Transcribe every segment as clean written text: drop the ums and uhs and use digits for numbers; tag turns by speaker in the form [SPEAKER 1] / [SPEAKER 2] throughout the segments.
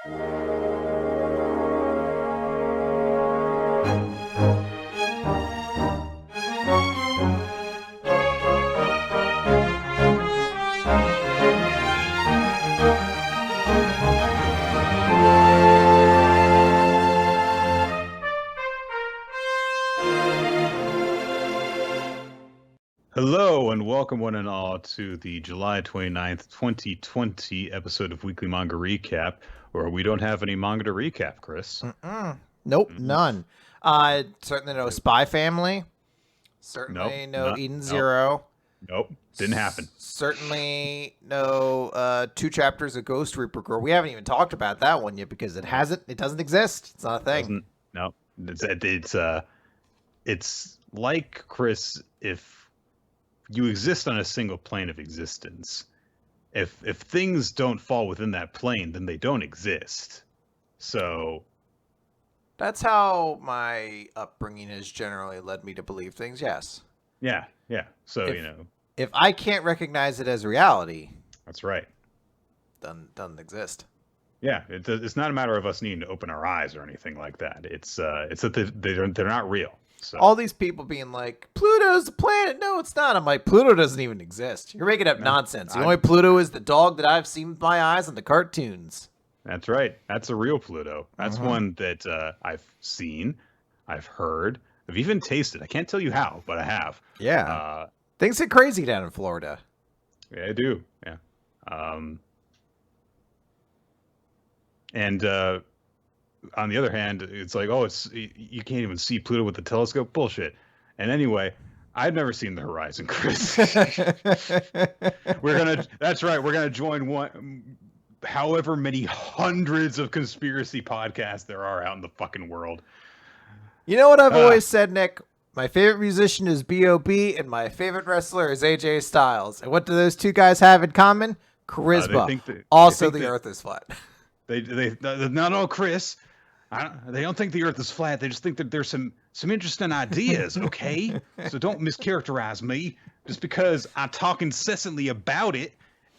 [SPEAKER 1] Hello and welcome one and all to the July 29th, 2020 episode of Weekly Manga Recap, where we don't have any manga to recap, Chris.
[SPEAKER 2] Nope, none. Certainly no Spy Family. Certainly no Eden Zero.
[SPEAKER 1] Nope, didn't happen.
[SPEAKER 2] Certainly no 2 chapters of Ghost Reaper Girl. We haven't even talked about that one yet because it doesn't exist. It's not a thing.
[SPEAKER 1] No, it's like, Chris, if you exist on a single plane of existence. If things don't fall within that plane, then they don't exist. So
[SPEAKER 2] that's how my upbringing has generally led me to believe things. Yes.
[SPEAKER 1] Yeah. So
[SPEAKER 2] if I can't recognize it as reality,
[SPEAKER 1] that's right.
[SPEAKER 2] Doesn't exist.
[SPEAKER 1] Yeah, it's not a matter of us needing to open our eyes or anything like that. It's that they're not real. So.
[SPEAKER 2] All these people being like, Pluto's a planet. No, it's not. I'm like, Pluto doesn't even exist. You're making up nonsense. The only Pluto is the dog that I've seen with my eyes in the cartoons.
[SPEAKER 1] That's right. That's a real Pluto. That's one that I've seen, I've heard, I've even tasted. I can't tell you how, but I have.
[SPEAKER 2] Yeah. Things get crazy down in Florida.
[SPEAKER 1] Yeah, I do. Yeah. And on the other hand, it's like, you can't even see Pluto with the telescope. Bullshit. And anyway, I've never seen the horizon, Chris. That's right. We're gonna join however many hundreds of conspiracy podcasts there are out in the fucking world.
[SPEAKER 2] You know what I've always said, Nick? My favorite musician is B.O.B. and my favorite wrestler is AJ Styles. And what do those two guys have in common? Charisma. The Earth is flat.
[SPEAKER 1] No, Chris. They don't think the Earth is flat. They just think that there's some interesting ideas, okay? So don't mischaracterize me just because I talk incessantly about it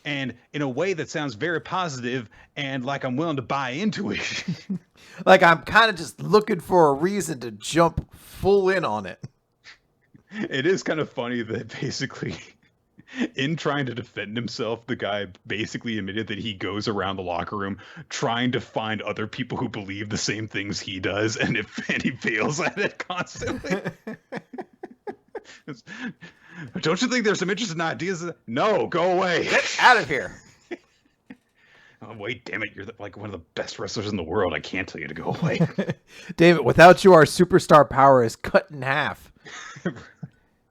[SPEAKER 1] and in a way that sounds very positive and like I'm willing to buy into it.
[SPEAKER 2] Like I'm kind of just looking for a reason to jump full in on it.
[SPEAKER 1] It is kind of funny that basically... in trying to defend himself, the guy basically admitted that he goes around the locker room trying to find other people who believe the same things he does, and he fails at it constantly. Don't you think there's some interesting ideas? No, go away.
[SPEAKER 2] Get out of here.
[SPEAKER 1] Oh, wait, damn it. You're like one of the best wrestlers in the world. I can't tell you to go away.
[SPEAKER 2] David, without you, our superstar power is cut in half.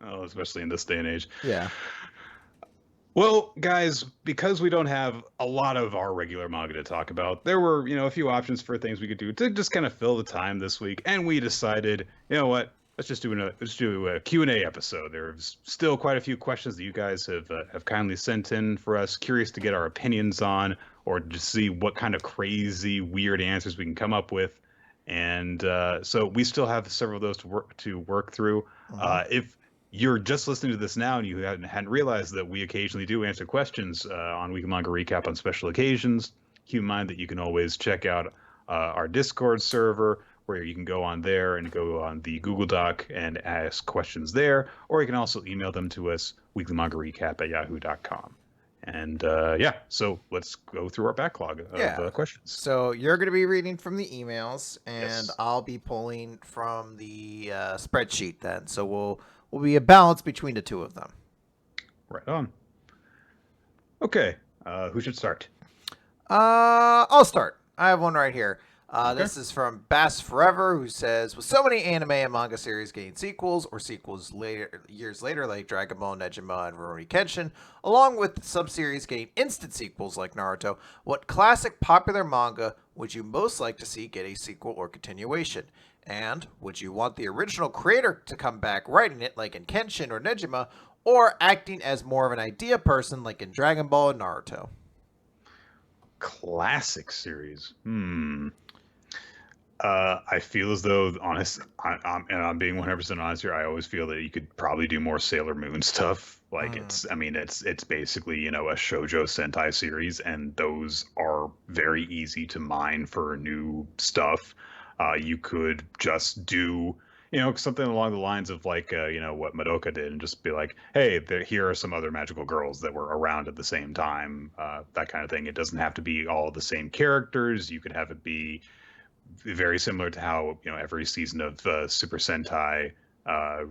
[SPEAKER 1] Oh, especially in this day and age.
[SPEAKER 2] Yeah.
[SPEAKER 1] Well, guys, because we don't have a lot of our regular manga to talk about, there were, a few options for things we could do to just kind of fill the time this week, and we decided, you know what, let's do a Q&A episode. There's still quite a few questions that you guys have kindly sent in for us, curious to get our opinions on, or to see what kind of crazy, weird answers we can come up with, and so we still have several of those to work through. If you're just listening to this now and you hadn't realized that we occasionally do answer questions on Weekly Manga Recap on special occasions, keep in mind that you can always check out our Discord server, where you can go on there and go on the Google Doc and ask questions there, or you can also email them to us, weeklymangarecap@yahoo.com. And so let's go through our backlog of questions.
[SPEAKER 2] So you're going to be reading from the emails, and I'll be pulling from the spreadsheet then. So will be a balance between the two of them.
[SPEAKER 1] Right on. Okay, who should start?
[SPEAKER 2] I'll start. I have one right here. This is from Bass Forever, who says, with so many anime and manga series getting sequels or sequels years later, like Dragon Ball, Negima, and Rurouni Kenshin, along with sub-series getting instant sequels like Naruto, what classic popular manga would you most like to see get a sequel or continuation? And would you want the original creator to come back writing it like in Kenshin or Negima, or acting as more of an idea person like in Dragon Ball and Naruto?
[SPEAKER 1] Classic series. I feel as though, and I'm being 100% honest here. I always feel that you could probably do more Sailor Moon stuff. Like
[SPEAKER 2] Mm.
[SPEAKER 1] I mean, it's basically a shoujo Sentai series, and those are very easy to mine for new stuff. You could just do, something along the lines of like, what Madoka did, and just be like, hey, here are some other magical girls that were around at the same time, that kind of thing. It doesn't have to be all the same characters. You could have it be very similar to how every season of Super Sentai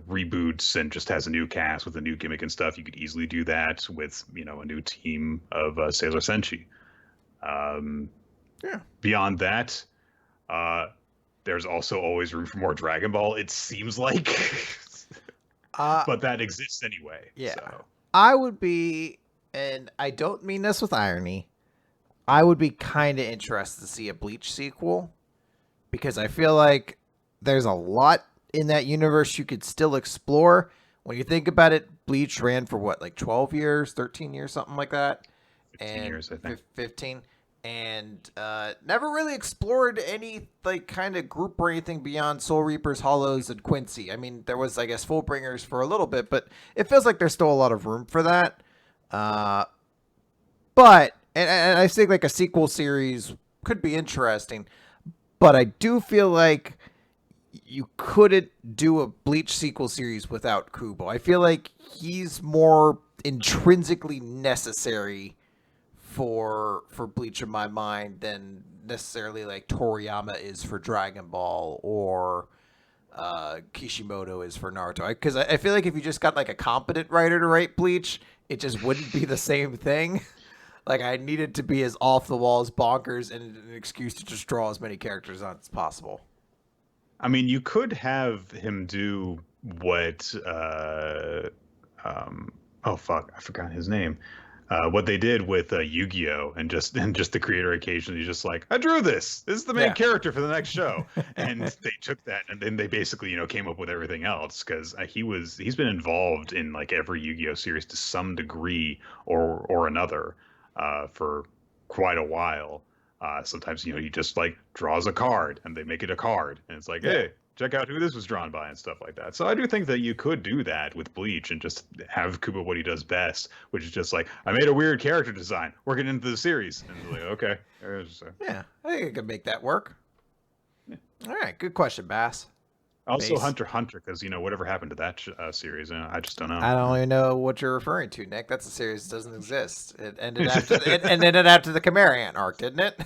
[SPEAKER 1] reboots and just has a new cast with a new gimmick and stuff. You could easily do that with a new team of Sailor Senshi. Um,
[SPEAKER 2] Yeah.
[SPEAKER 1] Beyond that, uh, there's also always room for more Dragon Ball. It seems like,
[SPEAKER 2] Uh,
[SPEAKER 1] but that exists anyway.
[SPEAKER 2] yeah.
[SPEAKER 1] So
[SPEAKER 2] I would be, and I don't mean this with irony, I would be kind of interested to see a Bleach sequel because I feel like there's a lot in that universe you could still explore. When you think about it, Bleach ran for what, like 12 years, 13 years, something like that,
[SPEAKER 1] 15
[SPEAKER 2] and
[SPEAKER 1] years, I think.
[SPEAKER 2] 15, and never really explored any like kind of group or anything beyond Soul Reapers, Hollows, and Quincy. I mean, there was, I guess, Fullbringers for a little bit, but it feels like there's still a lot of room for that. Uh, but and I think like a sequel series could be interesting, but I do feel like you couldn't do a Bleach sequel series without Kubo. I feel like he's more intrinsically necessary for Bleach in my mind than necessarily like Toriyama is for Dragon Ball or Kishimoto is for Naruto. Because I feel like if you just got like a competent writer to write Bleach, it just wouldn't be the same thing. Like I needed to be as off the walls bonkers and an excuse to just draw as many characters on as possible.
[SPEAKER 1] I mean, you could have him do what oh fuck, I forgot his name. What they did with Yu-Gi-Oh, and just the creator occasionally just like, I drew this. This is the main
[SPEAKER 2] Yeah.
[SPEAKER 1] character for the next show, and they took that and then they basically came up with everything else because he's been involved in like every Yu-Gi-Oh series to some degree or another for quite a while. Sometimes he just like draws a card and they make it a card, and it's like,
[SPEAKER 2] Yeah.
[SPEAKER 1] hey, check out who this was drawn by and stuff like that. So I do think that you could do that with Bleach and just have Kubo what he does best, which is just like, I made a weird character design, working into the series, and it's like, okay,
[SPEAKER 2] Yeah. I think I could make that work.
[SPEAKER 1] yeah.
[SPEAKER 2] All right. Good question, Bass.
[SPEAKER 1] Also
[SPEAKER 2] Base.
[SPEAKER 1] Hunter x Hunter, because whatever happened to that series, I just don't know.
[SPEAKER 2] I don't even know what you're referring to, Nick. That's a series that doesn't exist. It ended after it ended after the Chimerian arc, didn't it?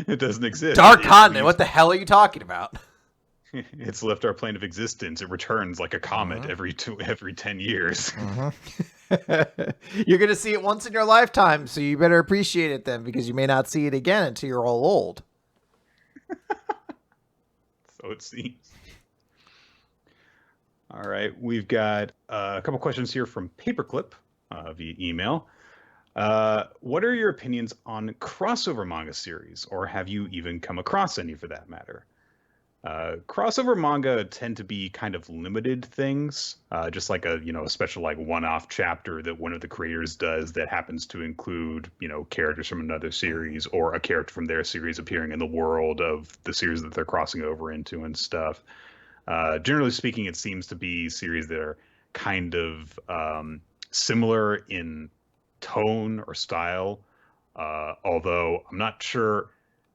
[SPEAKER 1] It doesn't exist.
[SPEAKER 2] Dark Continent. What the hell are you talking about?
[SPEAKER 1] It's left our plane of existence. It returns like a comet every 10 years.
[SPEAKER 2] You're gonna see it once in your lifetime, so you better appreciate it then, because you may not see it again until you're all old.
[SPEAKER 1] So it seems. All right, we've got a couple questions here from Paperclip via email. What are your opinions on crossover manga series, or have you even come across any for that matter? Crossover manga tend to be kind of limited things, just like a special like one-off chapter that one of the creators does that happens to include characters from another series or a character from their series appearing in the world of the series that they're crossing over into and stuff. Generally speaking, it seems to be series that are kind of similar in tone or style, although I'm not sure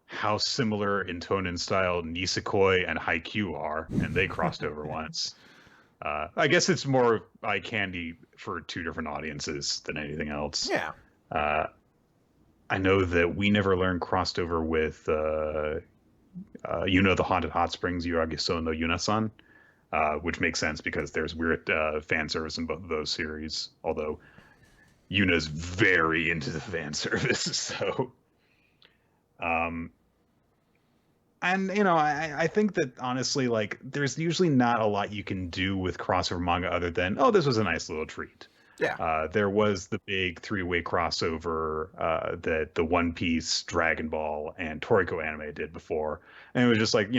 [SPEAKER 1] how similar in tone and style Nisekoi and Haikyuu are, and they crossed over once. I guess it's more eye candy for two different audiences than anything else.
[SPEAKER 2] Yeah.
[SPEAKER 1] I know that We Never Learned crossed over with the Haunted Hot Springs Yuragiso no Yunasan, which makes sense because there's weird fan service in both of those series, although Yuna's very into the fan service, so and I think that honestly, like, there's usually not a lot you can do with crossover manga other than, oh, this was a nice little treat.
[SPEAKER 2] Yeah.
[SPEAKER 1] There was the big three-way crossover that the One Piece, Dragon Ball, and Toriko anime did before, and it was just like,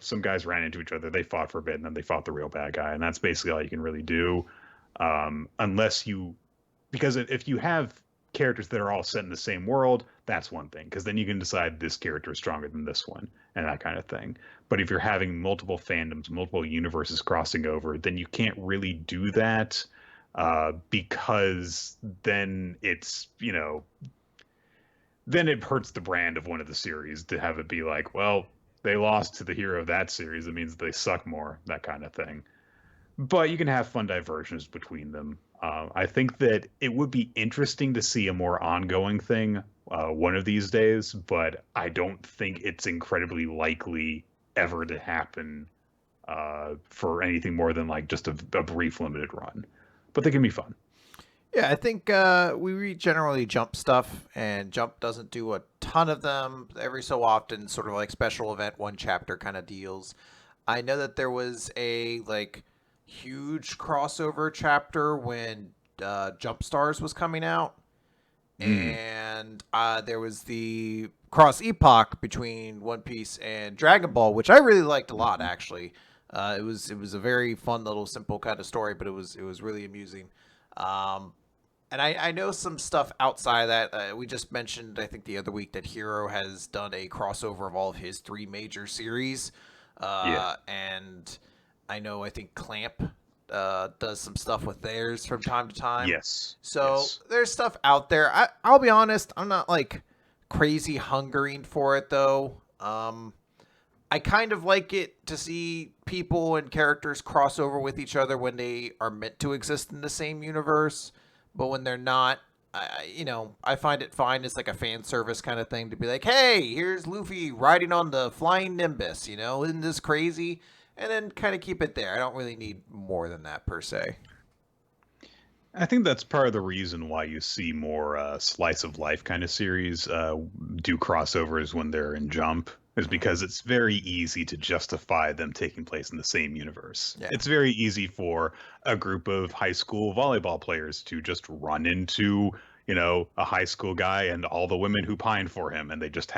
[SPEAKER 1] some guys ran into each other, they fought for a bit, and then they fought the real bad guy, and that's basically all you can really do, unless you, because if you have characters that are all set in the same world, that's one thing, because then you can decide this character is stronger than this one and that kind of thing. But if you're having multiple fandoms, multiple universes crossing over, then you can't really do that, because then it's, then it hurts the brand of one of the series to have it be like, well, they lost to the hero of that series. It means they suck more, that kind of thing. But you can have fun diversions between them. I think that it would be interesting to see a more ongoing thing one of these days, but I don't think it's incredibly likely ever to happen for anything more than like just a brief limited run. But they can be fun.
[SPEAKER 2] Yeah, I think we read generally Jump stuff, and Jump doesn't do a ton of them. Every so often, sort of like special event, one chapter kind of deals. I know that there was a like huge crossover chapter when Jump Stars was coming out, and there was the cross epoch between One Piece and Dragon Ball, which I really liked a lot. Actually, it was a very fun little simple kind of story, but it was really amusing. And I know some stuff outside of that. We just mentioned, I think, the other week that Hero has done a crossover of all of his 3 major series. And I think Clamp does some stuff with theirs from time to time.
[SPEAKER 1] Yes.
[SPEAKER 2] So there's stuff out there. I'll be honest, I'm not like crazy hungering for it though. I kind of like it to see people and characters cross over with each other when they are meant to exist in the same universe. But when they're not, I find it fine. It's like a fan service kind of thing to be like, hey, here's Luffy riding on the flying Nimbus, isn't this crazy? And then kind of keep it there. I don't really need more than that per se.
[SPEAKER 1] I think that's part of the reason why you see more slice of life kind of series do crossovers when they're in Jump, is because it's very easy to justify them taking place in the same universe. Yeah. It's very easy for a group of high school volleyball players to just run into, a high school guy and all the women who pine for him, and they just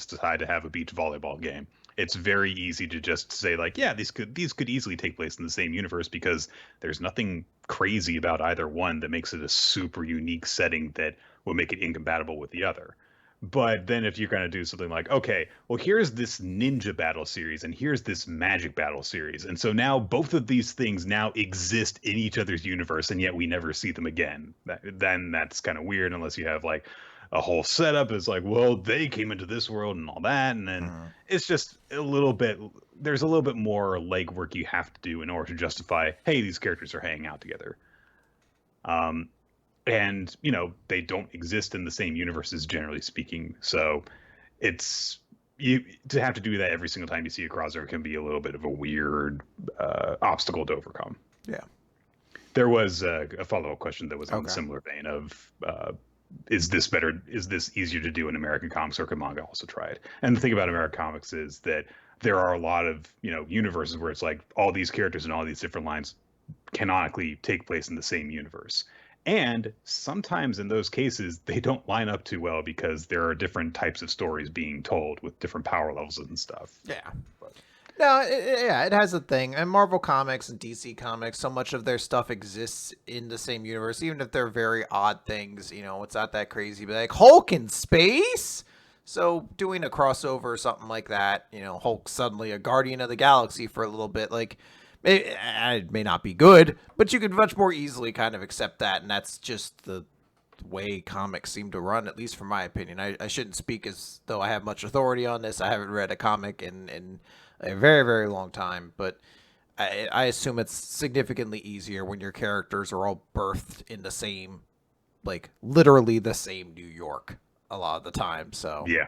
[SPEAKER 1] decide to have a beach volleyball game. It's very easy to just say like, yeah, these could easily take place in the same universe because there's nothing crazy about either one that makes it a super unique setting that will make it incompatible with the other. But then if you're going to do something like, okay, well, here's this ninja battle series and here's this magic battle series. And so now both of these things now exist in each other's universe, and yet we never see them again. Then that's kind of weird unless you have like a whole setup. It's like, well, they came into this world and all that. And then it's just there's a little bit more legwork you have to do in order to justify, hey, these characters are hanging out together. And, they don't exist in the same universes, generally speaking. So it's to have to do that every single time you see a crossover can be a little bit of a weird obstacle to overcome. Yeah. There was a follow-up question that was in a similar vein of, is this better? Is this easier to do in American comics, or can manga also try it? And the thing about American comics is that there are a lot of, universes where it's like all these characters and all these different lines canonically take place in the same universe. And sometimes in those cases, they don't line up too well because there are different types of stories being told with different power levels and stuff.
[SPEAKER 2] Yeah. No, it has a thing. And Marvel Comics and DC Comics, so much of their stuff exists in the same universe, even if they're very odd things. It's not that crazy. But like Hulk in space? So doing a crossover or something like that, Hulk's suddenly a Guardian of the Galaxy for a little bit, like... It may not be good, but you could much more easily kind of accept that, and that's just the way comics seem to run, at least from my opinion. I shouldn't speak as though I have much authority on this. I haven't read a comic in a very, very long time, but I assume it's significantly easier when your characters are all birthed in the same, like, literally the same New York a lot of the time, so...
[SPEAKER 1] Yeah.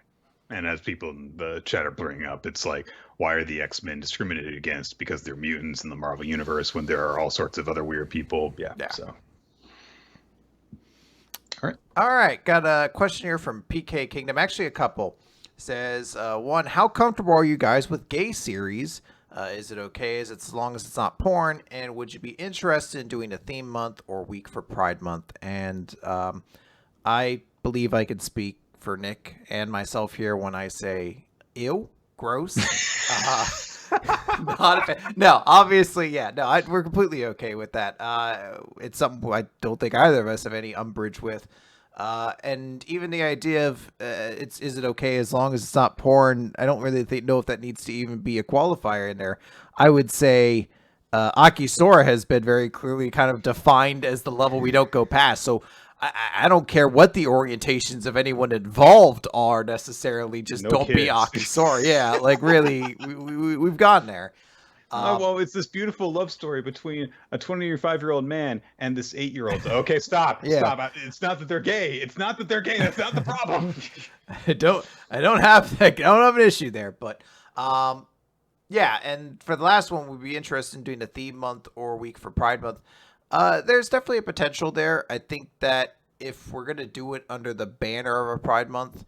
[SPEAKER 1] And as people in the chat are bringing up, it's like, why are the X-Men discriminated against because they're mutants in the Marvel Universe when there are all sorts of other weird people? Yeah. So.
[SPEAKER 2] All right. Got a question here from PK Kingdom. Actually, a couple. Says, one, how comfortable are you guys with gay series? Is it okay as long as it's not porn? And would you be interested in doing a theme month or week for Pride Month? And I believe I can speak for Nick and myself here when I say ew, gross. Not a fan. No, obviously, yeah. No, we're completely okay with that. It's something I don't think either of us have any umbrage with. And even the idea of is it okay as long as it's not porn? I don't really know if that needs to even be a qualifier in there. I would say Akisora has been very clearly kind of defined as the level we don't go past. So I don't care what the orientations of anyone involved are necessarily. Just
[SPEAKER 1] No
[SPEAKER 2] don't be
[SPEAKER 1] kids.
[SPEAKER 2] Akisora. Yeah, like really, we've gone there.
[SPEAKER 1] Well, it's this beautiful love story between a 25-year-old man and this 8-year-old. Okay, stop,
[SPEAKER 2] Yeah.
[SPEAKER 1] stop. It's not that they're gay. It's not that they're gay. That's not the problem.
[SPEAKER 2] I don't have an issue there, but yeah, and for the last one, we'd be interested in doing a theme month or week for Pride Month. There's definitely a potential there. I think that if we're gonna do it under the banner of a Pride Month,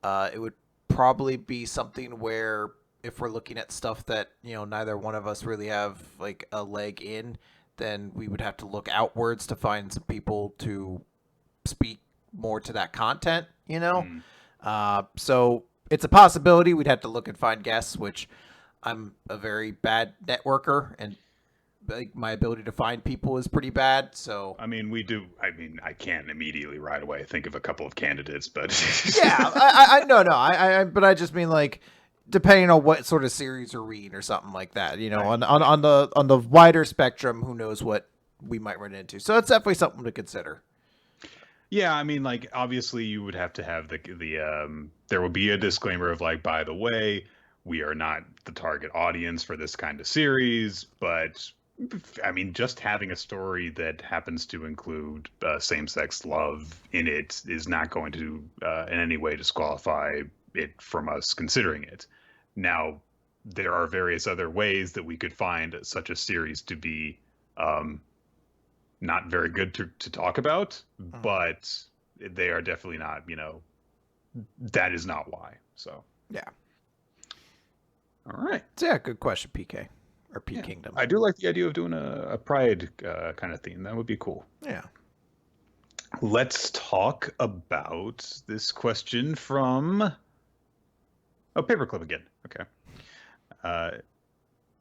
[SPEAKER 2] it would probably be something where if we're looking at stuff that neither one of us really have like a leg in, then we would have to look outwards to find some people to speak more to that content. So it's a possibility. We'd have to look and find guests, which I'm a very bad networker, and like my ability to find people is pretty bad. So
[SPEAKER 1] I mean, I can't immediately right away think of a couple of candidates, but
[SPEAKER 2] yeah, but I just mean like depending on what sort of series you're reading or something like that. On the wider spectrum, who knows what we might run into. So it's definitely something to consider.
[SPEAKER 1] Yeah, I mean, like obviously you would have to have there would be a disclaimer of like, by the way, we are not the target audience for this kind of series, but I mean, just having a story that happens to include same-sex love in it is not going to in any way disqualify it from us considering it. Now, there are various other ways that we could find such a series to be not very good to talk about, but they are definitely not, that is not why. So,
[SPEAKER 2] yeah.
[SPEAKER 1] All right.
[SPEAKER 2] So, yeah, good question, PK. Or P Kingdom.
[SPEAKER 1] I do like the idea of doing a Pride kind of theme. That would be cool.
[SPEAKER 2] Yeah.
[SPEAKER 1] Let's talk about this question from Paperclip again. Okay.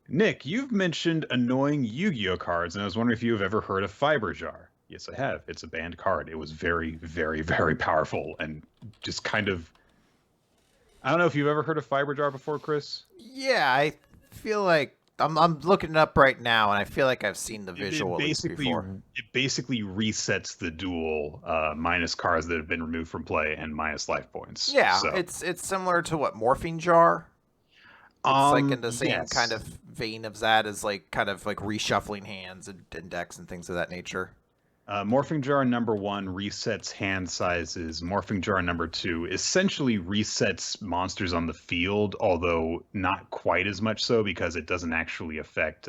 [SPEAKER 1] Nick, you've mentioned annoying Yu-Gi-Oh cards, and I was wondering if you've ever heard of Fiber Jar. Yes, I have. It's a banned card. It was very, very, very powerful and just kind of... I don't know if you've ever heard of Fiber Jar before, Chris?
[SPEAKER 2] Yeah, I feel like I'm looking it up right now, and I feel like I've seen the visual before.
[SPEAKER 1] It basically resets the duel minus cards that have been removed from play and minus life points.
[SPEAKER 2] Yeah,
[SPEAKER 1] so.
[SPEAKER 2] it's similar to what Morphing Jar. It's like in the same kind of vein of that, as like kind of like reshuffling hands and decks and things of that nature.
[SPEAKER 1] Morphing Jar number 1 resets hand sizes. Morphing Jar number 2 essentially resets monsters on the field, although not quite as much so because it doesn't actually affect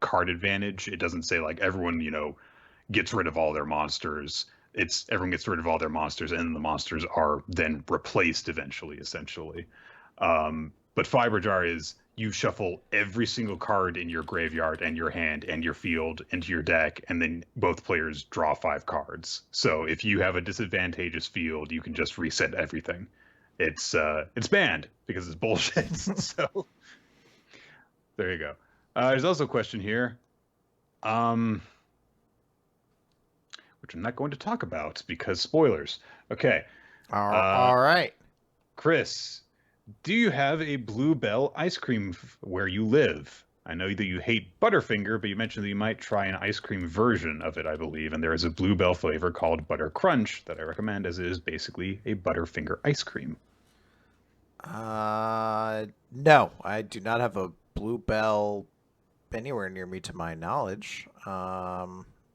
[SPEAKER 1] card advantage. It doesn't say like everyone, gets rid of all their monsters. It's everyone gets rid of all their monsters and the monsters are then replaced eventually, essentially. But Fiber Jar is you shuffle every single card in your graveyard and your hand and your field into your deck, and then both players draw 5 cards. So if you have a disadvantageous field, you can just reset everything. It's banned because it's bullshit. So there you go. There's also a question here, which I'm not going to talk about because spoilers. Okay.
[SPEAKER 2] All right.
[SPEAKER 1] Chris, do you have a Bluebell ice cream where you live? I know that you hate Butterfinger, but you mentioned that you might try an ice cream version of it, I believe. And there is a Bluebell flavor called Butter Crunch that I recommend, as it is basically a Butterfinger ice cream.
[SPEAKER 2] No, I do not have a Bluebell anywhere near me to my knowledge.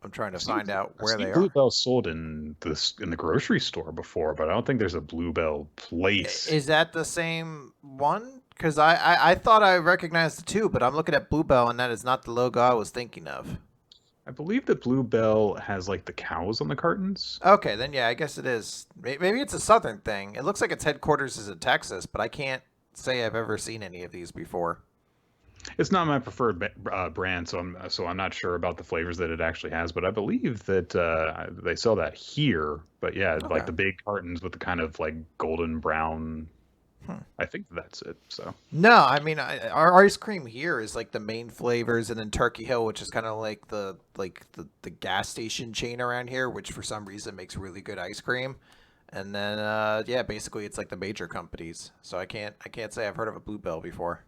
[SPEAKER 2] I'm trying to find out where they are.
[SPEAKER 1] Bluebell sold in the grocery store before, but I don't think there's a Bluebell place.
[SPEAKER 2] Is that the same one? Because I thought I recognized the two, but I'm looking at Bluebell, and that is not the logo I was thinking of.
[SPEAKER 1] I believe that Bluebell has like the cows on the cartons.
[SPEAKER 2] Okay, then yeah, I guess it is. Maybe it's a southern thing. It looks like its headquarters is in Texas, but I can't say I've ever seen any of these before.
[SPEAKER 1] It's not my preferred brand, so I'm not sure about the flavors that it actually has, but I believe that they sell that here. But yeah, okay. Like the big cartons with the kind of like golden brown I think that's it. So
[SPEAKER 2] No, I mean our ice cream here is like the main flavors, and then Turkey Hill, which is kind of like the gas station chain around here, which for some reason makes really good ice cream. And then yeah, basically it's like the major companies. So I can't say I've heard of a Bluebell before.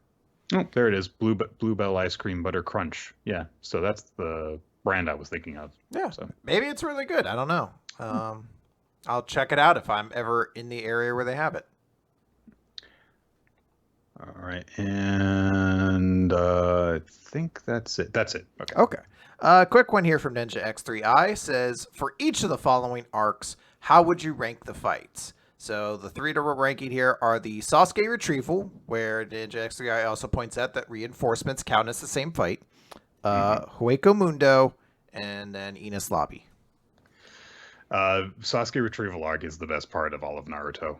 [SPEAKER 1] oh, there it is, Bluebell ice cream butter crunch. Yeah, so that's the brand I was thinking of.
[SPEAKER 2] Yeah,
[SPEAKER 1] So
[SPEAKER 2] maybe it's really good. I don't know. I'll check it out if I'm ever in the area where they have it.
[SPEAKER 1] all right, and I think that's it. That's it. Okay.
[SPEAKER 2] Okay. Quick one here from Ninja X3I says, for each of the following arcs, how would you rank the fights? So the three that we're ranking here are the Sasuke retrieval, where Ninja X3I also points out that reinforcements count as the same fight. Hueco Mundo, and then Ines Lobby.
[SPEAKER 1] Sasuke retrieval arc is the best part of all of Naruto.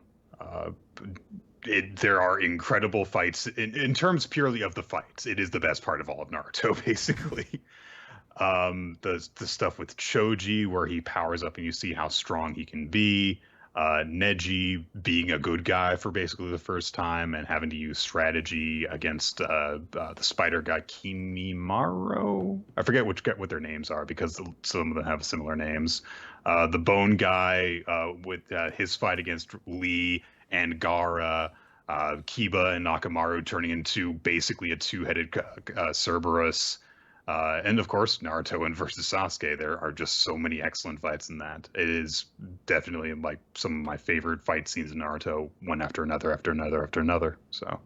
[SPEAKER 1] There are incredible fights in terms purely of the fights. It is the best part of all of Naruto, basically. The stuff with Choji where he powers up and you see how strong he can be. Neji being a good guy for basically the first time and having to use strategy against the spider guy Kimimaro. I forget what their names are because some of them have similar names. The bone guy with his fight against Lee and Gaara. Kiba and Nakamaru turning into basically a two-headed Cerberus. And of course, Naruto and versus Sasuke. There are just so many excellent fights in that. It is definitely like some of my favorite fight scenes in Naruto, one after another, after another, after another. So.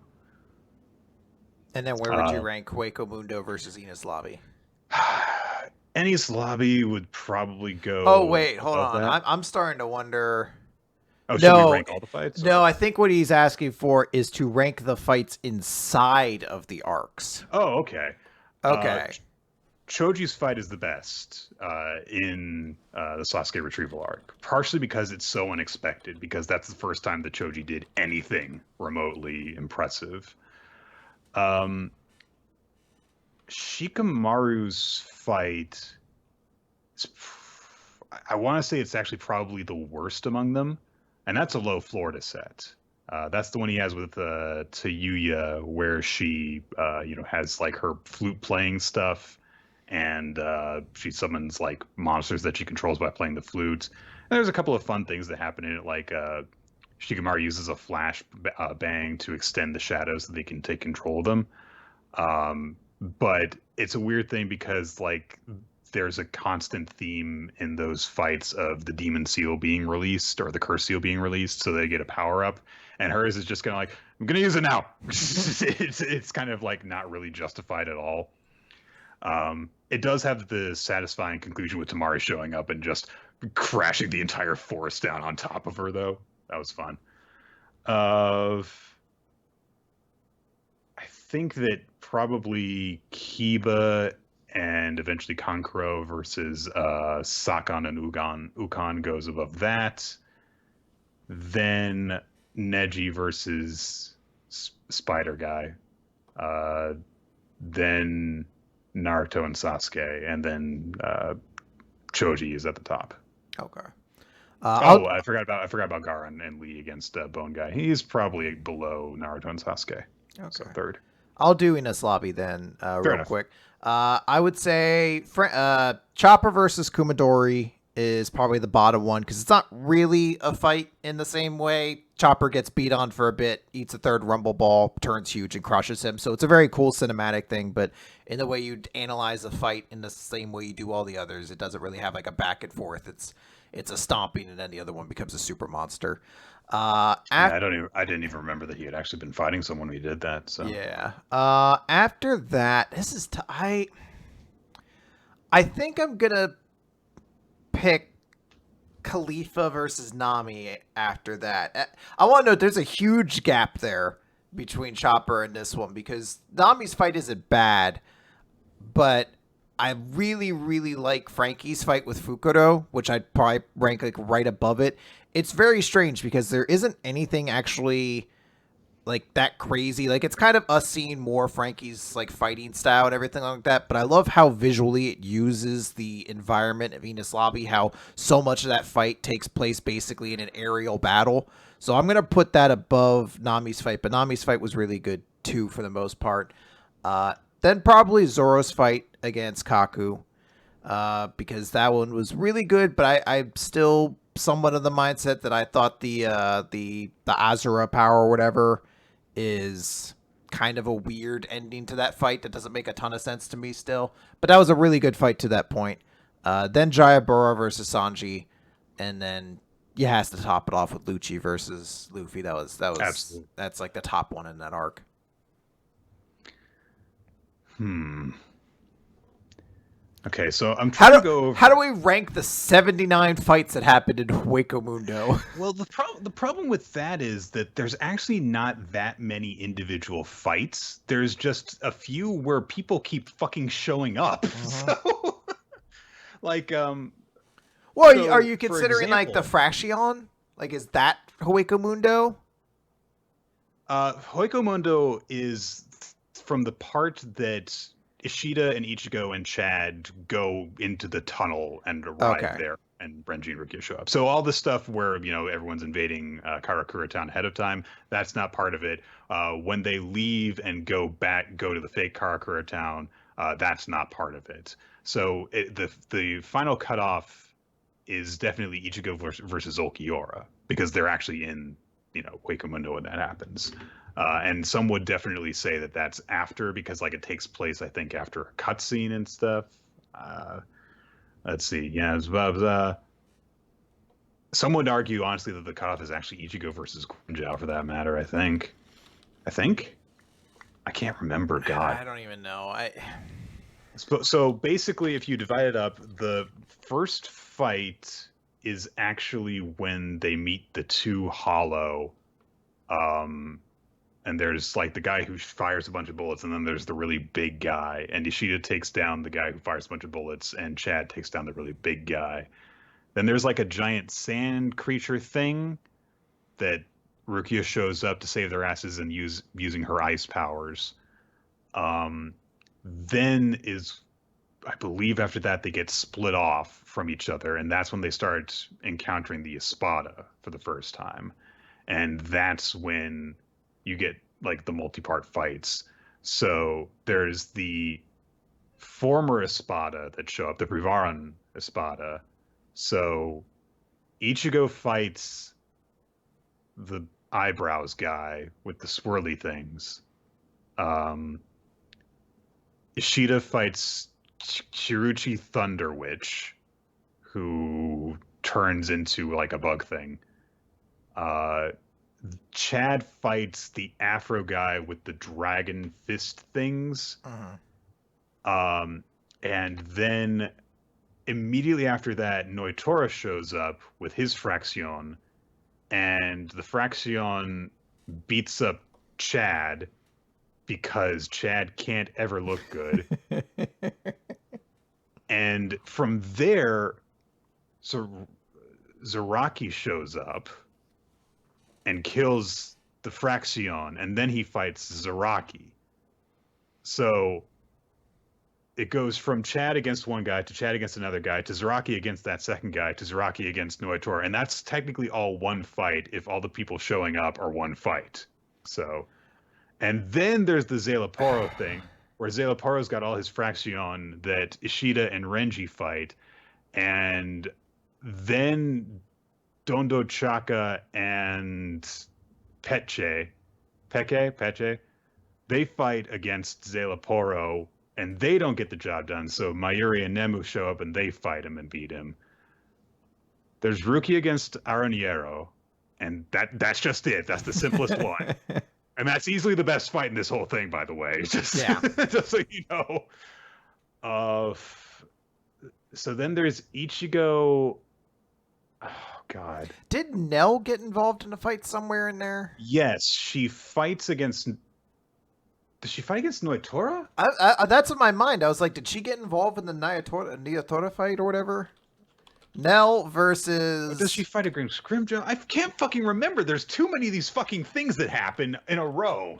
[SPEAKER 2] And then where would you rank Hueco Mundo versus Ines Lobby?
[SPEAKER 1] Enies Lobby would probably go.
[SPEAKER 2] Oh wait, hold on. I'm starting to wonder.
[SPEAKER 1] Oh, should we rank all the fights?
[SPEAKER 2] No, I think what he's asking for is to rank the fights inside of the arcs.
[SPEAKER 1] Oh, okay.
[SPEAKER 2] Okay.
[SPEAKER 1] Choji's fight is the best in the Sasuke retrieval arc, partially because it's so unexpected, because that's the first time that Choji did anything remotely impressive. Shikamaru's fight, I want to say it's actually probably the worst among them, and that's a low floor to set. That's the one he has with Tayuya, where she, has like her flute playing stuff, and she summons like monsters that she controls by playing the flute. And there's a couple of fun things that happen in it, like Shikamaru uses a flash bang to extend the shadows so they can take control of them. But it's a weird thing because like there's a constant theme in those fights of the demon seal being released or the curse seal being released, so they get a power up, and hers is just kind of like, I'm gonna use it now. it's kind of like not really justified at all. It does have the satisfying conclusion with Tamari showing up and just crashing the entire forest down on top of her, though. That was fun. I think that probably Kiba and eventually Kankuro versus Sakan and Ukon goes above that. Then Neji versus Spider Guy. Then Naruto and Sasuke, and then Choji is at the top.
[SPEAKER 2] Okay.
[SPEAKER 1] I forgot about Gaara and Lee against Bone Guy. He's probably below Naruto and Sasuke. Okay. So third.
[SPEAKER 2] I'll do Ines Lobby then, real
[SPEAKER 1] enough.
[SPEAKER 2] quick. I would say Chopper versus Kumadori is probably the bottom one because it's not really a fight in the same way. Chopper gets beat on for a bit, eats a third rumble ball, turns huge and crushes him. So it's a very cool cinematic thing, but in the way you analyze a fight in the same way you do all the others, it doesn't really have like a back and forth. It's a stomping, and then the other one becomes a super monster.
[SPEAKER 1] I didn't even remember that he had actually been fighting someone when he did that. So
[SPEAKER 2] yeah. After that, this is I think I'm gonna pick Khalifa versus Nami after that. I want to note there's a huge gap there between Chopper and this one because Nami's fight isn't bad, but I really, really like Frankie's fight with Fukuro, which I'd probably rank like right above it. It's very strange because there isn't anything actually like that crazy. Like it's kind of us seeing more Frankie's like fighting style and everything like that. But I love how visually it uses the environment of Venus Lobby. How so much of that fight takes place basically in an aerial battle. So I'm gonna put that above Nami's fight. But Nami's fight was really good too for the most part. Then probably Zoro's fight against Kaku. Because that one was really good, but I'm still somewhat of the mindset that I thought the Azura power or whatever is kind of a weird ending to that fight that doesn't make a ton of sense to me still. But that was a really good fight to that point. Then Jayabura versus Sanji, and then you has to top it off with Lucci versus Luffy. That was
[SPEAKER 1] Absolutely.
[SPEAKER 2] That's like the top one in that arc.
[SPEAKER 1] Okay, so I'm trying to go over...
[SPEAKER 2] How do we rank the 79 fights that happened in Hueco Mundo?
[SPEAKER 1] Well, the problem with that is that there's actually not that many individual fights. There's just a few where people keep fucking showing up. So, like,
[SPEAKER 2] well,
[SPEAKER 1] so,
[SPEAKER 2] are you considering
[SPEAKER 1] example,
[SPEAKER 2] like the Fraction? Like, is that Hueco Mundo?
[SPEAKER 1] Hueco Mundo is from the part that Ishida and Ichigo and Chad go into the tunnel and arrive there, and Renji and Rukia show up. So all the stuff where, you know, everyone's invading Karakura town ahead of time, that's not part of it. When they leave and go to the fake Karakura town, that's not part of it. So the final cutoff is definitely Ichigo versus Ulquiorra, because they're actually in, you know, Hueco Mundo when that happens. And some would definitely say that that's after, because like it takes place, I think, after a cutscene and stuff. Let's see. Yeah, some would argue, honestly, that the cutoff is actually Ichigo versus Guanzhou, for that matter. I think. I can't remember. God,
[SPEAKER 2] I don't even know.
[SPEAKER 1] So basically, if you divide it up, the first fight is actually when they meet the two Hollow. And there's like the guy who fires a bunch of bullets, and then there's the really big guy. And Ishida takes down the guy who fires a bunch of bullets, and Chad takes down the really big guy. Then there's like a giant sand creature thing that Rukia shows up to save their asses and using her ice powers. Then is, I believe after that, they get split off from each other, and that's when they start encountering the Espada for the first time. And that's when you get like the multi-part fights. So there's the former Espada that show up, the Privaran Espada. So Ichigo fights the eyebrows guy with the swirly things. Ishida fights Chiruchi Thunder Witch, who turns into like a bug thing. Chad fights the Afro guy with the dragon fist things. And then immediately after that, Noitora shows up with his Fraction, and the Fraction beats up Chad because Chad can't ever look good. And from there, Zaraki shows up and kills the Fraction, and then he fights Zaraki. So it goes from Chad against one guy to Chad against another guy to Zaraki against that second guy to Zaraki against Noitora, and that's technically all one fight if all the people showing up are one fight. So, and then there's the Zelaporo thing, where Zelaporo's got all his Fraction that Ishida and Renji fight, and then Dondo Chaka and Peche, they fight against Zelaporo, and they don't get the job done. So Mayuri and Nemu show up, and they fight him and beat him. There's Ruki against Aroniero, and that's just it. That's the simplest one. And that's easily the best fight in this whole thing, by the way. Just so you know. So then there's Ichigo. Oh, God.
[SPEAKER 2] Did Nell get involved in a fight somewhere in there?
[SPEAKER 1] Yes, she fights against... Does she fight against Noitora?
[SPEAKER 2] That's in my mind. I was like, did she get involved in the Naotora fight or whatever? Nell
[SPEAKER 1] Or does she
[SPEAKER 2] versus
[SPEAKER 1] fight against Grimjaw? I can't fucking remember. There's too many of these fucking things that happen in a row.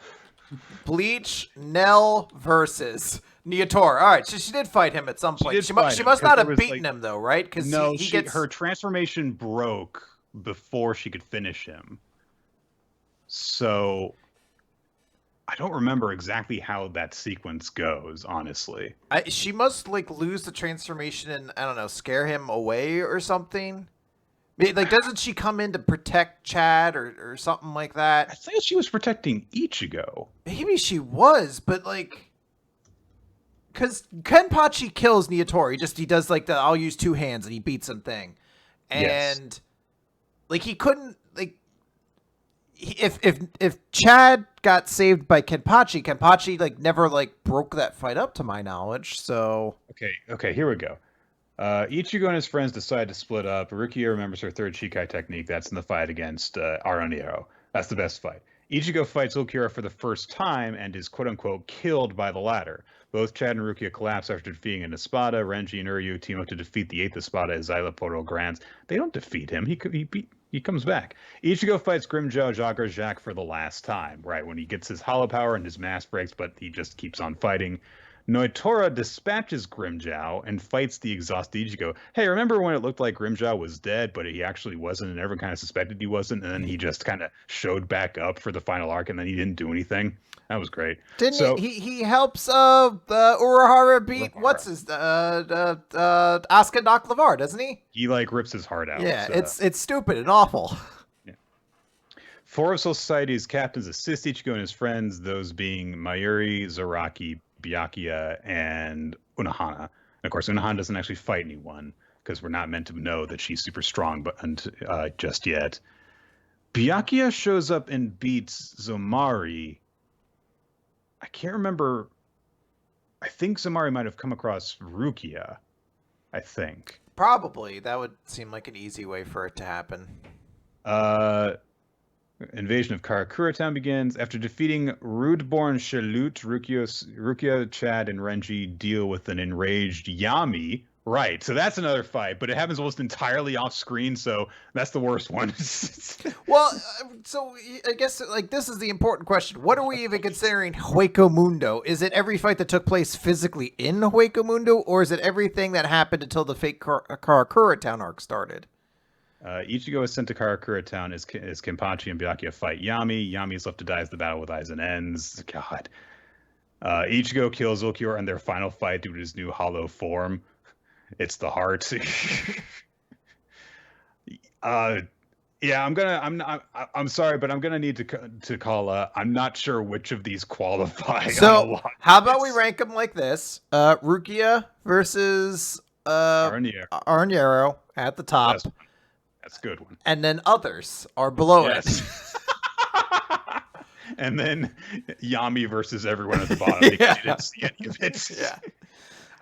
[SPEAKER 2] Bleach. Nell versus Neotor. All right, so she did fight him at some
[SPEAKER 1] She
[SPEAKER 2] point.
[SPEAKER 1] did
[SPEAKER 2] She
[SPEAKER 1] fight him
[SPEAKER 2] must
[SPEAKER 1] because
[SPEAKER 2] not
[SPEAKER 1] there
[SPEAKER 2] have
[SPEAKER 1] was
[SPEAKER 2] beaten
[SPEAKER 1] like
[SPEAKER 2] him though, right? Because
[SPEAKER 1] no,
[SPEAKER 2] he gets
[SPEAKER 1] her transformation broke before she could finish him. So I don't remember exactly how that sequence goes, honestly.
[SPEAKER 2] she must like lose the transformation and I don't know, scare him away or something. Like, doesn't she come in to protect Chad or something like
[SPEAKER 1] I
[SPEAKER 2] that?
[SPEAKER 1] think she was protecting Ichigo.
[SPEAKER 2] Maybe she was, but like, because Kenpachi kills Neotor. He does like the I'll use two hands and he beats him thing,
[SPEAKER 1] Yes.
[SPEAKER 2] and like he couldn't like if Chad got saved by Kenpachi like never like broke that fight up to my knowledge. So
[SPEAKER 1] Okay, here we go. Ichigo and his friends decide to split up. Rukia remembers her third Shikai technique. That's in the fight against Aroniero. That's the best fight. Ichigo fights Ulquiorra for the first time and is quote-unquote killed by the latter. Both Chad and Rukia collapse after defeating an Espada. Renji and Uryu team up to defeat the 8th Espada, Xyla Poro Grands. They don't defeat him. He comes back. Ichigo fights Grimmjow Jack for the last time, right, when he gets his hollow power and his mask breaks, but he just keeps on fighting. Noitora dispatches Grimmjow and fights the exhausted Ichigo. Hey, remember when it looked like Grimmjow was dead, but he actually wasn't, and everyone kind of suspected he wasn't, and then he just kind of showed back up for the final arc, and then he didn't do anything? That was great.
[SPEAKER 2] didn't
[SPEAKER 1] So,
[SPEAKER 2] he helps Urahara beat
[SPEAKER 1] Urahara.
[SPEAKER 2] what's his Asuka Lavar, doesn't he?
[SPEAKER 1] He, like, rips his heart out.
[SPEAKER 2] Yeah,
[SPEAKER 1] So.
[SPEAKER 2] it's stupid and awful.
[SPEAKER 1] Yeah. Four of Soul Society's captains assist Ichigo and his friends, those being Mayuri, Zaraki, Byakuya, and Unohana. And of course, Unohana doesn't actually fight anyone because we're not meant to know that she's super strong, but just yet. Byakuya shows up and beats Zomari. I can't remember. I think Zomari might have come across Rukia. I think.
[SPEAKER 2] Probably that would seem like an easy way for it to happen.
[SPEAKER 1] Invasion of Karakura Town begins. After defeating Rudeborn Shalut, Rukia, Chad, and Renji deal with an enraged Yami. Right, so that's another fight, but it happens almost entirely off screen, so that's the worst one.
[SPEAKER 2] Well, so I guess like this is the important question. What are we even considering Hueco Mundo? Is it every fight that took place physically in Hueco Mundo, or is it everything that happened until the fake Karakura Town arc started?
[SPEAKER 1] Ichigo is sent to Karakura Town as Kenpachi and Byakuya fight Yami. Yami is left to die as the battle with Aizen ends. God. Ichigo kills Ulquiorra in their final fight due to his new hollow form. It's the heart. Yeah, I'm sorry, but I'm gonna need to call. I'm not sure which of these qualify.
[SPEAKER 2] So how about we rank them like this: Rukia versus Arniero at the top.
[SPEAKER 1] That's a good one.
[SPEAKER 2] And then others are below it.
[SPEAKER 1] And then Yami versus everyone at the bottom because you didn't see any of it.
[SPEAKER 2] Yeah.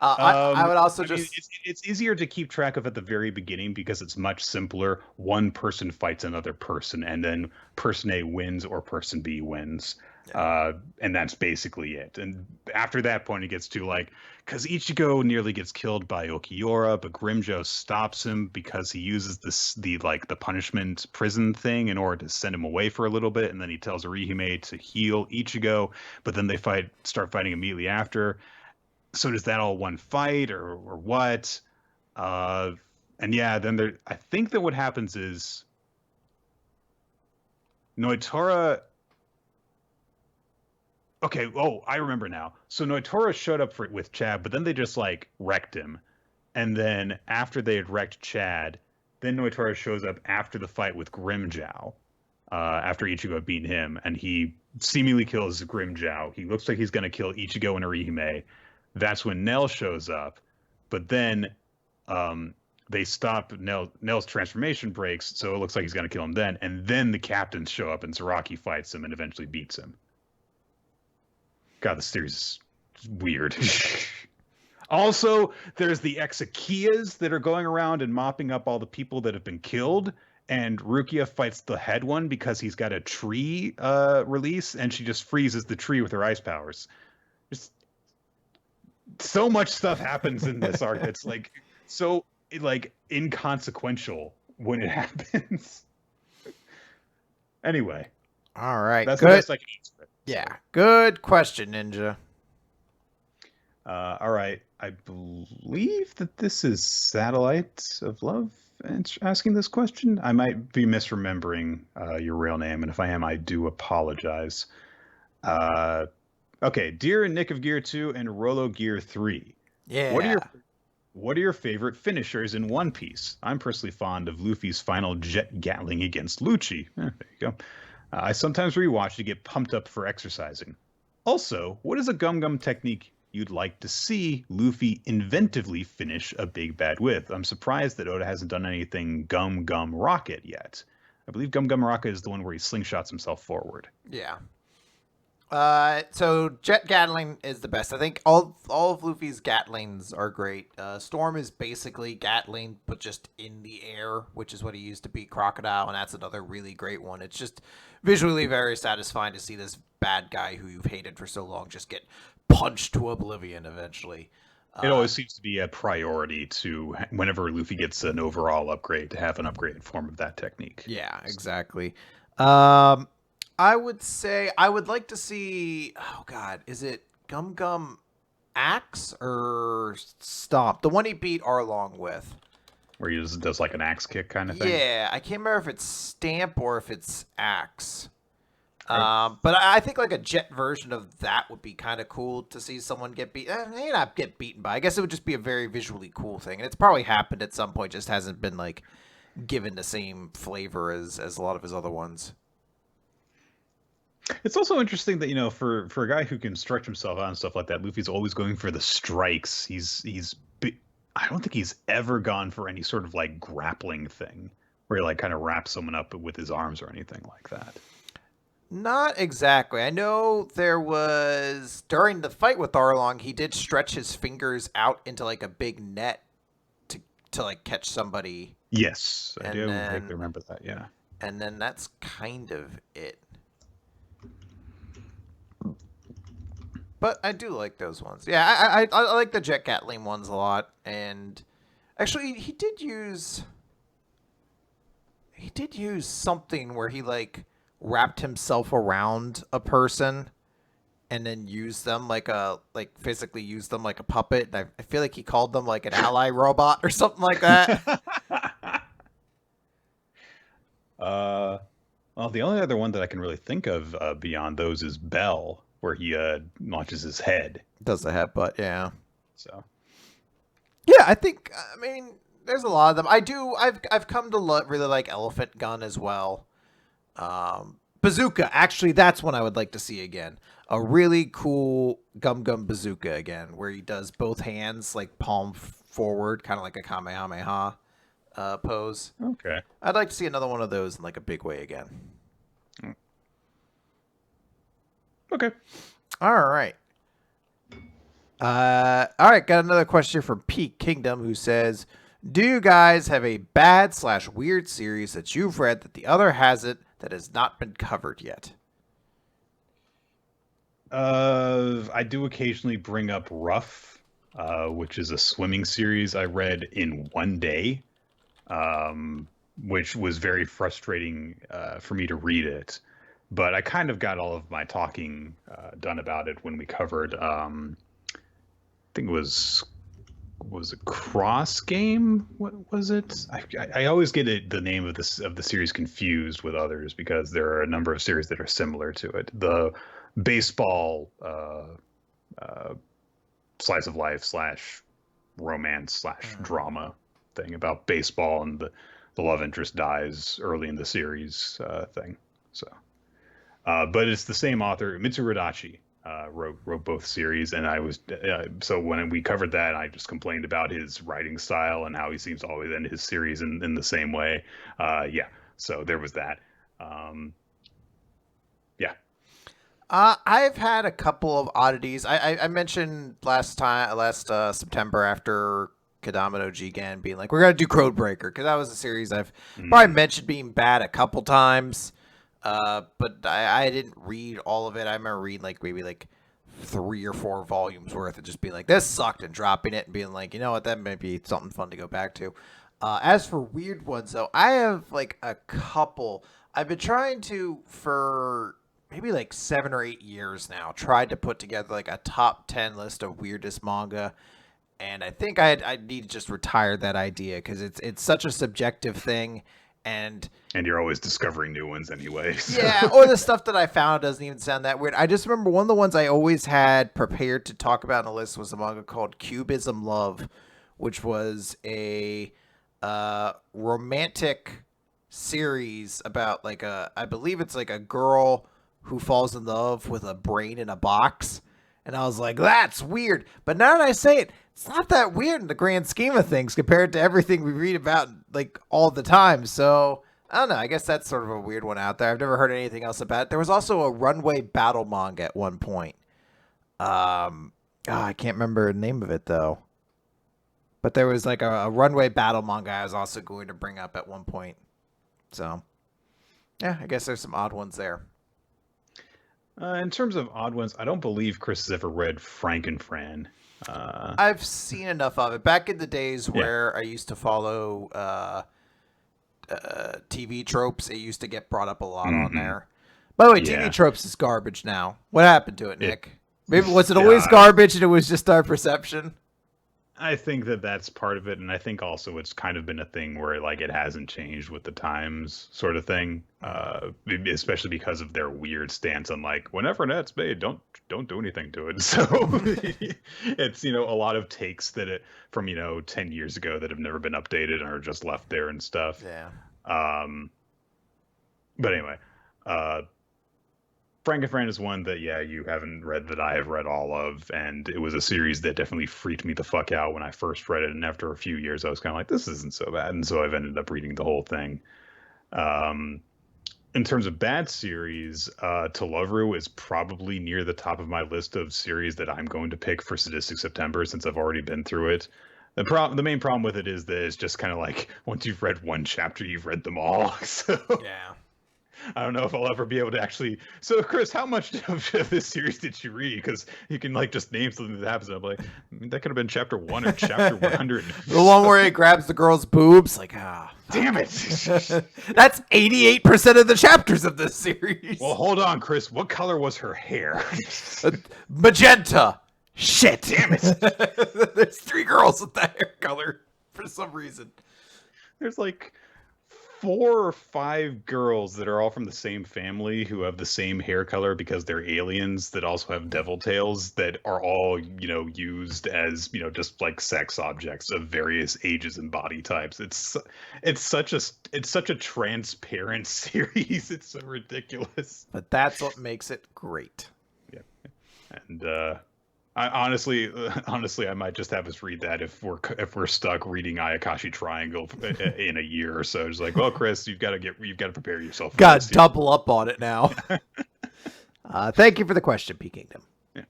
[SPEAKER 2] I would also
[SPEAKER 1] it's easier to keep track of at the very beginning because it's much simpler. One person fights another person, and then person A wins or person B wins. And that's basically it. And after that point, it gets to like, because Ichigo nearly gets killed by Ulquiorra, but Grimmjow stops him because he uses the punishment prison thing in order to send him away for a little bit, and then he tells Orihime to heal Ichigo, but then they start fighting immediately after. So does that all one fight or what? And yeah, then I think that what happens is Noitora. Okay, I remember now. So Noitora showed up with Chad, but then they just like wrecked him. And then after they had wrecked Chad, then Noitora shows up after the fight with Grimmjow, after Ichigo had beaten him, and he seemingly kills Grimmjow. He looks like he's going to kill Ichigo and Orihime. That's when Nell shows up, but then they stop Nell's transformation breaks, so it looks like he's going to kill him then, and then the captains show up and Zaraki fights him and eventually beats him. God, this series is weird. Also, there's the Exekias that are going around and mopping up all the people that have been killed, and Rukia fights the head one because he's got a tree release, and she just freezes the tree with her ice powers. Just so much stuff happens in this arc. It's like like inconsequential when it happens. Anyway,
[SPEAKER 2] All right.
[SPEAKER 1] that's
[SPEAKER 2] Good.
[SPEAKER 1] the best I can answer it.
[SPEAKER 2] Yeah. So. Good question, Ninja.
[SPEAKER 1] All right. I believe that this is Satellite of Love asking this question. I might be misremembering your real name, and if I am, I do apologize. Okay, Dear Nick of Gear 2 and Rolo Gear 3.
[SPEAKER 2] Yeah.
[SPEAKER 1] What are your favorite finishers in One Piece? I'm personally fond of Luffy's final jet gatling against Lucci. There you go. I sometimes rewatch to get pumped up for exercising. Also, what is a gum technique you'd like to see Luffy inventively finish a big bad with? I'm surprised that Oda hasn't done anything Gum Rocket yet. I believe Gum Rocket is the one where he slingshots himself forward.
[SPEAKER 2] Yeah. So jet gatling is the best. I think all of Luffy's gatlings are great. Storm is basically gatling, but just in the air, which is what he used to beat Crocodile, and that's another really great one. It's just visually very satisfying to see this bad guy who you've hated for so long just get punched to oblivion eventually.
[SPEAKER 1] It always seems to be a priority to whenever Luffy gets an overall upgrade to have an upgraded form of that technique.
[SPEAKER 2] Yeah, exactly. I would say I would like to see. Oh God, is it Gum Axe or Stomp? The one he beat Arlong with.
[SPEAKER 1] Where he just does like an axe kick kind of thing.
[SPEAKER 2] Yeah, I can't remember if it's Stamp or if it's Axe. But I think like a jet version of that would be kind of cool to see someone get beat. May not get beaten by. I guess it would just be a very visually cool thing, and it's probably happened at some point. Just hasn't been like given the same flavor as a lot of his other ones.
[SPEAKER 1] It's also interesting that, you know, for a guy who can stretch himself out and stuff like that, Luffy's always going for the strikes. I don't think he's ever gone for any sort of like grappling thing where he like kind of wraps someone up with his arms or anything like that.
[SPEAKER 2] Not exactly. I know there was during the fight with Arlong, he did stretch his fingers out into like a big net to like catch somebody.
[SPEAKER 1] Yes, I do vaguely remember that. Yeah,
[SPEAKER 2] and then that's kind of it. But I do like those ones. Yeah, I like the Jet Gatling ones a lot. And actually, he did use something where he like wrapped himself around a person and then used them physically used them like a puppet. And I feel like he called them like an ally robot or something like that.
[SPEAKER 1] Well, the only other one that I can really think of beyond those is Bell, where he launches his head.
[SPEAKER 2] Does the headbutt, yeah.
[SPEAKER 1] So.
[SPEAKER 2] Yeah, I think, I mean, there's a lot of them. I've come to really like Elephant Gun as well. Bazooka, actually, that's one I would like to see again. A really cool Gum Bazooka again, where he does both hands, like palm forward, kind of like a Kamehameha pose.
[SPEAKER 1] Okay.
[SPEAKER 2] I'd like to see another one of those in like a big way again.
[SPEAKER 1] Okay.
[SPEAKER 2] All right. All right. Got another question from Peak Kingdom, who says, "Do you guys have a bad/weird series that you've read that the other hasn't that has not been covered yet?"
[SPEAKER 1] I do occasionally bring up Rough, which is a swimming series I read in one day, which was very frustrating for me to read it. But I kind of got all of my talking done about it when we covered, I think it was a Cross Game? What was it? I always get the name of the series confused with others because there are a number of series that are similar to it. The baseball slice of life / romance / drama thing about baseball, and the love interest dies early in the series thing. So. But it's the same author, Mitsuru Adachi, wrote both series, and I was so when we covered that, I just complained about his writing style and how he seems to always end his series in the same way. Yeah, so there was that. Yeah.
[SPEAKER 2] I've had a couple of oddities. I mentioned last September after Kadama no Jigen being like, we're gonna do Codebreaker, because that was a series I've probably mentioned being bad a couple times. But I didn't read all of it. I remember reading maybe 3 or 4 volumes worth of just being like, this sucked, and dropping it and being like, you know what, that might be something fun to go back to. As for weird ones, though, I have like a couple. I've been trying to, for maybe like 7 or 8 years now, tried to put together like a top 10 list of weirdest manga. And I think I need to just retire that idea because it's such a subjective thing. And
[SPEAKER 1] you're always discovering new ones anyway. So.
[SPEAKER 2] Yeah, or the stuff that I found doesn't even sound that weird. I just remember one of the ones I always had prepared to talk about on the list was a manga called Cubism Love, which was a romantic series about like I believe it's like a girl who falls in love with a brain in a box. And I was like, that's weird. But now that I say it, it's not that weird in the grand scheme of things compared to everything we read about like all the time. So I don't know. I guess that's sort of a weird one out there. I've never heard anything else about it. There was also a runway battle manga at one point. I can't remember the name of it though. But there was like a runway battle manga I was also going to bring up at one point. So yeah, I guess there's some odd ones there.
[SPEAKER 1] In terms of odd ones, I don't believe Chris has ever read Frankenfran.
[SPEAKER 2] I've seen enough of it. Back in the days where I used to follow TV tropes, it used to get brought up a lot on there. By the way, TV tropes is garbage now. What happened to it, Nick? Maybe was it always garbage and it was just our perception?
[SPEAKER 1] I think that's part of it, and I think also it's kind of been a thing where like it hasn't changed with the times, sort of thing. Especially because of their weird stance on like whenever net's made, don't do anything to it. So it's a lot of takes that from 10 years ago that have never been updated and are just left there and stuff.
[SPEAKER 2] Yeah.
[SPEAKER 1] But anyway, Frankenfran is one that, you haven't read that I have read all of, and it was a series that definitely freaked me the fuck out when I first read it, and after a few years I was kind of like, this isn't so bad, and so I've ended up reading the whole thing. In terms of bad series, To Love Ru is probably near the top of my list of series that I'm going to pick for Sadistic September, since I've already been through it. The main problem with it is that it's just kind of like, once you've read one chapter, you've read them all, so...
[SPEAKER 2] Yeah.
[SPEAKER 1] I don't know if I'll ever be able to actually. So, Chris, how much of this series did you read? Because you can like just name something that happens. And I'm like, that could have been chapter 1 or chapter 100.
[SPEAKER 2] The one where he grabs the girl's boobs, like
[SPEAKER 1] damn it!
[SPEAKER 2] That's 88% of the chapters of this series.
[SPEAKER 1] Well, hold on, Chris. What color was her hair?
[SPEAKER 2] Magenta. Shit,
[SPEAKER 1] damn it!
[SPEAKER 2] There's 3 girls with that hair color for some reason.
[SPEAKER 1] There's like 4 or 5 girls that are all from the same family who have the same hair color because they're aliens that also have devil tails that are all, used as, just like sex objects of various ages and body types. It's such a transparent series. It's so ridiculous.
[SPEAKER 2] But that's what makes it great.
[SPEAKER 1] Yeah. And I honestly, I might just have us read that if we're stuck reading Ayakashi Triangle in a year or so. It's like, well, Chris, you've got to prepare yourself.
[SPEAKER 2] Got to double up on it now. Thank you for the question, P Kingdom.
[SPEAKER 1] Yeah.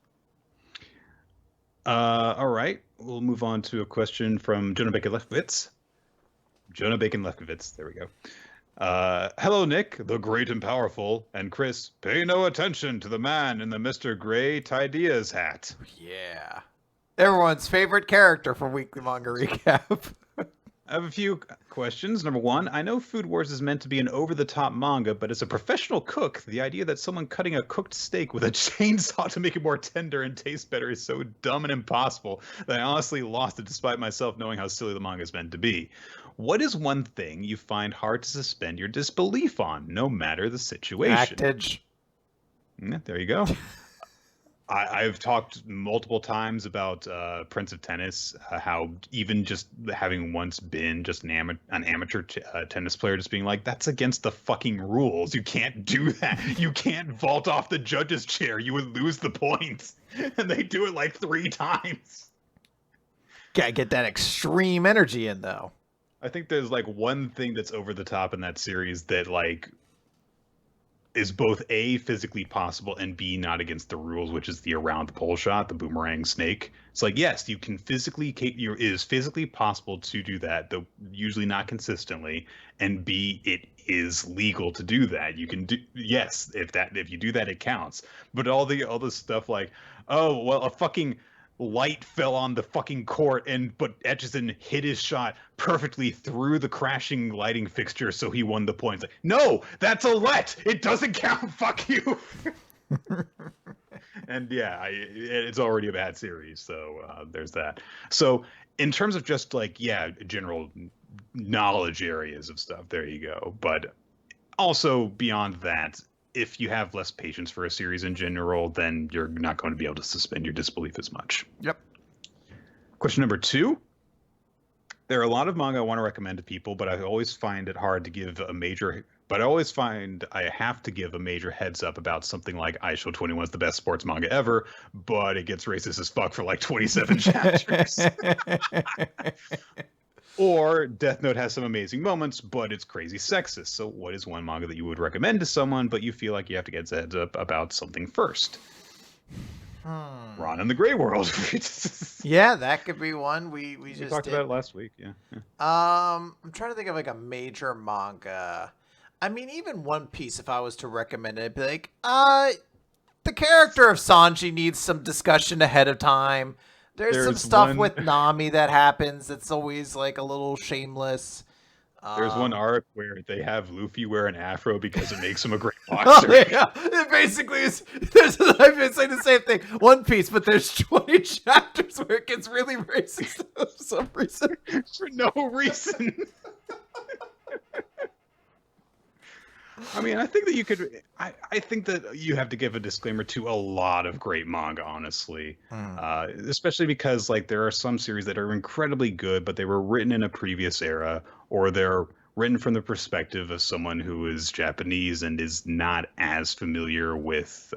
[SPEAKER 1] All right, we'll move on to a question from Jonah Bacon Lefkowitz. There we go. Hello, Nick, the great and powerful, and Chris, pay no attention to the man in the Mr. Gray Tideas hat.
[SPEAKER 2] Yeah. Everyone's favorite character from Weekly Manga Recap.
[SPEAKER 1] I have a few questions. Number 1, I know Food Wars is meant to be an over-the-top manga, but as a professional cook, the idea that someone cutting a cooked steak with a chainsaw to make it more tender and taste better is so dumb and impossible that I honestly lost it despite myself knowing how silly the manga is meant to be. What is one thing you find hard to suspend your disbelief on, no matter the situation?
[SPEAKER 2] Actage.
[SPEAKER 1] Yeah, there you go. I've talked multiple times about Prince of Tennis, how even just having once been just an amateur tennis player, just being like, that's against the fucking rules. You can't do that. You can't vault off the judge's chair. You would lose the points. And they do it like 3 times.
[SPEAKER 2] Gotta get that extreme energy in, though.
[SPEAKER 1] I think there's like one thing that's over the top in that series that like is both A, physically possible, and B, not against the rules, which is the around the pole shot, the boomerang snake. It's like, yes, you can it is physically possible to do that, though usually not consistently. And B, it is legal to do that. You can do, yes, if you do that, it counts. But all the other stuff like, oh, well, a fucking light fell on the fucking court but Etchison hit his shot perfectly through the crashing lighting fixture, so he won the points. Like, no, that's a let. It doesn't count. Fuck you. And yeah, it's already a bad series, so there's that. So in terms of just like, yeah, general knowledge areas of stuff, there you go. But also beyond that, if you have less patience for a series in general, then you're not going to be able to suspend your disbelief as much.
[SPEAKER 2] Yep.
[SPEAKER 1] Question number 2. There are a lot of manga I want to recommend to people, but I always find it hard to give a major... But I always find I have to give a major heads up about something like Aisho 21 is the best sports manga ever, but it gets racist as fuck for like 27 chapters. Or Death Note has some amazing moments, but it's crazy sexist. So what is one manga that you would recommend to someone, but you feel like you have to get a heads up about something first? Ron in the Grey World.
[SPEAKER 2] Yeah, that could be one. We just
[SPEAKER 1] talked about it last week. Yeah.
[SPEAKER 2] I'm trying to think of like a major manga. I mean, even One Piece, if I was to recommend it, I'd be like, the character of Sanji needs some discussion ahead of time. There's some stuff with Nami that happens that's always like a little shameless.
[SPEAKER 1] There's one arc where they have Luffy wear an afro because it makes him a great boxer.
[SPEAKER 2] Oh, yeah. It basically is. I've been saying the same thing. One Piece, but there's 20 chapters where it gets really racist for some reason.
[SPEAKER 1] For no reason. I mean, I think that you could. I think that you have to give a disclaimer to a lot of great manga, honestly, especially because like there are some series that are incredibly good, but they were written in a previous era, or they're written from the perspective of someone who is Japanese and is not as familiar with,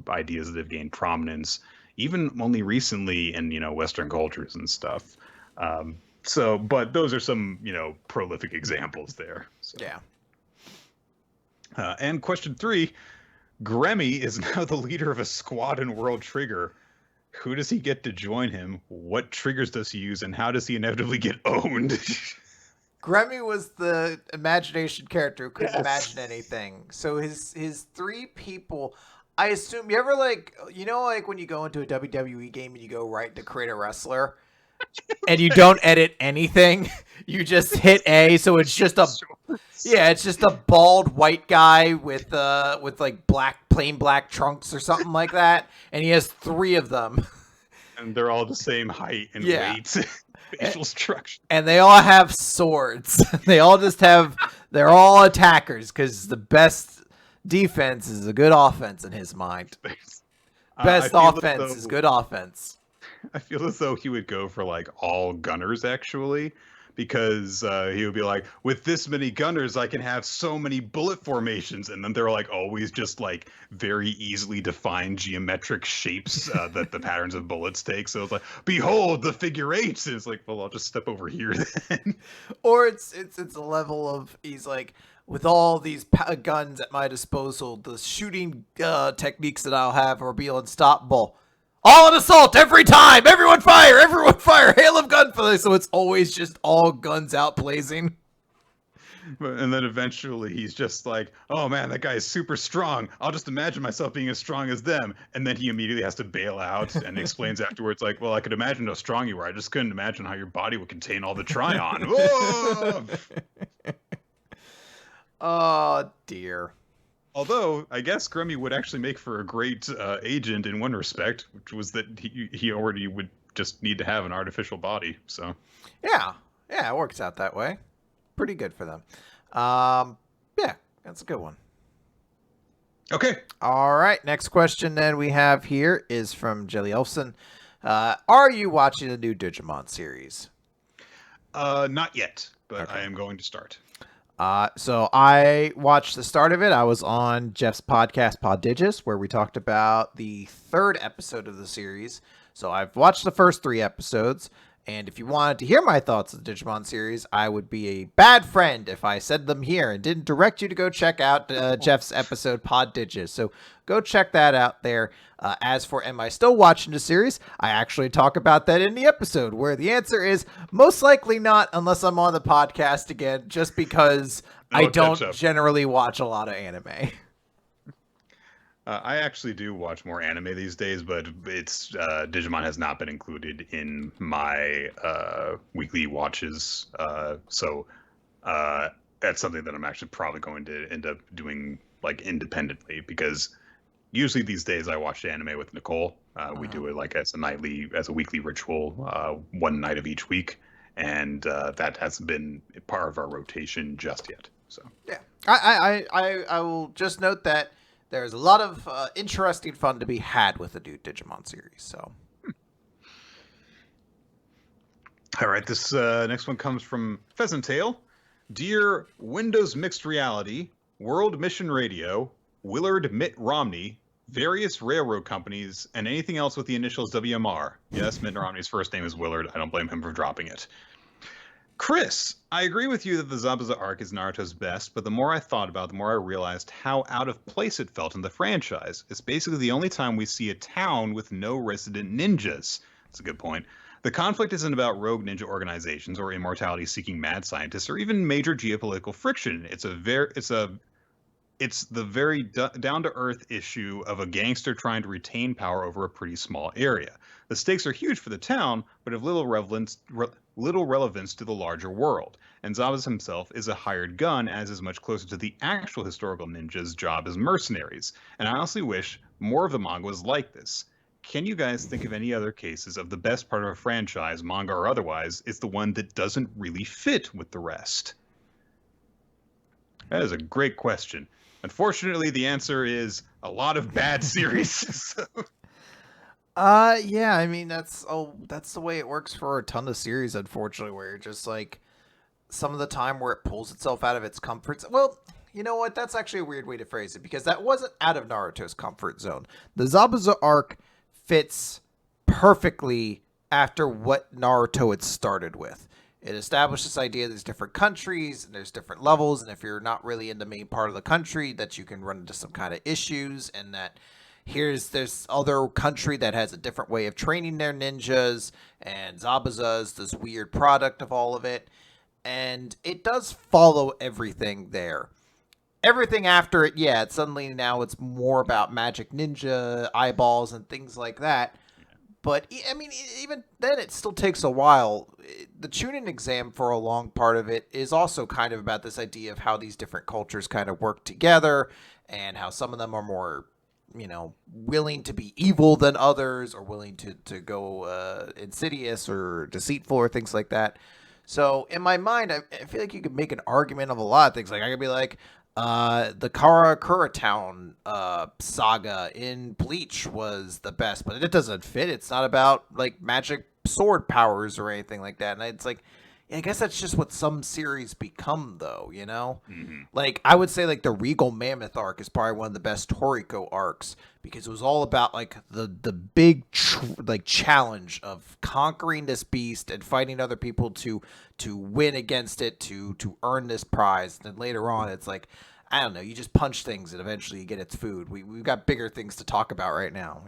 [SPEAKER 1] ideas that have gained prominence, even only recently in Western cultures and stuff. But those are some prolific examples there. So.
[SPEAKER 2] Yeah.
[SPEAKER 1] And question 3, Gremmy is now the leader of a squad in World Trigger. Who does he get to join him? What triggers does he use? And how does he inevitably get owned?
[SPEAKER 2] Gremmy was the imagination character who couldn't imagine anything. So his 3 people, I assume, you ever like when you go into a WWE game and you go right to create a wrestler and you don't edit anything, you just hit A, so it's just a bald white guy with like plain black trunks or something like that, and he has 3 of them,
[SPEAKER 1] and they're all the same height and weight, facial structure,
[SPEAKER 2] and they all have swords. They're all attackers because the best defense is a good offense in his mind. Best offense is good offense.
[SPEAKER 1] I feel as though he would go for like all gunners actually, because he would be like, with this many gunners, I can have so many bullet formations, and then they're like always just like very easily defined geometric shapes that the patterns of bullets take. So it's like, behold the figure eights. And it's like, well, I'll just step over here then.
[SPEAKER 2] Or it's a level of he's like, with all these guns at my disposal, the shooting techniques that I'll have will be unstoppable. All an assault every time! Everyone fire! Everyone fire! Hail of gunfire! So it's always just all guns out blazing.
[SPEAKER 1] And then eventually he's just like, oh man, that guy is super strong. I'll just imagine myself being as strong as them. And then he immediately has to bail out and explains afterwards, like, well, I could imagine how strong you were. I just couldn't imagine how your body would contain all the Tryon.
[SPEAKER 2] Oh, dear.
[SPEAKER 1] Although, I guess Gremmy would actually make for a great agent in one respect, which was that he already would just need to have an artificial body. So,
[SPEAKER 2] yeah, it works out that way. Pretty good for them. Yeah, that's a good one.
[SPEAKER 1] Okay.
[SPEAKER 2] All right, next question then we have here is from Jelly Elfson. Are you watching the new Digimon series?
[SPEAKER 1] Not yet, but
[SPEAKER 2] okay.
[SPEAKER 1] I am going to start.
[SPEAKER 2] So I watched the start of it. I was on Jeff's podcast, Poddigis, where we talked about the 3rd episode of the series. So I've watched the first 3 episodes, And if you wanted to hear my thoughts on the Digimon series, I would be a bad friend if I said them here and didn't direct you to go check out Jeff's episode Pod Digis. So go check that out there. As for am I still watching the series, I actually talk about that in the episode, where the answer is most likely not, unless I'm on the podcast again, just because I don't generally watch a lot of anime.
[SPEAKER 1] I actually do watch more anime these days, but it's Digimon has not been included in my weekly watches. So that's something that I'm actually probably going to end up doing like independently, because usually these days I watch anime with Nicole. We do it like as a weekly ritual, one night of each week, and that hasn't been part of our rotation just yet. So
[SPEAKER 2] yeah, I will just note that there's a lot of interesting fun to be had with the new Digimon series. So,
[SPEAKER 1] all right, this next one comes from Pheasant Tail. Dear Windows Mixed Reality, World Mission Radio, Willard Mitt Romney, various railroad companies, and anything else with the initials WMR. Yes, Mitt Romney's first name is Willard. I don't blame him for dropping it. Chris, I agree with you that the Zabuza arc is Naruto's best, but the more I thought about it, the more I realized how out of place it felt in the franchise. It's basically the only time we see a town with no resident ninjas. That's a good point. The conflict isn't about rogue ninja organizations or immortality-seeking mad scientists or even major geopolitical friction. It's the very down-to-earth issue of a gangster trying to retain power over a pretty small area. The stakes are huge for the town, but have little relevance to the larger world. And Zabuza himself is a hired gun, as is much closer to the actual historical ninja's job as mercenaries. And I honestly wish more of the manga was like this. Can you guys think of any other cases of the best part of a franchise, manga or otherwise, is the one that doesn't really fit with the rest? That is a great question. Unfortunately, the answer is a lot of bad series.
[SPEAKER 2] Yeah, I mean that's the way it works for a ton of series, unfortunately, where you're just like some of the time where it pulls itself out of its comfort zone. Well, you know what? That's actually a weird way to phrase it, because that wasn't out of Naruto's comfort zone. The Zabuza arc fits perfectly after what Naruto had started with. It established this idea there's different countries and there's different levels, and if you're not really in the main part of the country, that you can run into some kind of issues, and that there's other country that has a different way of training their ninjas, and Zabuza is this weird product of all of it, and it does follow everything there. Everything after it, yeah, suddenly now it's more about magic ninja eyeballs and things like that. But, I mean, even then, it still takes a while. The Chunin exam for a long part of it is also kind of about this idea of how these different cultures kind of work together, and how some of them are more, willing to be evil than others, or willing to go insidious or deceitful or things like that. So, in my mind, I feel like you could make an argument of a lot of things. Like, I could be like, the Karakura Town saga in Bleach was the best, but it doesn't fit. It's not about like magic sword powers or anything like that. And it's like, I guess that's just what some series become, though,
[SPEAKER 1] Mm-hmm.
[SPEAKER 2] Like, I would say like the Regal Mammoth arc is probably one of the best Toriko arcs, because it was all about like the big challenge of conquering this beast and fighting other people to win against it, to earn this prize. And then later on, it's like, I don't know, you just punch things and eventually you get its food. We've got bigger things to talk about right now,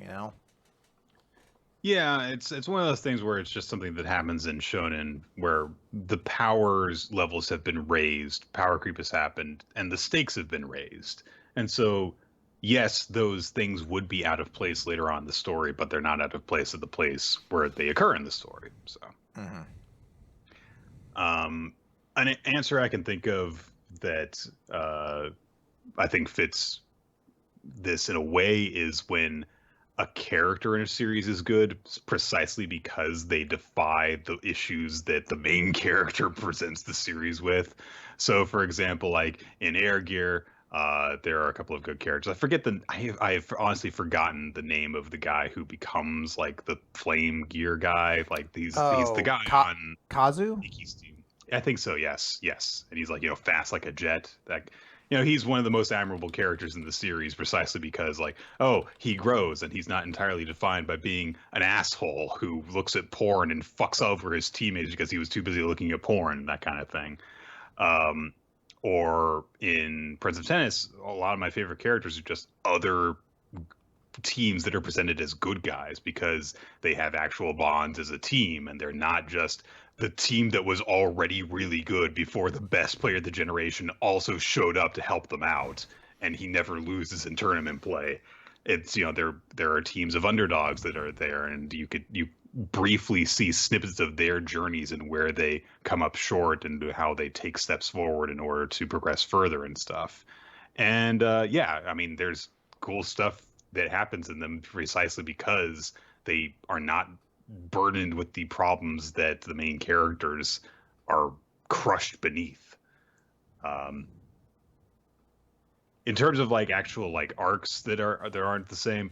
[SPEAKER 1] Yeah, it's one of those things where it's just something that happens in shonen, where the powers levels have been raised, power creep has happened, and the stakes have been raised. And so, yes, those things would be out of place later on in the story, but they're not out of place at the place where they occur in the story. So, an answer I can think of that I think fits this in a way is when a character in a series is good precisely because they defy the issues that the main character presents the series with. So, for example, like in Air Gear, there are a couple of good characters. I've honestly forgotten the name of the guy who becomes like the flame gear guy. Like he's the guy on
[SPEAKER 2] Kazu.
[SPEAKER 1] Iki's team. I think so. Yes. And he's like, fast like a jet. he's one of the most admirable characters in the series precisely because, like, oh, he grows and he's not entirely defined by being an asshole who looks at porn and fucks over his teammates because he was too busy looking at porn, that kind of thing. Um, or in Prince of Tennis, a lot of my favorite characters are just other teams that are presented as good guys because they have actual bonds as a team and they're not just the team that was already really good before the best player of the generation also showed up to help them out, and he never loses in tournament play. It's there are teams of underdogs that are there, and you briefly see snippets of their journeys and where they come up short and how they take steps forward in order to progress further and stuff. And yeah, I mean, there's cool stuff that happens in them precisely because they are not burdened with the problems that the main characters are crushed beneath. In terms of like actual like arcs that aren't the same,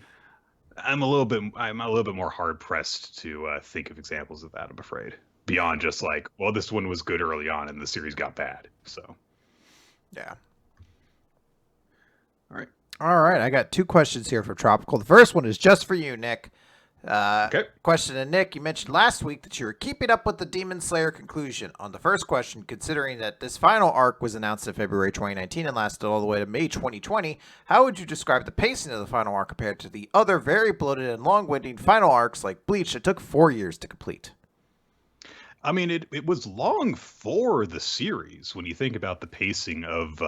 [SPEAKER 1] I'm a little bit more hard pressed to think of examples of that, I'm afraid. Beyond just like, well, this one was good early on and the series got bad. So
[SPEAKER 2] yeah.
[SPEAKER 1] All
[SPEAKER 2] right. I got 2 questions here for Tropical. The first one is just for you, Nick.
[SPEAKER 1] Okay.
[SPEAKER 2] Question to Nick. You mentioned last week that you were keeping up with the Demon Slayer conclusion. On the first question, considering that this final arc was announced in February 2019 and lasted all the way to May 2020, how would you describe the pacing of the final arc compared to the other very bloated and long-winding final arcs like Bleach that took 4 years to complete?
[SPEAKER 1] I mean, it was long for the series when you think about the pacing of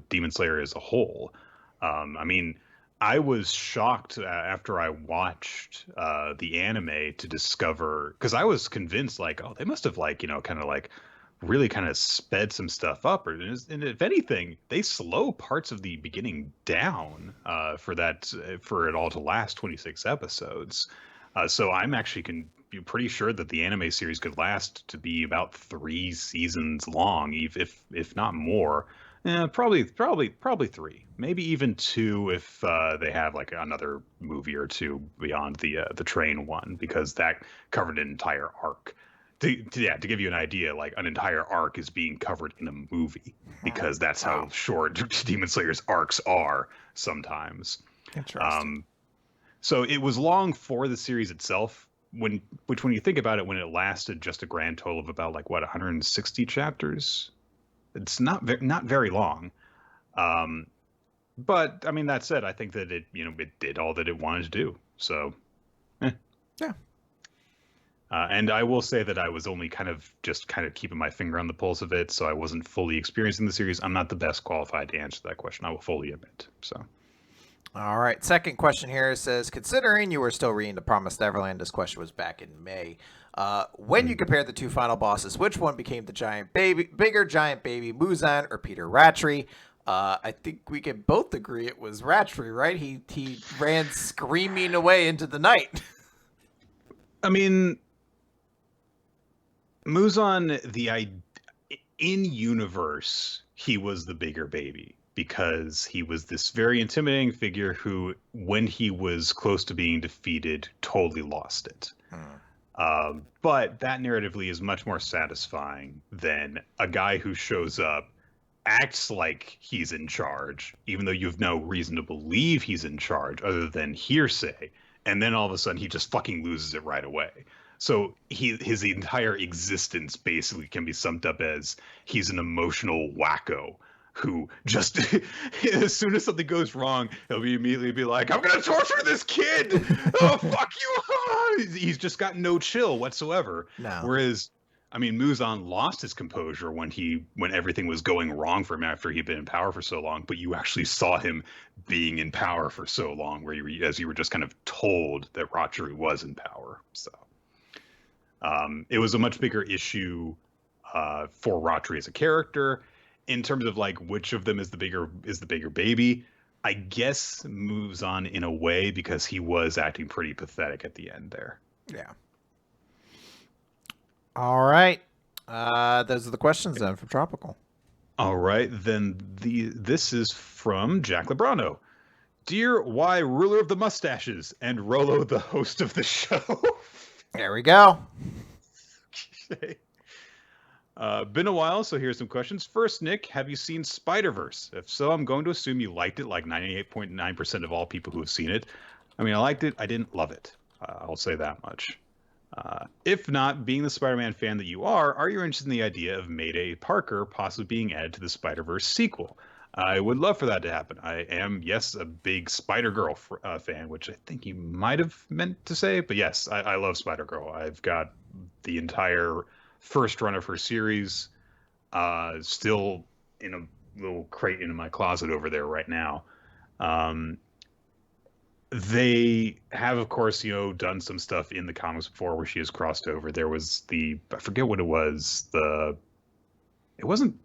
[SPEAKER 1] Demon Slayer as a whole. I mean, I was shocked after I watched the anime to discover, because I was convinced like, oh, they must have like, kind of like really kind of sped some stuff up, and if anything, they slow parts of the beginning down for it all to last 26 episodes. So I'm actually pretty sure that the anime series could last to be about 3 seasons long, if not more. Probably 3, maybe even 2 if they have like another movie or 2 beyond the train one, because that covered an entire arc. To give you an idea, like an entire arc is being covered in a movie because that's how short Demon Slayer's arcs are sometimes.
[SPEAKER 2] Interesting.
[SPEAKER 1] So it was long for the series itself. When you think about it, when it lasted just a grand total of about like 160 chapters. It's not very long, but I mean, that said, I think that it did all that it wanted to do. So,
[SPEAKER 2] yeah.
[SPEAKER 1] And I will say that I was only kind of keeping my finger on the pulse of it, so I wasn't fully experiencing the series. I'm not the best qualified to answer that question, I will fully admit. So.
[SPEAKER 2] All right. Second question here says, considering you were still reading The Promised Neverland, this question was back in May. When you compare the 2 final bosses, which one became the bigger giant baby, Muzan or Peter Ratri? I think we can both agree it was Ratri, right? He ran screaming away into the night.
[SPEAKER 1] I mean, Muzan, in universe, he was the bigger baby, because he was this very intimidating figure who, when he was close to being defeated, totally lost it. But that narratively is much more satisfying than a guy who shows up, acts like he's in charge, even though you have no reason to believe he's in charge other than hearsay, and then all of a sudden he just fucking loses it right away. So his entire existence basically can be summed up as he's an emotional wacko who just, as soon as something goes wrong, he'll immediately be like, I'm going to torture this kid. Oh, fuck you. He's just got no chill whatsoever.
[SPEAKER 2] No.
[SPEAKER 1] Whereas, I mean, Muzan lost his composure when everything was going wrong for him after he'd been in power for so long, but you actually saw him being in power for so long, where you were just kind of told that Ratri was in power. So it was a much bigger issue for Ratri as a character. In terms of like which of them is the bigger baby, I guess Muzan in a way, because he was acting pretty pathetic at the end there.
[SPEAKER 2] Yeah. All right. Those are the questions then from Tropical.
[SPEAKER 1] All right, then this is from Jack Lebrano. Dear Y, ruler of the mustaches, and Rolo, the host of the show.
[SPEAKER 2] There we go.
[SPEAKER 1] Okay. Been a while, so here's some questions. First, Nick, have you seen Spider-Verse? If so, I'm going to assume you liked it like 98.9% of all people who have seen it. I mean, I liked it. I didn't love it. I'll say that much. If not, being the Spider-Man fan that you are you interested in the idea of Mayday Parker possibly being added to the Spider-Verse sequel? I would love for that to happen. I am, yes, a big Spider-Girl fan, which I think you might have meant to say, but yes, I love Spider-Girl. I've got the entire first run of her series still in a little crate in my closet over there right now. They have, of course, done some stuff in the comics before where she has crossed over. There was I forget what it was. It wasn't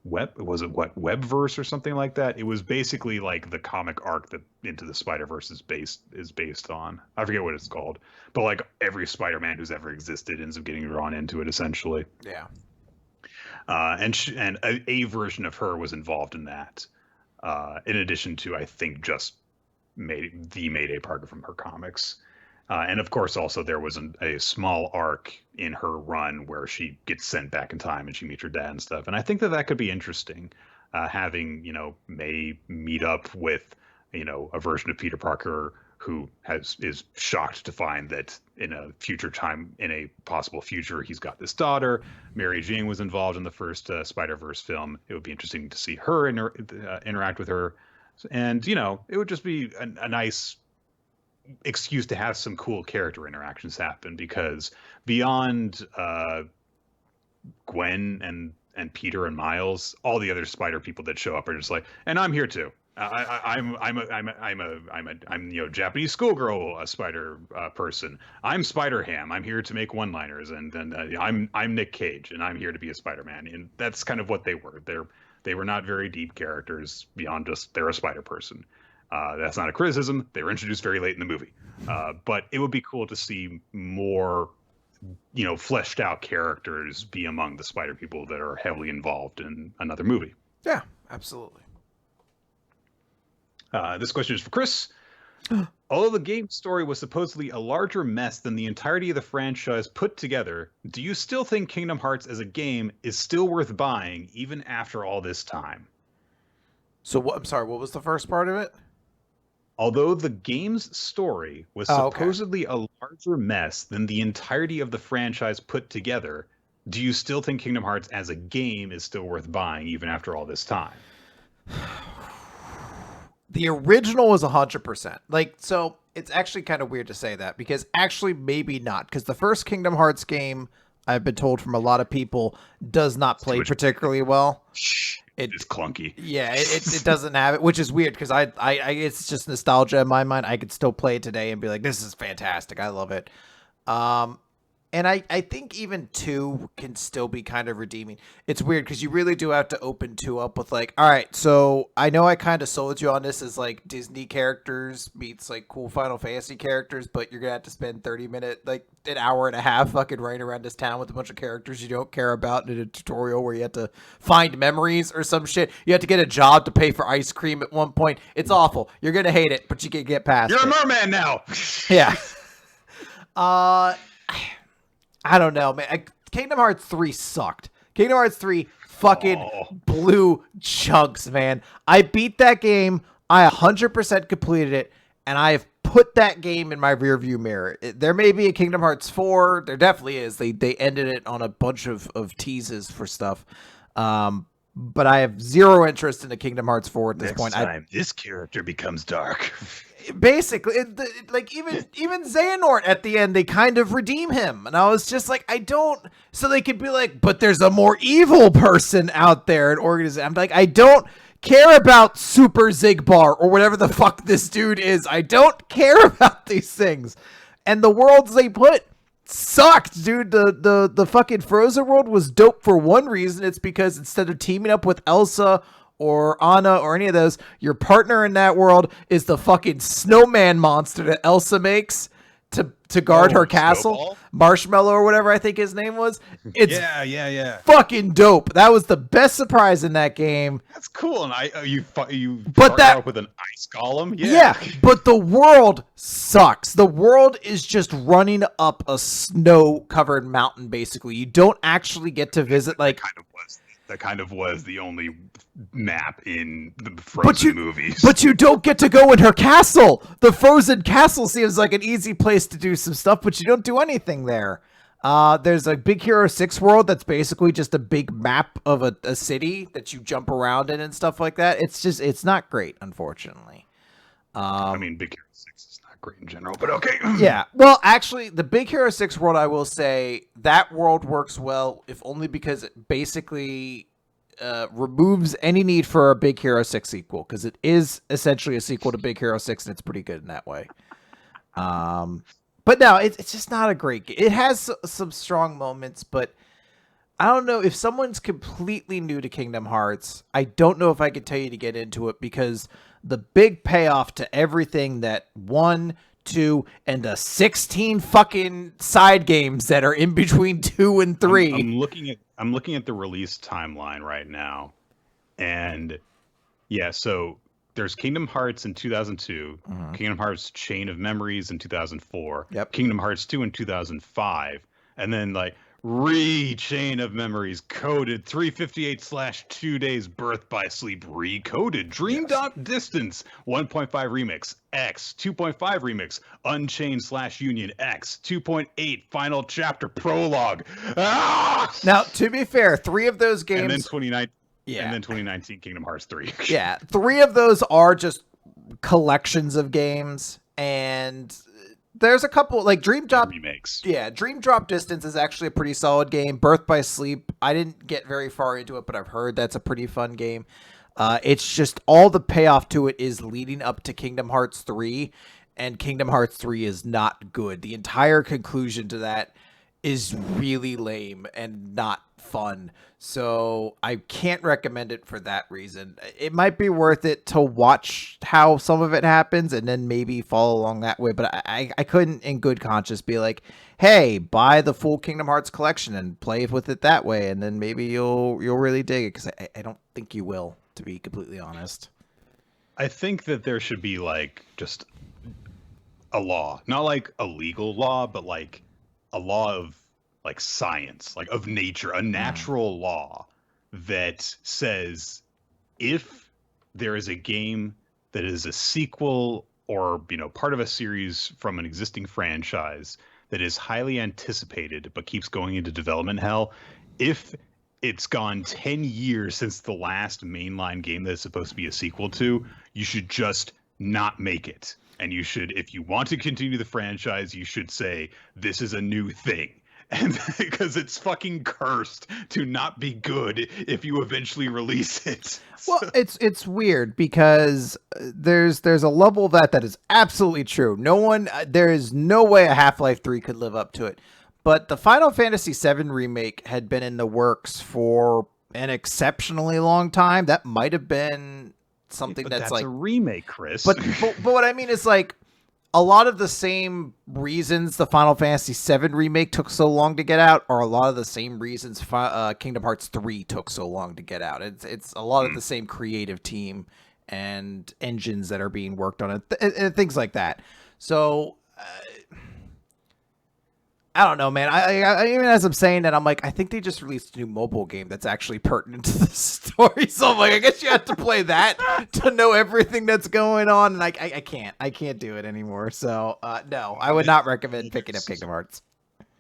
[SPEAKER 1] Webverse or something like that? It was basically like the comic arc that Into the Spider-Verse is based on. I forget what it's called, but like every Spider-Man who's ever existed ends up getting drawn into it essentially.
[SPEAKER 2] Yeah.
[SPEAKER 1] And a version of her was involved in that. In addition to, I think, just Mayday Parker from her comics. And of course, also there was a small arc in her run where she gets sent back in time and she meets her dad and stuff. And I think that could be interesting, having May meet up with a version of Peter Parker who is shocked to find that in a future time, in a possible future, he's got this daughter. Mary Jane was involved in the first Spider-Verse film. It would be interesting to see her interact with her, and it would just be a nice excuse to have some cool character interactions happen, because beyond Gwen and Peter and Miles, all the other Spider people that show up are just like, and I'm here too. I'm Japanese schoolgirl Spider person. I'm Spider Ham. I'm here to make one-liners, and then I'm Nick Cage, and I'm here to be a Spider-Man. And that's kind of what they were. They were not very deep characters beyond just they're a spider person. That's not a criticism. They were introduced very late in the movie. But it would be cool to see more, fleshed out characters be among the spider people that are heavily involved in another movie.
[SPEAKER 2] Yeah, absolutely.
[SPEAKER 1] This question is for Chris. Although the game story was supposedly a larger mess than the entirety of the franchise put together, do you still think Kingdom Hearts as a game is still worth buying even after all this time?
[SPEAKER 2] So I'm sorry, what was the first part of it?
[SPEAKER 1] Although the game's story was supposedly a larger mess than the entirety of the franchise put together, do you still think Kingdom Hearts as a game is still worth buying even after all this time?
[SPEAKER 2] The original was 100%. So it's actually kind of weird to say that, because actually maybe not, because the first Kingdom Hearts game, I've been told from a lot of people, does not play particularly well.
[SPEAKER 1] It's clunky.
[SPEAKER 2] Yeah, it doesn't have it, which is weird, because I it's just nostalgia in my mind. I could still play it today and be like, this is fantastic. I love it. And I think even 2 can still be kind of redeeming. It's weird because you really do have to open 2 up with all right, so I know I kind of sold you on this as Disney characters meets cool Final Fantasy characters, but you're going to have to spend 30 minutes, an hour and a half fucking running around this town with a bunch of characters you don't care about in a tutorial where you have to find memories or some shit. You have to get a job to pay for ice cream at one point. It's awful. You're going to hate it, but you can get past it.
[SPEAKER 1] You're a merman now!
[SPEAKER 2] Yeah. I don't know, man. Kingdom Hearts 3 sucked. Kingdom Hearts 3 fucking blew chunks, man. I beat that game. I 100% completed it, and I have put that game in my rearview mirror. There may be a Kingdom Hearts 4. There definitely is. They ended it on a bunch of teases for stuff. But I have zero interest in the Kingdom Hearts 4 at this point.
[SPEAKER 1] Next time, this character becomes dark.
[SPEAKER 2] Basically, even Xehanort at the end, they kind of redeem him, and I was just I don't. So they could be but there's a more evil person out there, an organization. I'm I don't care about Super Zigbar or whatever the fuck this dude is. I don't care about these things, and the worlds they put sucked, dude. The fucking Frozen world was dope for one reason. It's because instead of teaming up with Elsa or Anna or any of those, your partner in that world is the fucking snowman monster that Elsa makes. to guard her
[SPEAKER 1] Oh,
[SPEAKER 2] castle,
[SPEAKER 1] Snowball?
[SPEAKER 2] Marshmallow or whatever I think his name was. It's
[SPEAKER 1] Yeah.
[SPEAKER 2] fucking dope. That was the best surprise in that game.
[SPEAKER 1] That's cool. And you
[SPEAKER 2] But
[SPEAKER 1] start
[SPEAKER 2] that
[SPEAKER 1] off with an ice golem.
[SPEAKER 2] yeah, but the world sucks. The world is just running up a snow-covered mountain. Basically, you don't actually get to visit like.
[SPEAKER 1] That kind of was the only map in the Frozen movies.
[SPEAKER 2] But you don't get to go in her castle. The Frozen castle seems like an easy place to do some stuff, but you don't do anything there. There's a Big Hero 6 world that's basically just a big map of a city that you jump around in and stuff like that. It's not great, unfortunately.
[SPEAKER 1] I mean, Big Hero 6 is not great in general, but okay.
[SPEAKER 2] Yeah. Well, actually, the Big Hero 6 world, I will say, that world works well, if only because it basically removes any need for a Big Hero 6 sequel, because it is essentially a sequel to Big Hero 6, and it's pretty good in that way. But no, it's just not a great game. It has some strong moments, but I don't know if someone's completely new to Kingdom Hearts. I don't know if I could tell you to get into it, because the big payoff to everything that 1, 2, and the 16 fucking side games that are in between 2 and 3.
[SPEAKER 1] I'm looking at the release timeline right now, and yeah, so there's Kingdom Hearts in 2002, Kingdom Hearts Chain of Memories in 2004, Kingdom Hearts 2 in 2005, and then like Chain of Memories coded 358/2 days Birth by Sleep recoded Dream Distance 1.5 Remix X 2.5 Remix Unchained/Union X 2.8 Final Chapter Prologue.
[SPEAKER 2] Now, to be fair, 3 of those games,
[SPEAKER 1] and then 2019 Kingdom Hearts 3.
[SPEAKER 2] Yeah, 3 of those are just collections of games, and there's a couple like Dream Drop
[SPEAKER 1] remakes.
[SPEAKER 2] Yeah, Dream Drop Distance is actually a pretty solid game. Birth by Sleep, I didn't get very far into it, but I've heard that's a pretty fun game. It's just all the payoff to it is leading up to Kingdom Hearts 3, and Kingdom Hearts 3 is not good. The entire conclusion to that is really lame and not fun. So I can't recommend it for that reason. It might be worth it to watch how some of it happens and then maybe follow along that way. But I couldn't in good conscience be like, hey, buy the full Kingdom Hearts collection and play with it that way. And then maybe you'll really dig it, because I don't think you will, to be completely honest.
[SPEAKER 1] I think that there should be like just a law, not like a legal law, but like a law of like science, like of nature, a natural law that says if there is a game that is a sequel or, part of a series from an existing franchise that is highly anticipated but keeps going into development hell, if it's gone 10 years since the last mainline game that it's supposed to be a sequel to, you should just not make it. And you should, if you want to continue the franchise, you should say, this is a new thing. And because it's fucking cursed to not be good if you eventually release it.
[SPEAKER 2] Well, it's weird because there's a level of that is absolutely true. There is no way a Half-Life 3 could live up to it. But the Final Fantasy VII remake had been in the works for an exceptionally long time. That might have been something that's like
[SPEAKER 1] a remake, Chris.
[SPEAKER 2] But what I mean is like, a lot of the same reasons the Final Fantasy VII remake took so long to get out are a lot of the same reasons Kingdom Hearts 3 took so long to get out. It's a lot of the same creative team and engines that are being worked on it, and things like that. So I don't know, man. I even as I'm saying that, I'm like, I think they just released a new mobile game that's actually pertinent to the story. So I'm like, I guess you have to play that to know everything that's going on. And I can't do it anymore. So no, I would not recommend picking up Kingdom Hearts.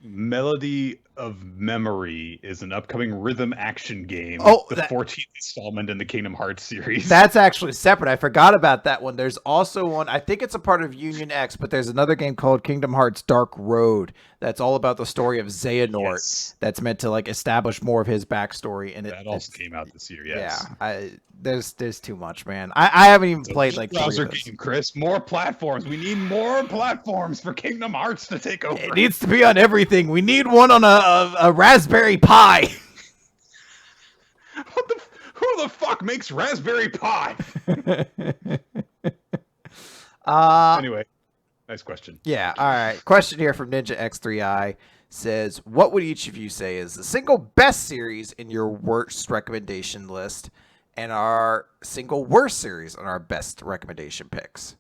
[SPEAKER 1] Melody of Memory is an upcoming rhythm action game. The 14th installment in the Kingdom Hearts series.
[SPEAKER 2] That's actually separate. I forgot about that one. There's also one, I think it's a part of Union X, but there's another game called Kingdom Hearts Dark Road that's all about the story of Xehanort. That's meant to like establish more of his backstory. And
[SPEAKER 1] that also came out this year, yes.
[SPEAKER 2] Yeah, there's too much, man. I haven't even played like
[SPEAKER 1] browser game, Chris. More platforms. We need more platforms for Kingdom Hearts to take over.
[SPEAKER 2] It needs to be on everything. We need one on a Raspberry Pi.
[SPEAKER 1] Who the fuck makes Raspberry Pi? Anyway, Nice question.
[SPEAKER 2] Yeah. All right. Question here from Ninja X3I says, "What would each of you say is the single best series in your worst recommendation list, and our single worst series on our best recommendation picks?"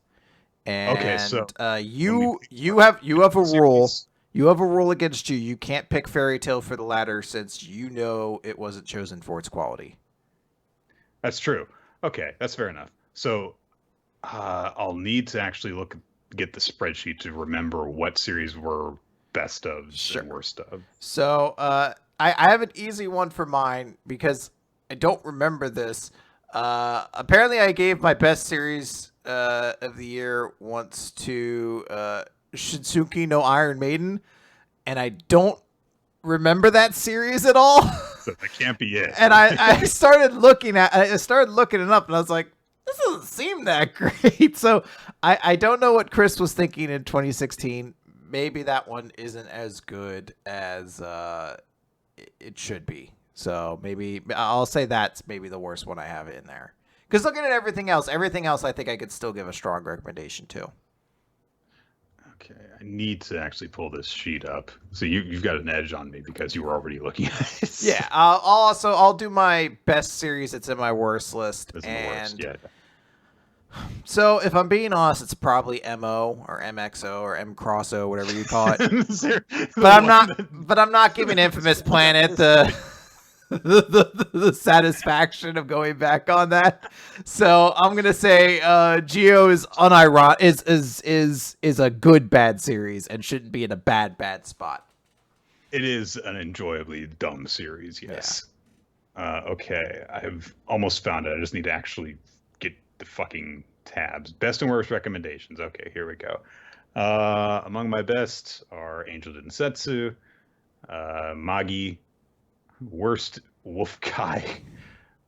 [SPEAKER 1] Okay, so
[SPEAKER 2] And
[SPEAKER 1] when we
[SPEAKER 2] you
[SPEAKER 1] think
[SPEAKER 2] you
[SPEAKER 1] about
[SPEAKER 2] have a rule.
[SPEAKER 1] series,
[SPEAKER 2] You have a rule against you. You can't pick Fairy Tale for the latter since you know it wasn't chosen for its quality.
[SPEAKER 1] that's true. Okay, that's fair enough. So I'll need to actually get the spreadsheet to remember what series were best ofs and
[SPEAKER 2] Sure.
[SPEAKER 1] worst of.
[SPEAKER 2] So I have an easy one for mine because I don't remember this. Apparently, I gave my best series of the year once to Shinsuke no Iron Maiden, and I don't remember that series at all.
[SPEAKER 1] So that can't be it.
[SPEAKER 2] And I started looking it up, and I was like, this doesn't seem that great. So I don't know what Chris was thinking in 2016. Maybe that one isn't as good as it should be. So maybe I'll say that's maybe the worst one I have in there. Because looking at everything else, I think I could still give a strong recommendation to.
[SPEAKER 1] Okay, I need to actually pull this sheet up. So you've got an edge on me because you were already looking at it.
[SPEAKER 2] Yeah, I'll do my best series that's in my worst list,
[SPEAKER 1] This is the worst.
[SPEAKER 2] and
[SPEAKER 1] Yeah.
[SPEAKER 2] so if I'm being honest, it's probably MO or MXO or M Crosso, whatever you call it. But I'm not giving Infamous Planet the satisfaction of going back on that. So I'm gonna say Geo is unironic is a good bad series and shouldn't be in a bad spot.
[SPEAKER 1] It is an enjoyably dumb series, yes. Okay, I've almost found it. I just need to actually get the fucking tabs. Best and worst recommendations. Okay, here we go. Among my best are Angel Densetsu, Magi, worst Wolf Guy,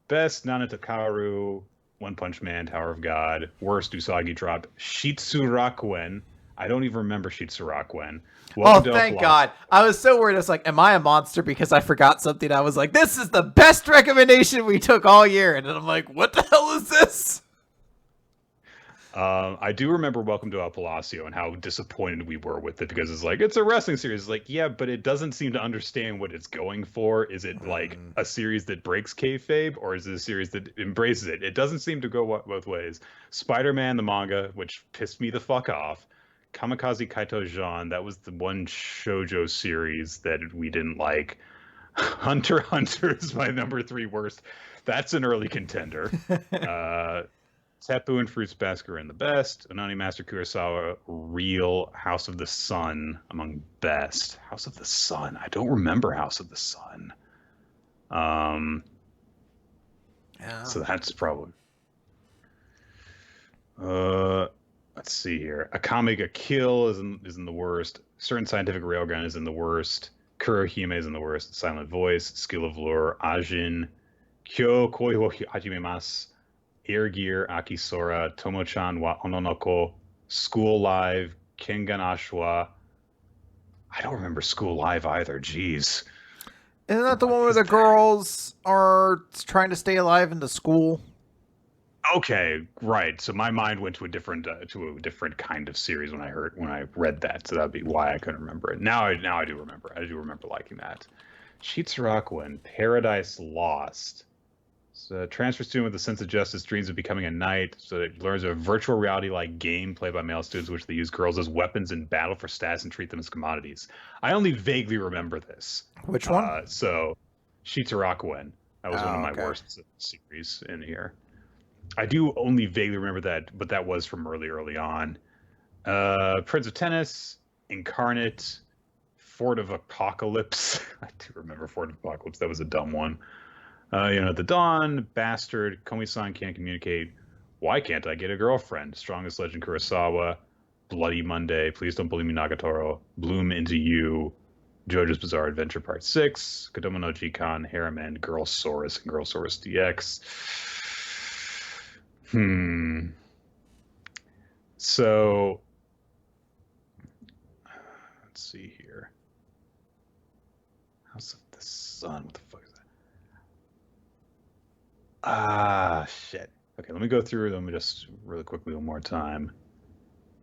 [SPEAKER 1] best Nanata Kaoru, One Punch Man, Tower of God, worst Usagi Drop, Shitsurakuen. I don't even remember Shitsurakuen.
[SPEAKER 2] Oh, thank God. I was so worried. I was like, am I a monster because I forgot something? I was like, this is the best recommendation we took all year. And then I'm like, what the hell is this?
[SPEAKER 1] I do remember Welcome to El Palacio and how disappointed we were with it because it's like, it's a wrestling series. It's like, yeah, but it doesn't seem to understand what it's going for. Is it like a series that breaks kayfabe or is it a series that embraces it? It doesn't seem to go both ways. Spider-Man, the manga, which pissed me the fuck off. Kamikaze Kaito Jean, that was the one shoujo series that we didn't like. Hunter x Hunter is my number 3 worst. That's an early contender. Tepu and Fruits Basket are in the best. Anani Master Kurosawa, Real, House of the Sun among best. House of the Sun. I don't remember House of the Sun. So that's probably. Let's see here. Akame ga Kill is in the worst. Certain Scientific Railgun is in the worst. Kurohime is in the worst. Silent Voice, Skill of Lore, Ajin, Kyo Koi wo Hajimemasu, Air Gear, Akisora, Tomo-chan wa Ononoko, School Live, Kengan Ashwa. I don't remember School Live either. Jeez.
[SPEAKER 2] Isn't that the one where the girls are trying to stay alive in the school?
[SPEAKER 1] Okay, right. So my mind went to a different kind of series when I read that. So that'd be why I couldn't remember it. Now I do remember. I do remember liking that. Shitsurakuen, Paradise Lost. So transfer student with a sense of justice dreams of becoming a knight, so it learns a virtual reality-like game played by male students, which they use girls as weapons in battle for status and treat them as commodities. I only vaguely remember this.
[SPEAKER 2] Which one?
[SPEAKER 1] So, Shitsurakuen. That was one of my worst series in here. I do only vaguely remember that, but that was from early on. Prince of Tennis, Incarnate, Fort of Apocalypse. I do remember Fort of Apocalypse. That was a dumb one. The Dawn, Bastard, Komi-san Can't Communicate, Why Can't I Get a Girlfriend, Strongest Legend Kurosawa, Bloody Monday, Please Don't Bully Me Nagatoro, Bloom Into You, JoJo's Bizarre Adventure Part 6, Kodomo no Jikan, Harem End, Girl Saurus, and Girl Saurus DX. So, let's see here. House of the Sun, what the fuck is that? Shit. Okay, let me go through them just really quickly one more time.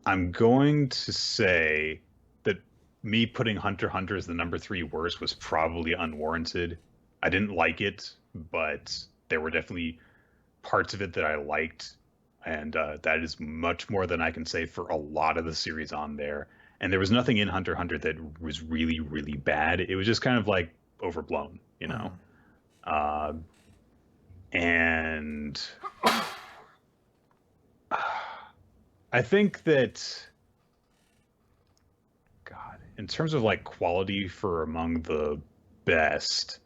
[SPEAKER 1] I'm going to say that me putting Hunter x Hunter as the number three worst was probably unwarranted. I didn't like it, but there were definitely parts of it that I liked, and that is much more than I can say for a lot of the series on there. And there was nothing in Hunter x Hunter that was really, really bad. It was just kind of like overblown, you know.
[SPEAKER 2] Mhm.
[SPEAKER 1] Uh, and I think that, God, in terms of like quality for among the best,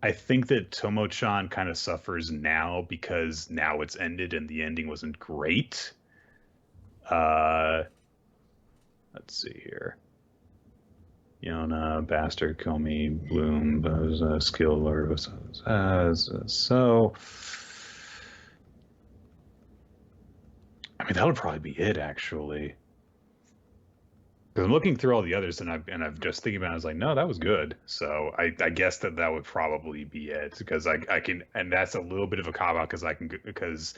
[SPEAKER 1] I think that Tomo-chan kind of suffers now because now it's ended and the ending wasn't great. Uh, let's see here. Yona, Bastard, Komi, Bloom, Skill, Lord, so. I mean, that would probably be it, actually. Because I'm looking through all the others, and I've just thinking about it, I was like, no, that was good. So I guess that would probably be it, because I can, and that's a little bit of a cop out because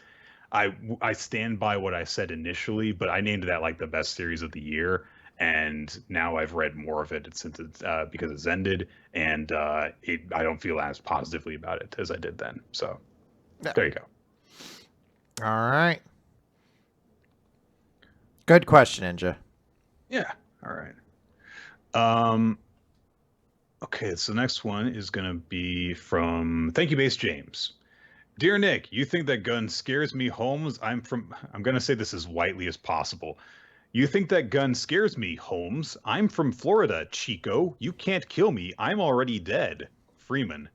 [SPEAKER 1] I stand by what I said initially, but I named that like the best series of the year, and now I've read more of it since it's because it's ended, and I don't feel as positively about it as I did then. So
[SPEAKER 2] Yeah.
[SPEAKER 1] there you go.
[SPEAKER 2] All right. Good question, Ninja.
[SPEAKER 1] Yeah. All right. Um. Okay, so the next one is going to be from Thank You Base James. Dear Nick, you think that gun scares me, Holmes? I'm going to say this as whitely as possible. You think that gun scares me, Holmes? I'm from Florida, Chico. You can't kill me. I'm already dead. Freeman.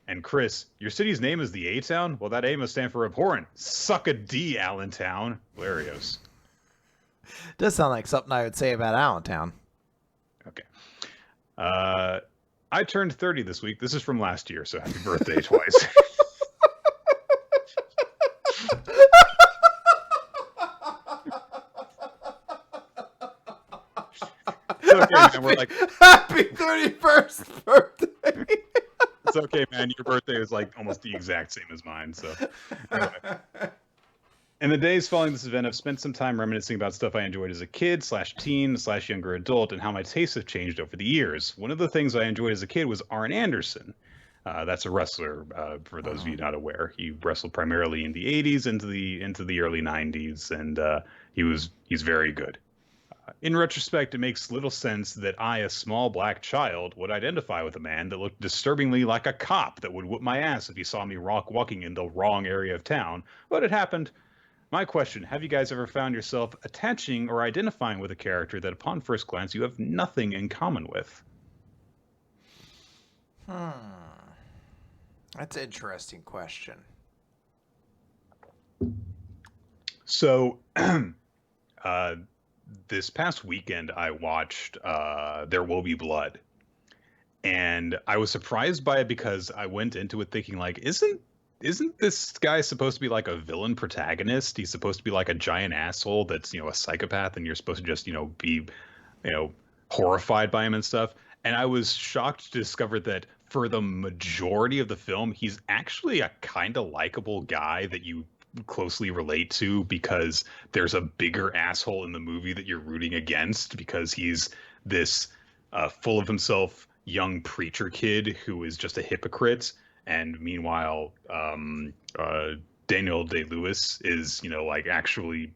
[SPEAKER 1] And Chris, your city's name is the A-Town? Well, that A must stand for abhorrent. Suck a D, Allentown. Hilarious.
[SPEAKER 2] Does sound like something I would say about Allentown.
[SPEAKER 1] Okay. I turned 30 this week. This is from last year, so happy birthday twice. It's okay, man. We're like,
[SPEAKER 2] happy 31st birthday.
[SPEAKER 1] it's okay, man. Your birthday is like almost the exact same as mine. So, anyway. In the days following this event, I've spent some time reminiscing about stuff I enjoyed as a kid, /teen, /younger adult, and how my tastes have changed over the years. One of the things I enjoyed as a kid was Arn Anderson. That's a wrestler, for those of you not aware. He wrestled primarily in the 80s into the early 90s, and he's very good. In retrospect, it makes little sense that I, a small black child, would identify with a man that looked disturbingly like a cop that would whoop my ass if he saw me walking in the wrong area of town, but it happened. My question, have you guys ever found yourself attaching or identifying with a character that upon first glance you have nothing in common with?
[SPEAKER 2] That's an interesting question.
[SPEAKER 1] So, this past weekend I watched There Will Be Blood. And I was surprised by it because I went into it thinking like, isn't this guy supposed to be like a villain protagonist? He's supposed to be like a giant asshole that's, a psychopath, and you're supposed to just, be, horrified by him and stuff. And I was shocked to discover that for the majority of the film, he's actually a kind of likable guy that you closely relate to, because there's a bigger asshole in the movie that you're rooting against, because he's this full of himself young preacher kid who is just a hypocrite. And meanwhile, Daniel Day-Lewis is, like actually,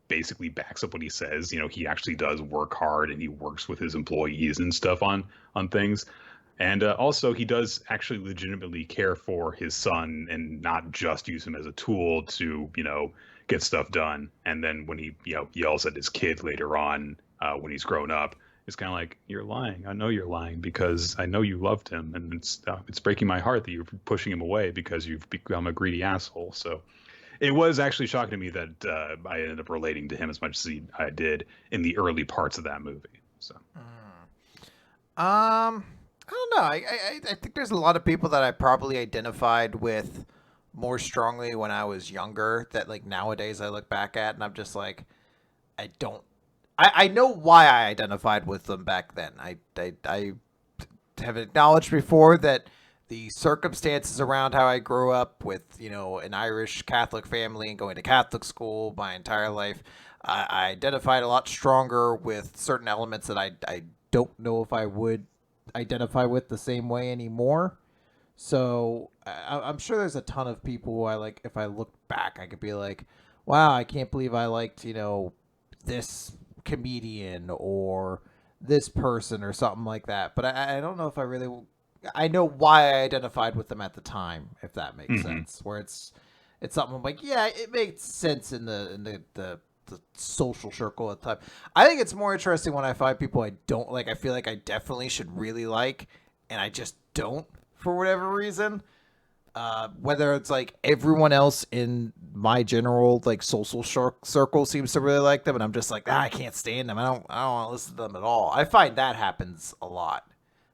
[SPEAKER 1] basically backs up what he says. He actually does work hard, and he works with his employees and stuff on things. And also, he does actually legitimately care for his son and not just use him as a tool to, get stuff done. And then when he, yells at his kid later on, when he's grown up, it's kind of like, you're lying. I know you're lying because I know you loved him, and it's breaking my heart that you're pushing him away because you've become a greedy asshole. So it was actually shocking to me that I ended up relating to him as much as I did in the early parts of that movie. So,
[SPEAKER 2] I don't know. I think there's a lot of people that I probably identified with more strongly when I was younger that like nowadays I look back at and I'm just like, I know why I identified with them back then. I have acknowledged before that the circumstances around how I grew up with, an Irish Catholic family and going to Catholic school my entire life, I identified a lot stronger with certain elements that I don't know if I would identify with the same way anymore. So I'm sure there's a ton of people who I like. If I look back, I could be like, wow, I can't believe I liked, this comedian or this person or something like that. But I don't know if I really, I know why I identified with them at the time, if that makes sense. Where it's something I'm like, yeah, it makes sense in the social circle at the time. I think it's more interesting when I find people I don't like. I feel like I definitely should really like, and I just don't for whatever reason. Whether it's like everyone else in my general like social circle seems to really like them, and I'm just like, I can't stand them. I don't want to listen to them at all. I find that happens a lot.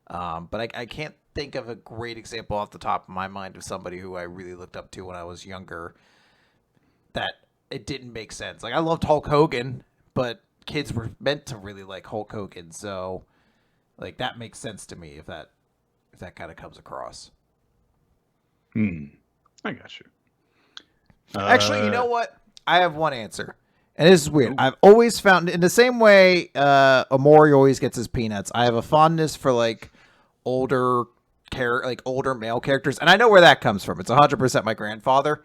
[SPEAKER 2] But I can't think of a great example off the top of my mind of somebody who I really looked up to when I was younger that it didn't make sense. Like, I loved Hulk Hogan, but kids were meant to really like Hulk Hogan. So, like, that makes sense to me if that kind of comes across.
[SPEAKER 1] I got you.
[SPEAKER 2] Actually, you know what? I have one answer. And this is weird. I've always found, in the same way Amori always gets his peanuts, I have a fondness for, like, older male characters. And I know where that comes from. It's 100% my grandfather.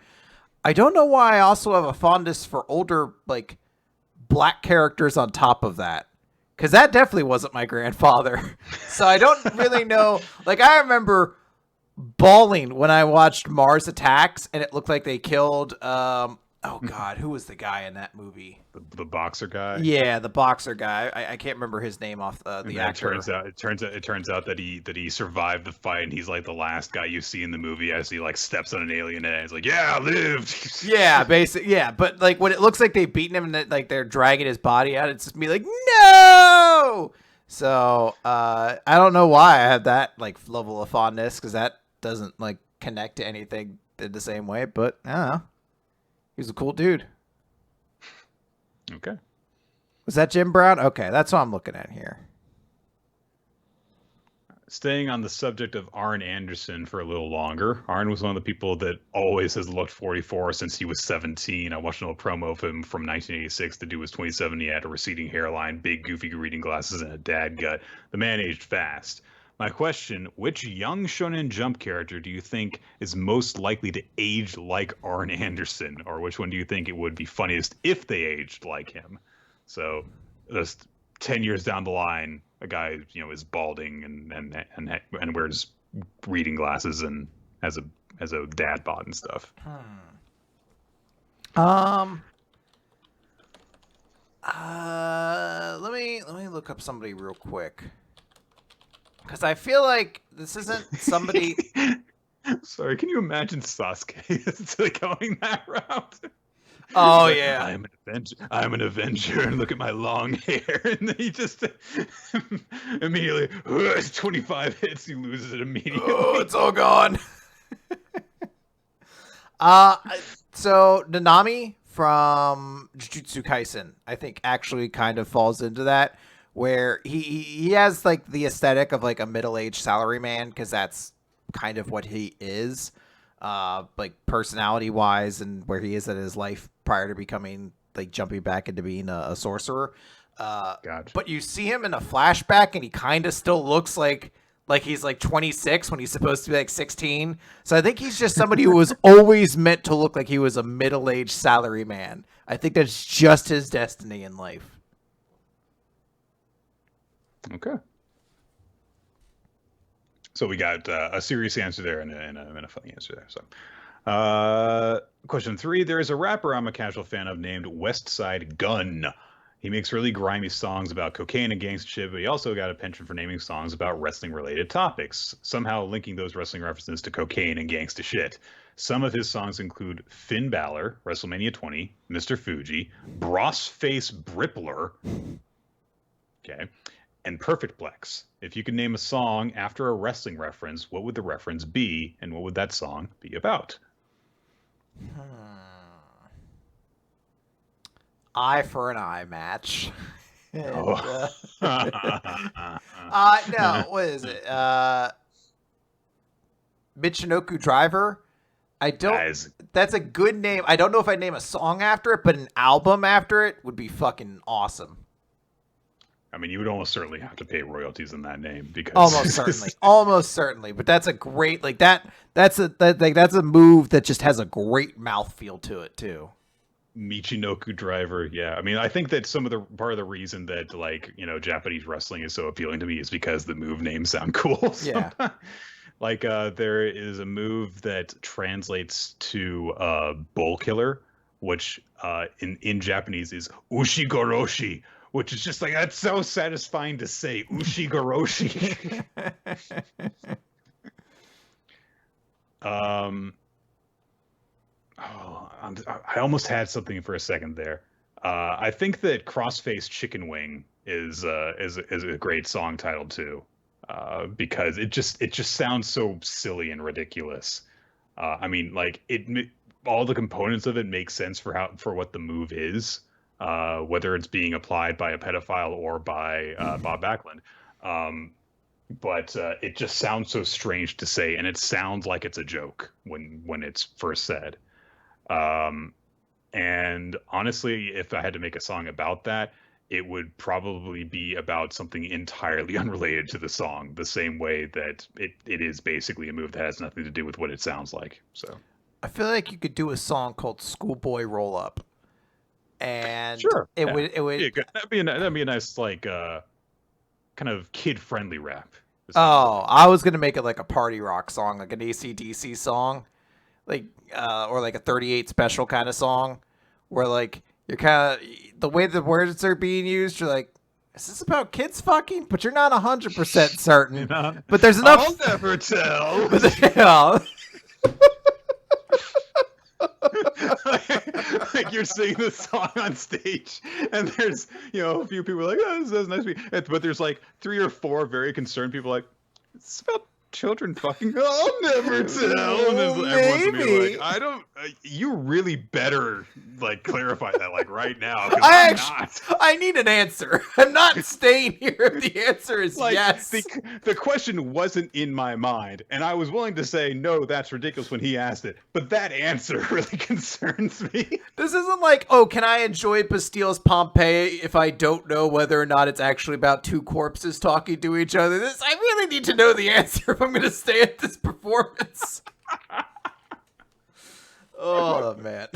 [SPEAKER 2] I don't know why I also have a fondness for older, like, black characters on top of that. Because that definitely wasn't my grandfather. So I don't really know. Like, I remember bawling when I watched Mars Attacks, and it looked like they killed, oh God, who was the guy in that movie?
[SPEAKER 1] The boxer guy.
[SPEAKER 2] Yeah, the boxer guy. I can't remember his name off the actor.
[SPEAKER 1] It turns out that he survived the fight, and he's like the last guy you see in the movie as he like steps on an alien head. He's like, "Yeah, I lived."
[SPEAKER 2] Yeah, basically, yeah. But like when it looks like they've beaten him and like they're dragging his body out, it's just me like, no. So I don't know why I have that like level of fondness, because that doesn't like connect to anything in the same way. But I don't know. He's a cool dude.
[SPEAKER 1] Okay.
[SPEAKER 2] Was that Jim Brown? Okay, that's what I'm looking at here.
[SPEAKER 1] Staying on the subject of Arn Anderson for a little longer. Arn was one of the people that always has looked 44 since he was 17. I watched an old promo of him from 1986. The dude was 27. He had a receding hairline, big goofy reading glasses, and a dad gut. The man aged fast. My question, which young Shonen Jump character do you think is most likely to age like Arn Anderson? Or which one do you think it would be funniest if they aged like him? So just 10 years down the line, a guy, is balding and wears reading glasses and has a dad bod and stuff.
[SPEAKER 2] Let me look up somebody real quick. Because I feel like this isn't somebody.
[SPEAKER 1] Sorry, can you imagine Sasuke going that route?
[SPEAKER 2] Oh yeah,
[SPEAKER 1] I'm an Avenger, and look at my long hair, and then he just immediately 25 hits, he loses it immediately.
[SPEAKER 2] Oh, it's all gone. So Nanami from Jujutsu Kaisen, I think, actually kind of falls into that, where he has like the aesthetic of like a middle-aged salaryman, because that's kind of what he is, like personality wise, and where he is in his life prior to becoming like jumping back into being a sorcerer.
[SPEAKER 1] Gotcha.
[SPEAKER 2] But you see him in a flashback, and he kind of still looks like he's like 26 when he's supposed to be like 16. So I think he's just somebody who was always meant to look like he was a middle-aged salaryman. I think that's just his destiny in life.
[SPEAKER 1] Okay. So we got a serious answer there and a funny answer there. So, question 3: there is a rapper I'm a casual fan of named Westside Gunn. He makes really grimy songs about cocaine and gangsta shit, but he also got a penchant for naming songs about wrestling-related topics, somehow linking those wrestling references to cocaine and gangsta shit. Some of his songs include Finn Balor, WrestleMania 20, Mr. Fuji, Brossface Brippler, okay, and Perfect Plex. If you could name a song after a wrestling reference, what would the reference be, and what would that song be about?
[SPEAKER 2] Eye for an eye match. And,
[SPEAKER 1] Oh.
[SPEAKER 2] no, what is it? Michinoku Driver. I don't.
[SPEAKER 1] Guys,
[SPEAKER 2] That's a good name. I don't know if I'd name a song after it, but an album after it would be fucking awesome.
[SPEAKER 1] I mean, you would almost certainly have to pay royalties in that name because
[SPEAKER 2] Almost certainly. But that's a great like that. That's a move that just has a great mouthfeel to it too.
[SPEAKER 1] Michinoku Driver. Yeah, I mean, I think that part of the reason that like Japanese wrestling is so appealing to me is because the move names sound cool.
[SPEAKER 2] Yeah.
[SPEAKER 1] Like there is a move that translates to Bull Killer, which in Japanese is Ushigoroshi, which is just like that's so satisfying to say Ushigoroshi. I almost had something for a second there. I think that Crossface Chicken Wing is a great song title too. Because it just sounds so silly and ridiculous. I mean, like all the components of it make sense for what the move is, whether it's being applied by a pedophile or by Bob Backlund. But it just sounds so strange to say, and it sounds like it's a joke when it's first said. And honestly, if I had to make a song about that, it would probably be about something entirely unrelated to the song, the same way that it is basically a move that has nothing to do with what it sounds like. So
[SPEAKER 2] I feel like you could do a song called Schoolboy Roll Up. And
[SPEAKER 1] sure,
[SPEAKER 2] it would
[SPEAKER 1] yeah, that'd be a nice like kind of kid-friendly rap.
[SPEAKER 2] Oh, I was gonna make it like a party rock song, like an AC/DC song, like or like a 38 Special kind of song, where like you're kind of the way the words are being used. You're like, is this about kids fucking? But you're not 100% certain. But there's enough.
[SPEAKER 1] I'll never tell. Like you're singing this song on stage, and there's a few people like, oh, this is nice to be, but there's like 3 or 4 very concerned people like, it's about children fucking. I'll never tell. And everyone's gonna be like, I don't. You really better like clarify that like right now.
[SPEAKER 2] I need an answer. I'm not staying here if the answer is
[SPEAKER 1] like,
[SPEAKER 2] yes.
[SPEAKER 1] The question wasn't in my mind, and I was willing to say no, that's ridiculous when he asked it. But that answer really concerns me.
[SPEAKER 2] This isn't like, oh, can I enjoy Bastile's Pompeii if I don't know whether or not it's actually about 2 corpses talking to each other? I really need to know the answer if I'm going to stay at this performance. Oh, man.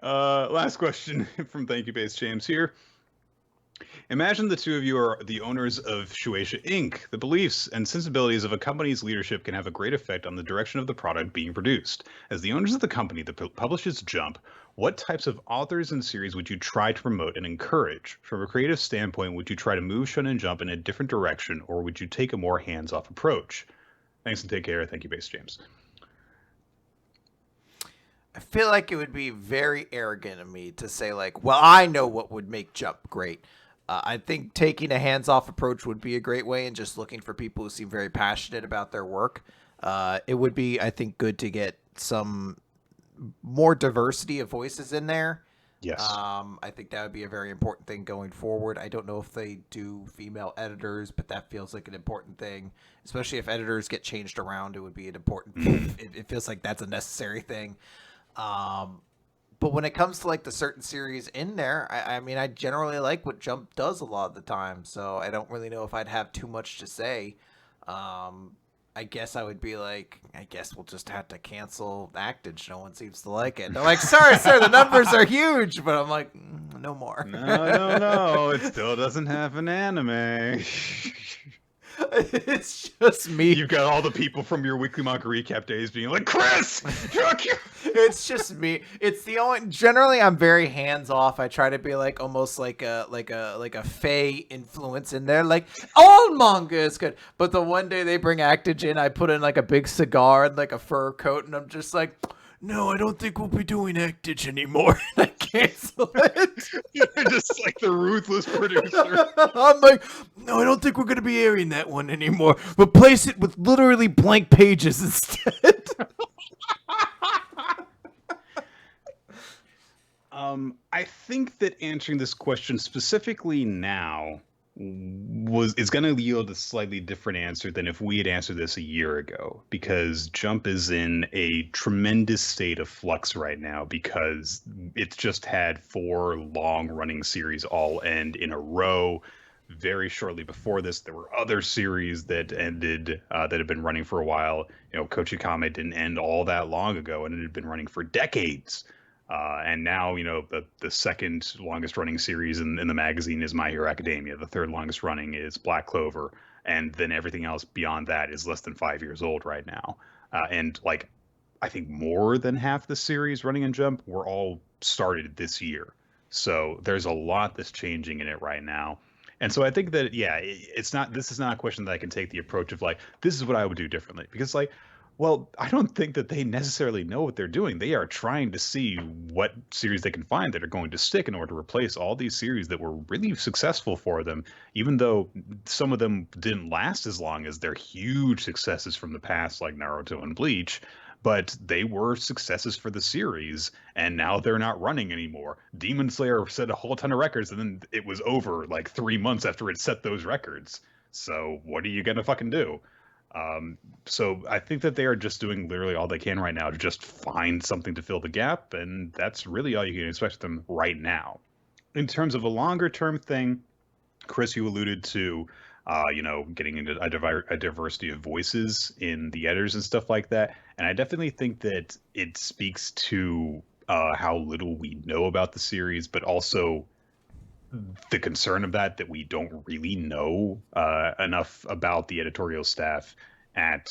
[SPEAKER 1] Last question from Thank You Base James here. Imagine the two of you are the owners of Shueisha Inc. The beliefs and sensibilities of a company's leadership can have a great effect on the direction of the product being produced. As the owners of the company that publishes Jump, what types of authors and series would you try to promote and encourage? From a creative standpoint, would you try to move Shonen Jump in a different direction, or would you take a more hands-off approach? Thanks and take care. Thank you, Base James.
[SPEAKER 2] I feel like it would be very arrogant of me to say like, well, I know what would make Jump great. I think taking a hands-off approach would be a great way, and just looking for people who seem very passionate about their work. It would be, I think, good to get some more diversity of voices in there.
[SPEAKER 1] Yes.
[SPEAKER 2] I think that would be a very important thing going forward. I don't know if they do female editors, but that feels like an important thing, especially if editors get changed around. It would be an important thing. It feels like that's a necessary thing. But when it comes to like the certain series in there, I mean, I generally like what Jump does a lot of the time, so I don't really know if I'd have too much to say. I guess I would be like, I guess we'll just have to cancel Actage. No one seems to like it. They're like, sorry, sir, the numbers are huge. But I'm like, no more.
[SPEAKER 1] No. It still doesn't have an anime.
[SPEAKER 2] It's just me.
[SPEAKER 1] You've got all the people from your weekly manga recap days being like, Chris,
[SPEAKER 2] it's just me. It's the only. Generally, I'm very hands off. I try to be like almost like a Fae influence in there. Like all manga is good, but the one day they bring Actage in, I put in like a big cigar and like a fur coat, and I'm just like, no, I don't think we'll be doing Actage anymore. And I cancel it.
[SPEAKER 1] You're just like the ruthless producer.
[SPEAKER 2] I'm like, no, I don't think we're going to be airing that one anymore. Replace it with literally blank pages instead.
[SPEAKER 1] I think that answering this question specifically now is going to yield a slightly different answer than if we had answered this a year ago, because Jump is in a tremendous state of flux right now because it's just had 4 long-running series all end in a row. Very shortly before this, there were other series that ended that had been running for a while. Kochikame didn't end all that long ago, and it had been running for decades. And now, the second longest running series in the magazine is My Hero Academia. The third longest running is Black Clover. And then everything else beyond that is less than 5 years old right now. And like, I think more than half the series running in Jump were all started this year. So there's a lot that's changing in it right now. And so I think that, yeah, this is not a question that I can take the approach of like, this is what I would do differently. Because like, well, I don't think that they necessarily know what they're doing. They are trying to see what series they can find that are going to stick in order to replace all these series that were really successful for them, even though some of them didn't last as long as their huge successes from the past, like Naruto and Bleach. But they were successes for the series, and now they're not running anymore. Demon Slayer set a whole ton of records, and then it was over like 3 months after it set those records. So what are you gonna fucking do? So I think that they are just doing literally all they can right now to just find something to fill the gap, and that's really all you can expect from them right now. In terms of a longer term thing, Chris, you alluded to, getting into a diversity of voices in the editors and stuff like that, and I definitely think that it speaks to how little we know about the series, but also the concern of that we don't really know enough about the editorial staff at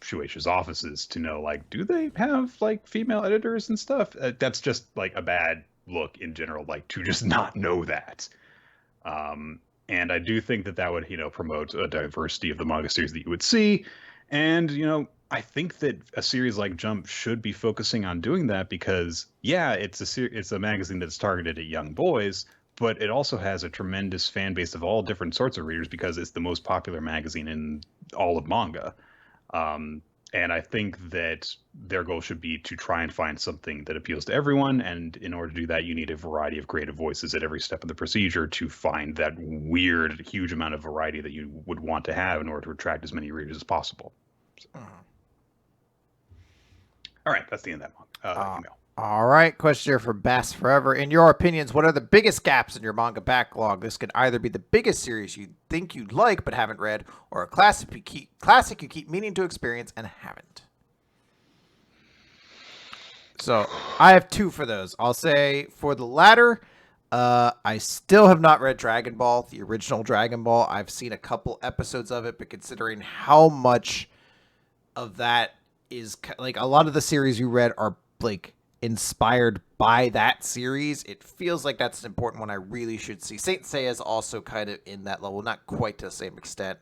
[SPEAKER 1] Shueisha's offices to know, like, do they have like female editors and stuff? That's just like a bad look in general, like to just not know that. And I do think that would, promote a diversity of the manga series that you would see. And, I think that a series like Jump should be focusing on doing that because, yeah, it's a magazine that's targeted at young boys, but it also has a tremendous fan base of all different sorts of readers because it's the most popular magazine in all of manga. And I think that their goal should be to try and find something that appeals to everyone. And in order to do that, you need a variety of creative voices at every step of the procedure to find that weird, huge amount of variety that you would want to have in order to attract as many readers as possible. So. All right, that's the end of that email.
[SPEAKER 2] All right, question here from Bass Forever. In your opinions, what are the biggest gaps in your manga backlog? This could either be the biggest series you think you'd like but haven't read, or a classic you keep meaning to experience and haven't. So I have 2 for those. I'll say for the latter, I still have not read Dragon Ball, the original Dragon Ball. I've seen a couple episodes of it, but considering how much of that is like a lot of the series you read are like inspired by that series, it feels like that's an important one I really should see. Saint Seiya is also kind of in that level, not quite to the same extent,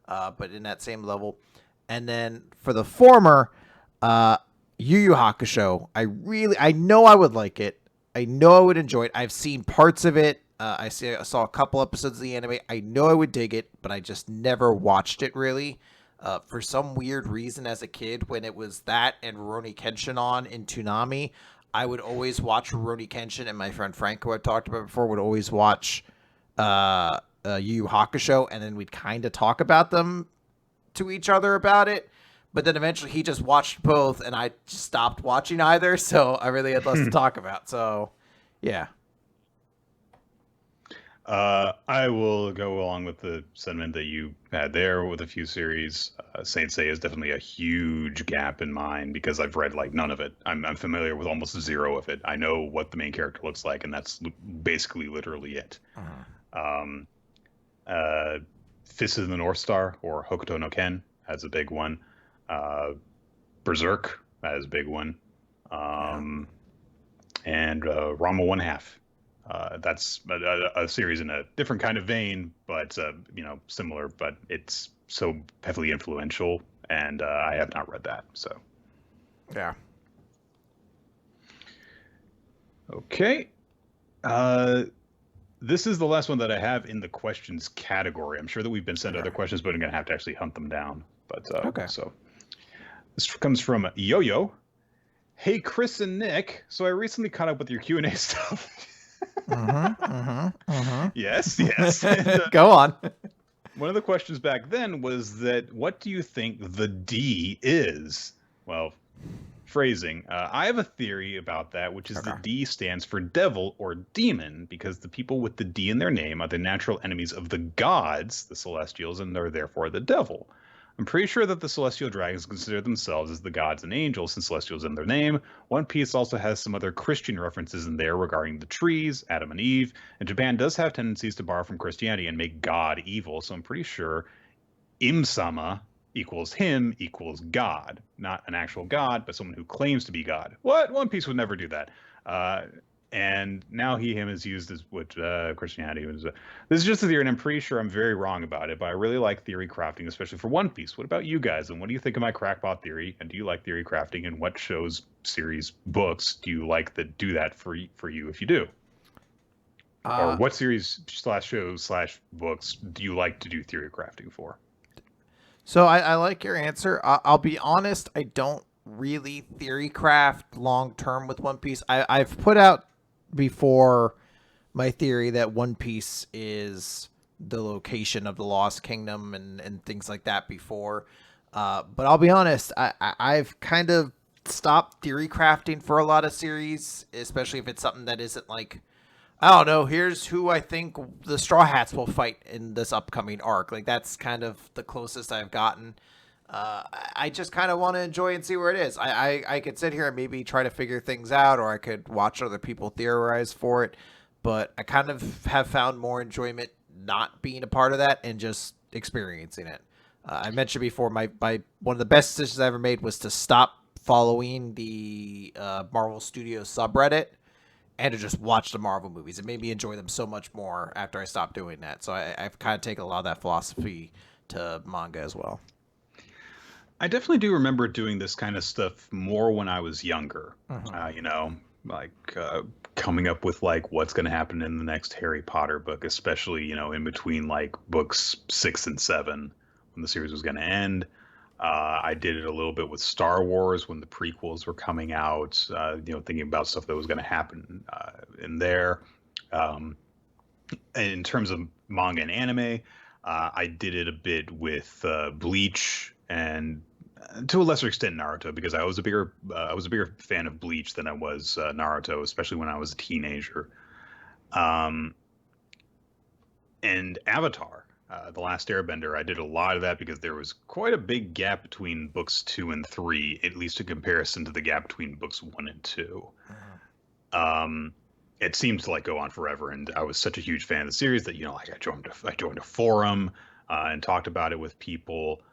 [SPEAKER 2] but in that same level. And then for the former, Yu Yu Hakusho, I know I would like it. I know I would enjoy it. I've seen parts of it. I saw a couple episodes of the anime. I know I would dig it, but I just never watched it really. For some weird reason as a kid, when it was that and Rurouni Kenshin on in Toonami, I would always watch Rurouni Kenshin, and my friend Frank, who I've talked about before, would always watch Yu Yu Hakusho, and then we'd kind of talk about them to each other about it. But then eventually he just watched both, and I just stopped watching either, so I really had less to talk about. So, yeah.
[SPEAKER 1] I will go along with the sentiment that you had there with a few series. Saint Seiya is definitely a huge gap in mine because I've read like none of it. I'm familiar with almost zero of it. I know what the main character looks like, and that's basically literally it. Fist of the North Star or Hokuto no Ken has a big one. Berserk has a big one. And Rama One Half. That's a series in a different kind of vein, but similar. But it's so heavily influential, and I have not read that. So,
[SPEAKER 2] yeah.
[SPEAKER 1] Okay. This is the last one that I have in the questions category. I'm sure that we've been sent other questions, but I'm gonna have to actually hunt them down. But okay. So this comes from Yo-Yo. Hey, Chris and Nick. So I recently caught up with your Q&A stuff. Yes, yes. And,
[SPEAKER 2] Go on.
[SPEAKER 1] one of the questions back then was that what do you think the D is? Well, phrasing. I have a theory about that, which is
[SPEAKER 2] Okay.
[SPEAKER 1] the D stands for devil or demon, because the people with the D in their name are the natural enemies of the gods, the celestials, and are therefore the devil. I'm pretty sure that the celestial dragons consider themselves as the gods and angels, since celestials in their name. One Piece also has some other Christian references in there regarding the trees, Adam and Eve, and Japan does have tendencies to borrow from Christianity and make God evil, so I'm pretty sure Im-sama equals him equals God, not an actual God, but someone who claims to be God. What? One Piece would never do that. And now him is used as what Christianity was. This is just a theory, and I'm pretty sure I'm very wrong about it, but I really like theory crafting, especially for One Piece. What about you guys? And what do you think of my crackpot theory? And do you like theory crafting? And what shows, series, books do you like that do that for you if you do? Or what series slash shows slash books do you like to do theory crafting for?
[SPEAKER 2] So I like your answer. I'll be honest, I don't really theory craft long term with One Piece. I've put out before my theory that One Piece is the location of the Lost Kingdom and things like that before. But I'll be honest, I've kind of stopped theory crafting for a lot of series, especially if it's something that isn't like, I don't know, here's who I think the Straw Hats will fight in this upcoming arc. Like, that's kind of the closest I've gotten. I just kind of want to enjoy and see where it is. I could sit here and maybe try to figure things out, or I could watch other people theorize for it. But I kind of have found more enjoyment not being a part of that and just experiencing it. I mentioned before, my one of the best decisions I ever made was to stop following the Marvel Studios subreddit and to just watch the Marvel movies. It made me enjoy them so much more after I stopped doing that. So I've kind of taken a lot of that philosophy to manga as well.
[SPEAKER 1] I definitely do remember doing this kind of stuff more when I was younger. You know, like coming up with like what's going to happen in the next Harry Potter book, especially, you know, in between like books 6 and 7 when the series was going to end. I did it a little bit with Star Wars when the prequels were coming out, you know, thinking about stuff that was going to happen in there. In terms of manga and anime, I did it a bit with Bleach and to a lesser extent Naruto, because I was a bigger fan of Bleach than I was Naruto, especially when I was a teenager. And Avatar, The Last Airbender, I did a lot of that because there was quite a big gap between books 2 and 3, at least in comparison to the gap between books 1 and 2. It seemed to like go on forever, and I was such a huge fan of the series that, you know, like I joined a forum and talked about it with people.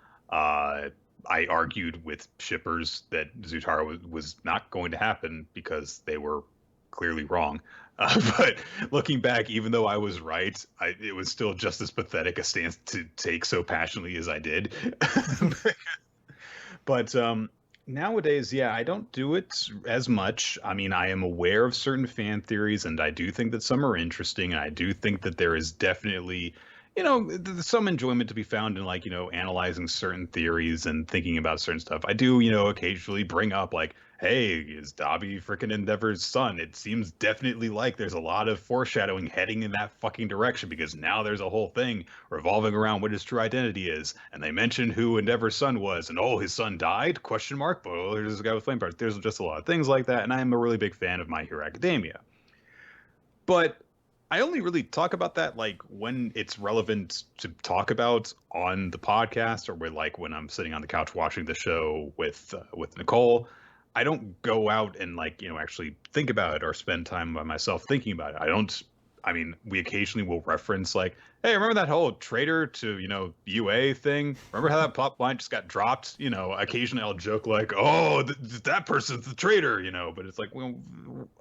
[SPEAKER 1] I argued with shippers that Zutara was not going to happen because they were clearly wrong. But looking back, even though I was right, it was still just as pathetic a stance to take so passionately as I did. But nowadays, yeah, I don't do it as much. I mean, I am aware of certain fan theories, and I do think that some are interesting, and I do think that there is definitely, you know, some enjoyment to be found in, like, you know, analyzing certain theories and thinking about certain stuff. I do, you know, occasionally bring up like, hey, is Dobby freaking Endeavor's son? It seems definitely like there's a lot of foreshadowing heading in that fucking direction, because now there's a whole thing revolving around what his true identity is. And they mentioned who Endeavor's son was, and oh, his son died? Question mark. But oh, there's a guy with flame powers. There's just a lot of things like that, and I am a really big fan of My Hero Academia. But I only really talk about that like when it's relevant to talk about on the podcast, or when I'm sitting on the couch watching the show with Nicole. I don't go out and, like, you know, actually think about it or spend time by myself thinking about it. I mean, we occasionally will reference like, hey, remember that whole traitor to, you know, UA thing? Remember how that plot line just got dropped? You know, occasionally I'll joke like, oh, that person's the traitor, you know, but it's like, well,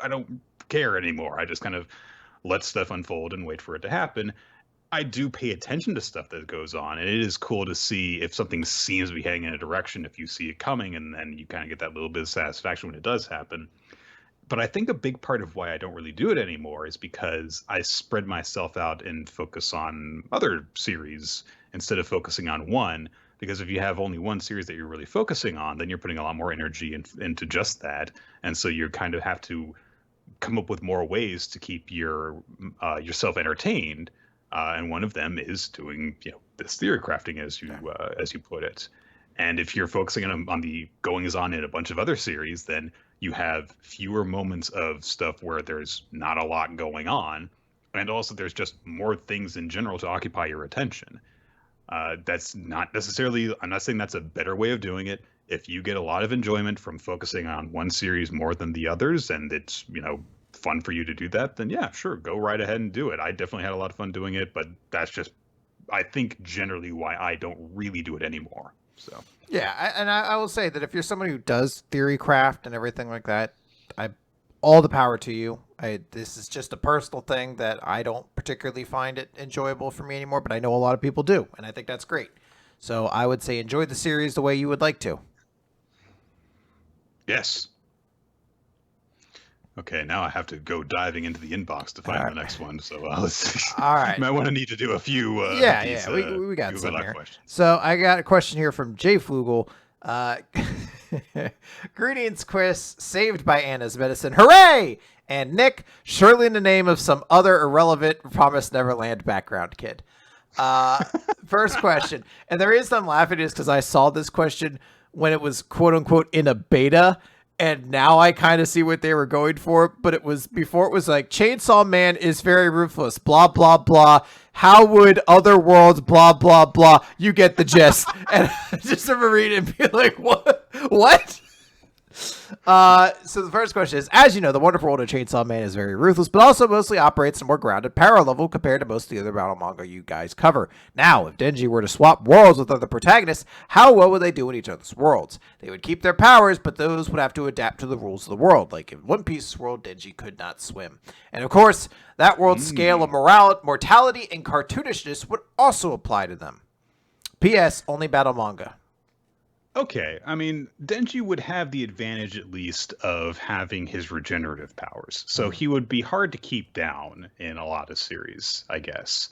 [SPEAKER 1] I don't care anymore. I just kind of let stuff unfold and wait for it to happen. I do pay attention to stuff that goes on, and it is cool to see if something seems to be heading in a direction, if you see it coming, and then you kind of get that little bit of satisfaction when it does happen. But I think a big part of why I don't really do it anymore is because I spread myself out and focus on other series instead of focusing on one. Because if you have only one series that you're really focusing on, then you're putting a lot more energy into just that. And so you kind of have to come up with more ways to keep yourself entertained, and one of them is doing this theory crafting, as you put it. And if you're focusing on the goings on in a bunch of other series, then you have fewer moments of stuff where there's not a lot going on, and also there's just more things in general to occupy your attention. That's not necessarily, I'm not saying that's a better way of doing it. If you get a lot of enjoyment from focusing on one series more than the others, and it's, fun for you to do that, then yeah, sure, go right ahead and do it. I definitely had a lot of fun doing it, but that's just, I think, generally why I don't really do it anymore. So
[SPEAKER 2] yeah, I will say that if you're somebody who does theory craft and everything like that, all the power to you. This is just a personal thing that I don't particularly find it enjoyable for me anymore, but I know a lot of people do, and I think that's great. So I would say enjoy the series the way you would like to.
[SPEAKER 1] Yes. Okay, now I have to go diving into the inbox to find the next one. So let's see.
[SPEAKER 2] All right.
[SPEAKER 1] Might want to need to do a few.
[SPEAKER 2] We got some here.
[SPEAKER 1] questions.
[SPEAKER 2] So I got a question here from Jay Flugel. Greetings, Chris. Saved by Anna's medicine. Hooray! And Nick, surely in the name of some other irrelevant Promised Neverland background kid. First question. And the reason I'm laughing is because I saw this question when it was quote unquote in a beta. And now I kind of see what they were going for, but it was before it was like Chainsaw Man is very ruthless, blah, blah, blah. How would other worlds, blah, blah, blah. You get the gist. And I just remember reading and be like, what? So the first question is, as you know, the wonderful world of Chainsaw Man is very ruthless, but also mostly operates in a more grounded power level compared to most of the other battle manga you guys cover. Now, if Denji were to swap worlds with other protagonists, how well would they do in each other's worlds? They would keep their powers, but those would have to adapt to the rules of the world. Like in One Piece's world, Denji could not swim. And of course, that world's scale of mortality and cartoonishness would also apply to them. P.S. Only battle manga.
[SPEAKER 1] Okay, I mean, Denji would have the advantage, at least, of having his regenerative powers. So he would be hard to keep down in a lot of series, I guess.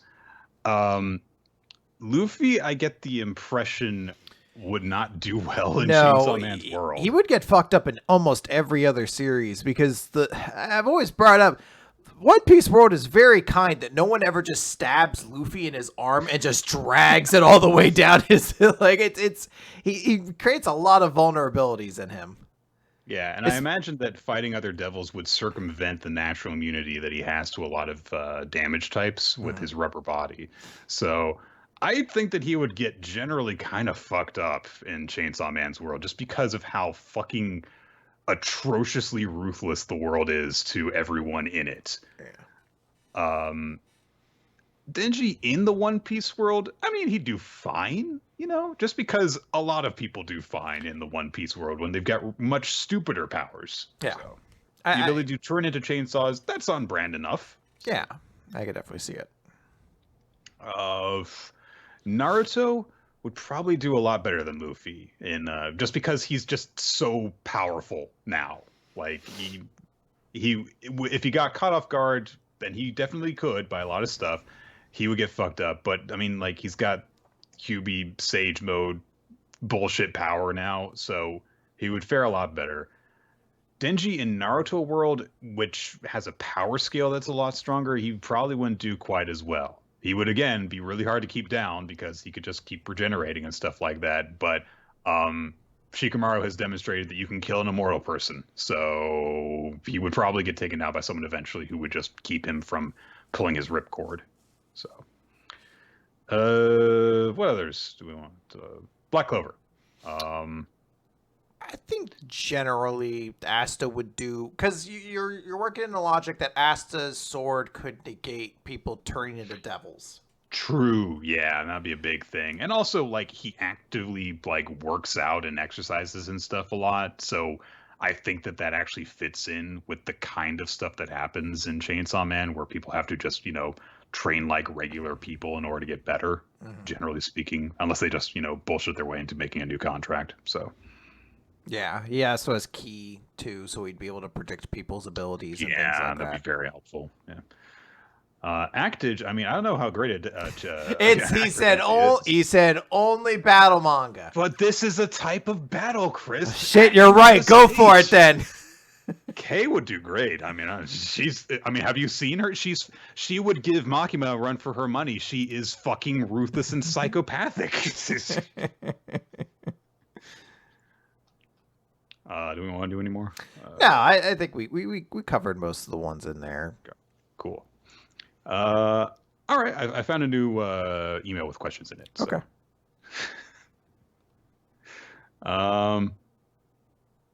[SPEAKER 1] Luffy, I get the impression, would not do well in Chainsaw Man's world.
[SPEAKER 2] He would get fucked up in almost every other series because I've always brought up, One Piece world is very kind that no one ever just stabs Luffy in his arm and just drags it all the way down his he creates a lot of vulnerabilities in him.
[SPEAKER 1] Yeah, and I imagine that fighting other devils would circumvent the natural immunity that he has to a lot of damage types with his rubber body. So I think that he would get generally kind of fucked up in Chainsaw Man's world just because of how fucking atrociously ruthless the world is to everyone in it. Yeah. Denji in the One Piece world, I mean, he'd do fine, just because a lot of people do fine in the One Piece world when they've got much stupider powers. Yeah. So, the ability to turn into chainsaws, that's on brand enough.
[SPEAKER 2] Yeah, I could definitely see it.
[SPEAKER 1] Naruto would probably do a lot better than Luffy in just because he's just so powerful now. Like if he got caught off guard, then he definitely could by a lot of stuff. He would get fucked up, but I mean, like, he's got QB Sage mode bullshit power now, so he would fare a lot better. Denji in Naruto world, which has a power scale that's a lot stronger, he probably wouldn't do quite as well. He would, again, be really hard to keep down because he could just keep regenerating and stuff like that. But Shikamaru has demonstrated that you can kill an immortal person. So he would probably get taken out by someone eventually who would just keep him from pulling his ripcord. So, what others do we want? Black Clover.
[SPEAKER 2] I think generally Asta would do, because you're working in the logic that Asta's sword could negate people turning into devils.
[SPEAKER 1] True, yeah, that'd be a big thing. And also, like, he actively works out and exercises and stuff a lot, so I think that actually fits in with the kind of stuff that happens in Chainsaw Man, where people have to just train like regular people in order to get better, generally speaking, unless they just bullshit their way into making a new contract. So.
[SPEAKER 2] Yeah, so as key too, so we'd be able to predict people's abilities and things like that.
[SPEAKER 1] Yeah, that'd be very helpful. Yeah. Actage, I mean, I don't know how great it
[SPEAKER 2] he said only battle manga.
[SPEAKER 1] But this is a type of battle, Chris.
[SPEAKER 2] Shit, you're right. Go for it then.
[SPEAKER 1] Kay would do great. I mean, have you seen her? She would give Makima a run for her money. She is fucking ruthless and psychopathic. Do we want to do any more?
[SPEAKER 2] No, I think we covered most of the ones in there.
[SPEAKER 1] Cool. All right, I found a new email with questions in it. So.
[SPEAKER 2] Okay.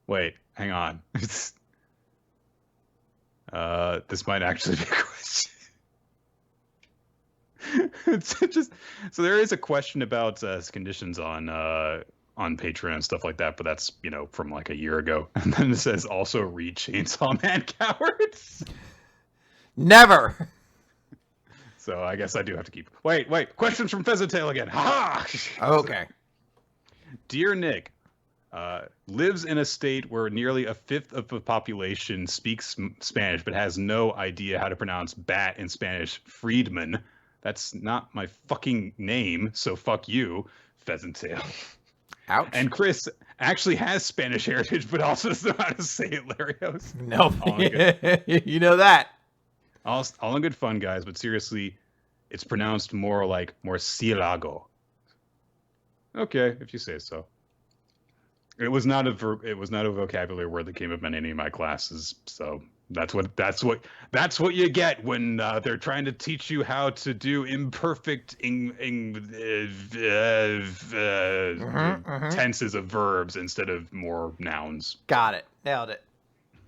[SPEAKER 1] Wait, hang on. This might actually be a question. It's just so there is a question about conditions on Patreon and stuff like that, but that's from like a year ago. And then it says also read Chainsaw Man cowards.
[SPEAKER 2] Never.
[SPEAKER 1] So I guess I do have to keep. Wait. Questions from Pheasant Tail again. Ha!
[SPEAKER 2] Okay.
[SPEAKER 1] Dear Nick, lives in a state where nearly a fifth of the population speaks Spanish, but has no idea how to pronounce bat in Spanish. Friedman. That's not my fucking name, so fuck you, Pheasant Tail.
[SPEAKER 2] Ouch.
[SPEAKER 1] And Chris actually has Spanish heritage, but also doesn't know how to say it, Larios.
[SPEAKER 2] Nope. You know that.
[SPEAKER 1] All in good fun, guys, but seriously, it's pronounced more like Murcielago. Okay, if you say so. It was not a vocabulary word that came up in any of my classes, so that's what you get when they're trying to teach you how to do imperfect tenses of verbs instead of more nouns.
[SPEAKER 2] Got it. Nailed it.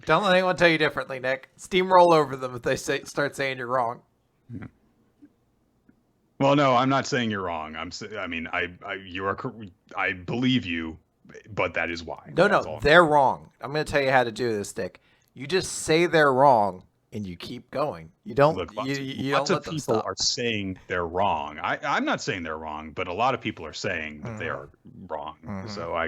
[SPEAKER 2] Don't let anyone tell you differently, Nick. Steamroll over them if they start saying you're wrong.
[SPEAKER 1] Yeah. Well, no, I'm not saying you're wrong. I believe you, but that is why.
[SPEAKER 2] No, they're wrong. I'm going to tell you how to do this, Nick. You just say they're wrong, and you keep going. You don't.
[SPEAKER 1] Look,
[SPEAKER 2] you
[SPEAKER 1] lots
[SPEAKER 2] don't
[SPEAKER 1] of people are saying they're wrong. I'm not saying they're wrong, but a lot of people are saying that they are wrong. So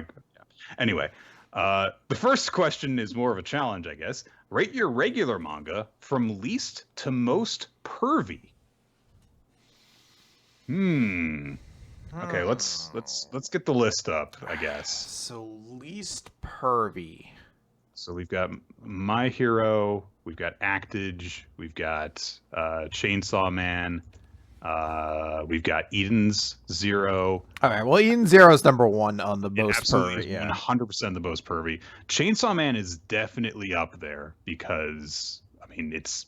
[SPEAKER 1] anyway. The first question is more of a challenge, I guess. Rate your regular manga from least to most pervy. Okay, let's get the list up, I guess.
[SPEAKER 2] So least pervy.
[SPEAKER 1] So we've got My Hero, we've got Actage, we've got Chainsaw Man, we've got Eden's Zero.
[SPEAKER 2] All right, well, Eden Zero is number one on the most pervy.
[SPEAKER 1] Yeah, 100% the most pervy. Chainsaw Man is definitely up there because it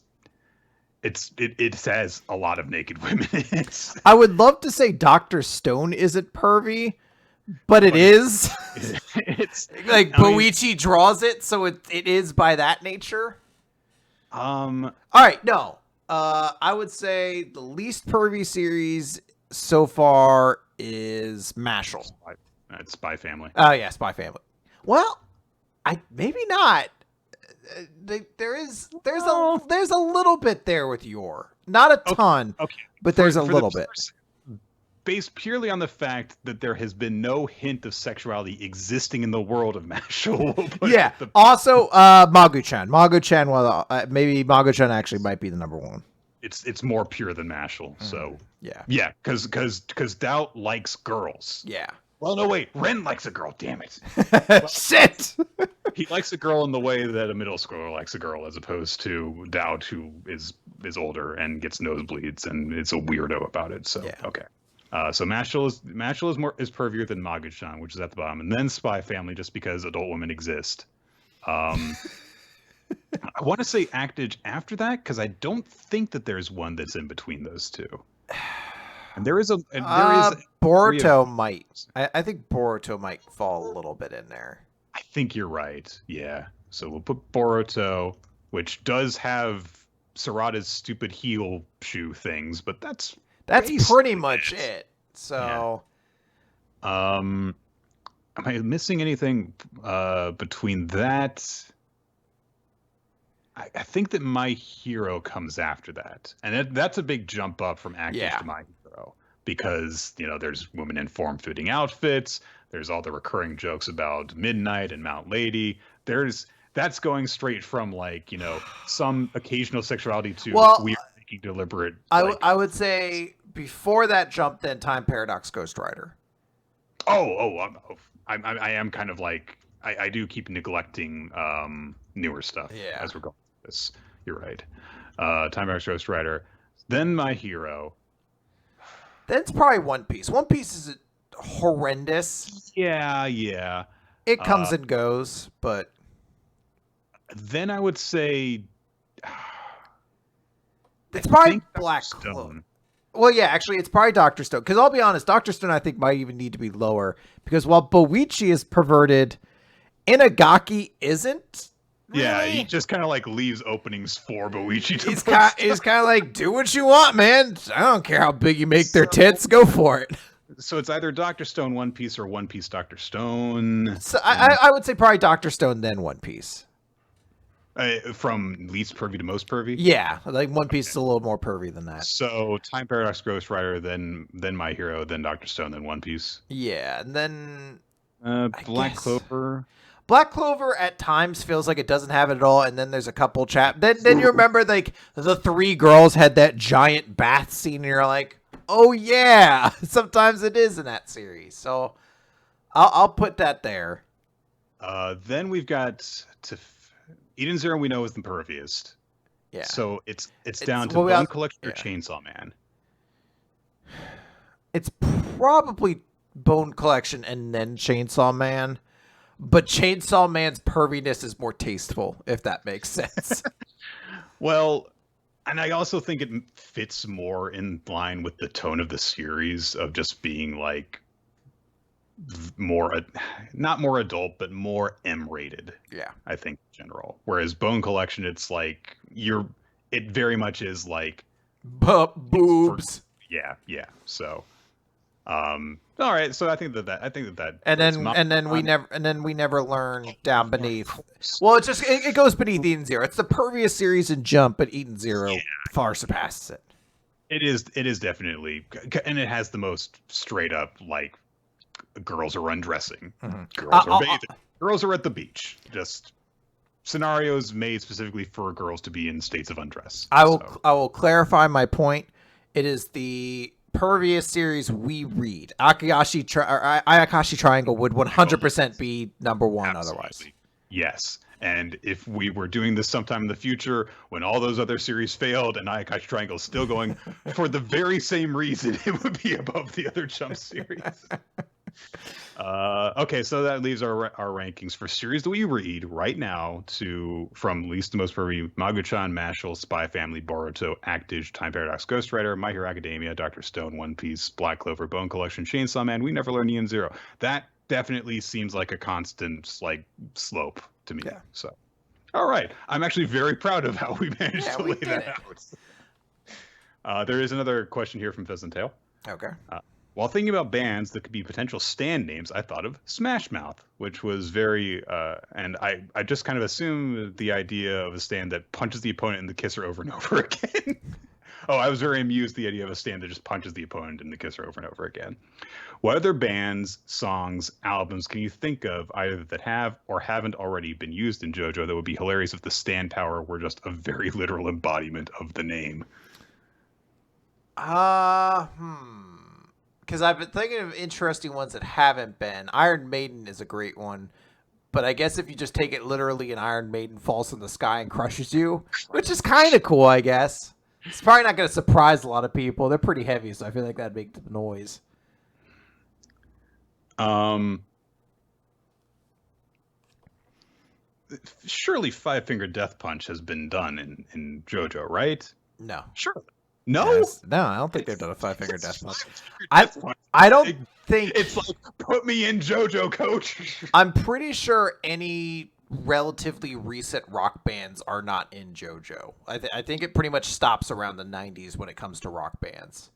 [SPEAKER 1] has a lot of naked women in it.
[SPEAKER 2] I would love to say Dr. Stone isn't pervy, but it is.
[SPEAKER 1] It's
[SPEAKER 2] like Boichi draws it, so it is by that nature. All right, no. I would say the least pervy series so far is Mashal.
[SPEAKER 1] That's Spy Family.
[SPEAKER 2] Oh yeah, Spy Family. Well, maybe not. There's a little bit there with Yor, not a ton, but there's a little bit.
[SPEAKER 1] Based purely on the fact that there has been no hint of sexuality existing in the world of Mashal.
[SPEAKER 2] Yeah. Also, Magu-chan. Magu-chan, maybe Magu-chan actually might be the number one.
[SPEAKER 1] It's more pure than Mashal. So
[SPEAKER 2] yeah,
[SPEAKER 1] because Doubt likes girls.
[SPEAKER 2] Yeah.
[SPEAKER 1] Well, no, wait. Ren likes a girl. Damn it.
[SPEAKER 2] Shit.
[SPEAKER 1] He likes a girl in the way that a middle schooler likes a girl, as opposed to Doubt, who is older and gets nosebleeds and is a weirdo about it. So okay. So Mashal is pervier than Magu-chan, which is at the bottom, and then Spy Family, just because adult women exist. I want to say Actage after that because I don't think that there's one that's in between those two. And there is
[SPEAKER 2] Boruto might. I think Boruto might fall a little bit in there.
[SPEAKER 1] I think you're right. Yeah. So we'll put Boruto, which does have Sarada's stupid heel shoe things, but that's
[SPEAKER 2] pretty much it. So,
[SPEAKER 1] am I missing anything between that? I think that My Hero comes after that, and that's a big jump up from Active to My Hero because there's women in form-fitting outfits. There's all the recurring jokes about Midnight and Mount Lady. That's going straight from some occasional sexuality to weird, deliberate.
[SPEAKER 2] I would say before that jump, then Time Paradox Ghost Rider.
[SPEAKER 1] I am kind of like I do keep neglecting newer stuff
[SPEAKER 2] Yeah.
[SPEAKER 1] as we're going through this. You're right. Time Paradox Ghost Rider, then My Hero.
[SPEAKER 2] That's probably One Piece. One Piece is horrendous.
[SPEAKER 1] Yeah.
[SPEAKER 2] It comes and goes, but
[SPEAKER 1] then I would say
[SPEAKER 2] it's probably
[SPEAKER 1] Dr.
[SPEAKER 2] Black
[SPEAKER 1] Stone.
[SPEAKER 2] Clover. Well, yeah, actually, it's probably Dr. Stone. Because I'll be honest, Dr. Stone, I think, might even need to be lower. Because while Boichi is perverted, Inagaki isn't. Really?
[SPEAKER 1] Yeah, he just kind of like leaves openings for Boichi to
[SPEAKER 2] He's
[SPEAKER 1] put
[SPEAKER 2] kind of like, do what you want, man. I don't care how big you make their tits. Go for it.
[SPEAKER 1] So it's either Dr. Stone One Piece or One Piece Dr. Stone.
[SPEAKER 2] So I would say probably Dr. Stone, then One Piece.
[SPEAKER 1] From least pervy to most pervy?
[SPEAKER 2] Yeah, like One Piece is a little more pervy than that.
[SPEAKER 1] So Time Paradox Ghost Rider, then My Hero, then Dr. Stone, then One Piece.
[SPEAKER 2] Yeah, and then
[SPEAKER 1] Black Clover.
[SPEAKER 2] Black Clover at times feels like it doesn't have it at all, and then there's a couple then you remember like the 3 girls had that giant bath scene, and you're like, oh yeah, sometimes it is in that series. So I'll put that there.
[SPEAKER 1] Then we've got Eden Zero. We know is the perviest.
[SPEAKER 2] Yeah.
[SPEAKER 1] So it's down to Bone Collection or
[SPEAKER 2] yeah.
[SPEAKER 1] Chainsaw Man.
[SPEAKER 2] It's probably Bone Collection and then Chainsaw Man. But Chainsaw Man's perviness is more tasteful, if that makes sense.
[SPEAKER 1] Well, and I also think it fits more in line with the tone of the series of just being like more, not more adult, but more M-rated.
[SPEAKER 2] Yeah.
[SPEAKER 1] I think in general. Whereas Bone Collection, it's like it very much is like
[SPEAKER 2] boobs.
[SPEAKER 1] Yeah. So, all right. So I think that
[SPEAKER 2] and then we never learn down beneath. Well, it's just it goes beneath Eden Zero. It's the pervious series in Jump, but Eden Zero far surpasses it.
[SPEAKER 1] It is definitely, and it has the most straight up like girls are undressing, girls are bathing, girls are at the beach. Just scenarios made specifically for girls to be in states of undress.
[SPEAKER 2] I will clarify my point. It is the pervious series we read. Ayakashi Triangle would 100% be number 1 otherwise.
[SPEAKER 1] Yes. And if we were doing this sometime in the future, when all those other series failed and Ayakashi Triangle is still going, for the very same reason, it would be above the other Jump series. Okay, so that leaves our rankings for series that we read right now from least to most pervy: Magu-chan, Mashle, Spy Family, Boruto, Actage, Time Paradox Ghost Rider, My Hero Academia, Dr. Stone, One Piece, Black Clover, Bone Collection, Chainsaw Man, We Never Learn Eden Zero. That definitely seems like a constant like slope to me. Yeah. So, all right, I'm actually very proud of how we managed to lay that out. There is another question here from Pheasant Tail.
[SPEAKER 2] Okay.
[SPEAKER 1] While thinking about bands that could be potential stand names, I thought of Smash Mouth, which was very, and I just kind of assumed the idea of a stand that punches the opponent in the kisser over and over again. I was very amused at the idea of a stand that just punches the opponent in the kisser over and over again. What other bands, songs, albums can you think of either that have or haven't already been used in JoJo that would be hilarious if the stand power were just a very literal embodiment of the name?
[SPEAKER 2] Because I've been thinking of interesting ones that haven't been. Iron Maiden is a great one. But I guess if you just take it literally, an Iron Maiden falls from the sky and crushes you, which is kind of cool, I guess. It's probably not going to surprise a lot of people. They're pretty heavy, so I feel like that'd make the noise.
[SPEAKER 1] Surely Five Finger Death Punch has been done in JoJo, right?
[SPEAKER 2] No.
[SPEAKER 1] Sure. No?
[SPEAKER 2] Yes. No, I don't think they've done a Five Finger Death Punch. I don't think...
[SPEAKER 1] It's like, put me in JoJo, coach.
[SPEAKER 2] I'm pretty sure any relatively recent rock bands are not in JoJo. I think it pretty much stops around the 90s when it comes to rock bands.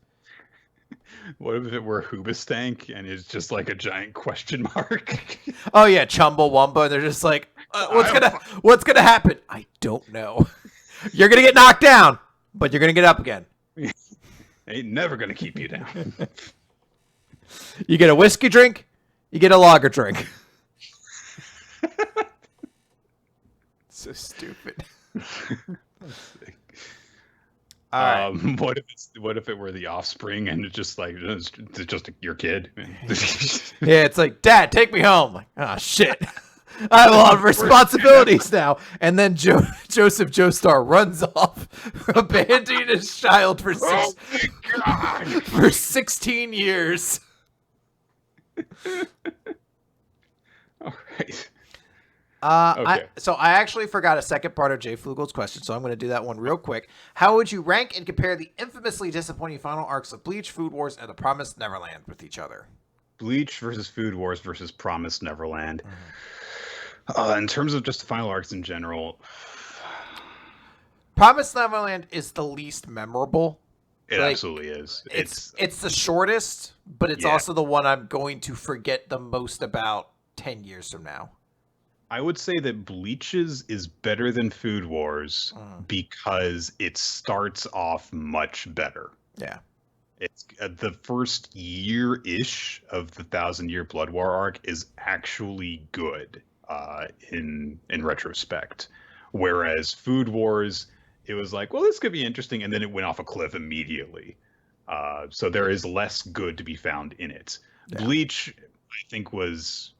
[SPEAKER 1] What if it were Hoobastank and it's just like a giant question mark?
[SPEAKER 2] Oh yeah, Chumbawamba. They're just like, what's gonna happen? I don't know. You're gonna get knocked down, but you're gonna get up again.
[SPEAKER 1] Ain't never gonna keep you down.
[SPEAKER 2] You get a whiskey drink, you get a lager drink. So stupid.
[SPEAKER 1] What if it were the Offspring and it's just like it's just your kid?
[SPEAKER 2] Yeah, it's like, Dad, take me home. Like, oh shit. I have a lot of responsibilities now. And then Joseph Joestar runs off, abandoning his child for
[SPEAKER 1] Oh my god!
[SPEAKER 2] for 16 years.
[SPEAKER 1] All right.
[SPEAKER 2] I
[SPEAKER 1] Okay.
[SPEAKER 2] actually forgot a second part of Jay Flugel's question, so I'm going to do that one real quick. How would you rank and compare the infamously disappointing final arcs of Bleach, Food Wars, and The Promised Neverland with each other?
[SPEAKER 1] Bleach versus Food Wars versus Promised Neverland. In terms of just the final arcs in general,
[SPEAKER 2] Promised Neverland is the least memorable.
[SPEAKER 1] it
[SPEAKER 2] Like,
[SPEAKER 1] absolutely is.
[SPEAKER 2] it's the shortest, but it's
[SPEAKER 1] Yeah.
[SPEAKER 2] also the one I'm going to forget the most about 10 years from now.
[SPEAKER 1] I would say that Bleach's is better than Food Wars because it starts off much better.
[SPEAKER 2] Yeah.
[SPEAKER 1] It's the first year-ish of the Thousand Year Blood War arc is actually good in retrospect, whereas Food Wars, it was like, well, this could be interesting, and then it went off a cliff immediately. So there is less good to be found in it.
[SPEAKER 2] Yeah.
[SPEAKER 1] Bleach, I think, was.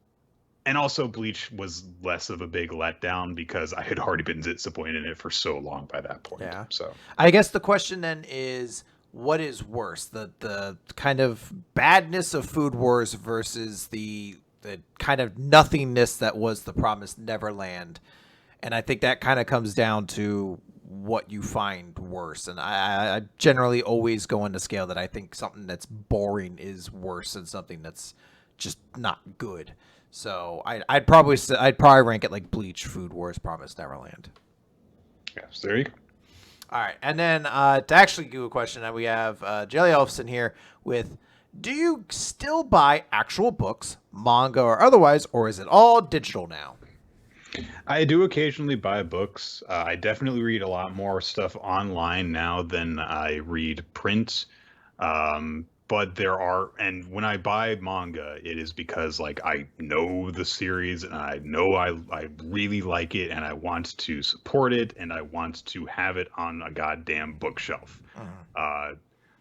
[SPEAKER 1] And also, Bleach was less of a big letdown because I had already been disappointed in it for so long by that point.
[SPEAKER 2] Yeah.
[SPEAKER 1] So
[SPEAKER 2] I guess the question then is, what is worse, the kind of badness of Food Wars versus the kind of nothingness that was The Promised Neverland? And I think that kind of comes down to what you find worse. And I generally always go on the scale that I think something that's boring is worse than something that's just not good. So I'd probably rank it like Bleach, Food Wars, Promised Neverland.
[SPEAKER 1] yes, there you go.
[SPEAKER 2] All right, and then to actually do a question, we have Jelly Elfson here with: do you still buy actual books, manga or otherwise, or is it all digital now?
[SPEAKER 1] I do occasionally buy books. I definitely read a lot more stuff online now than I read print. But there are, and when I buy manga, it is because like I know the series and I know I really like it and I want to support it and I want to have it on a goddamn bookshelf.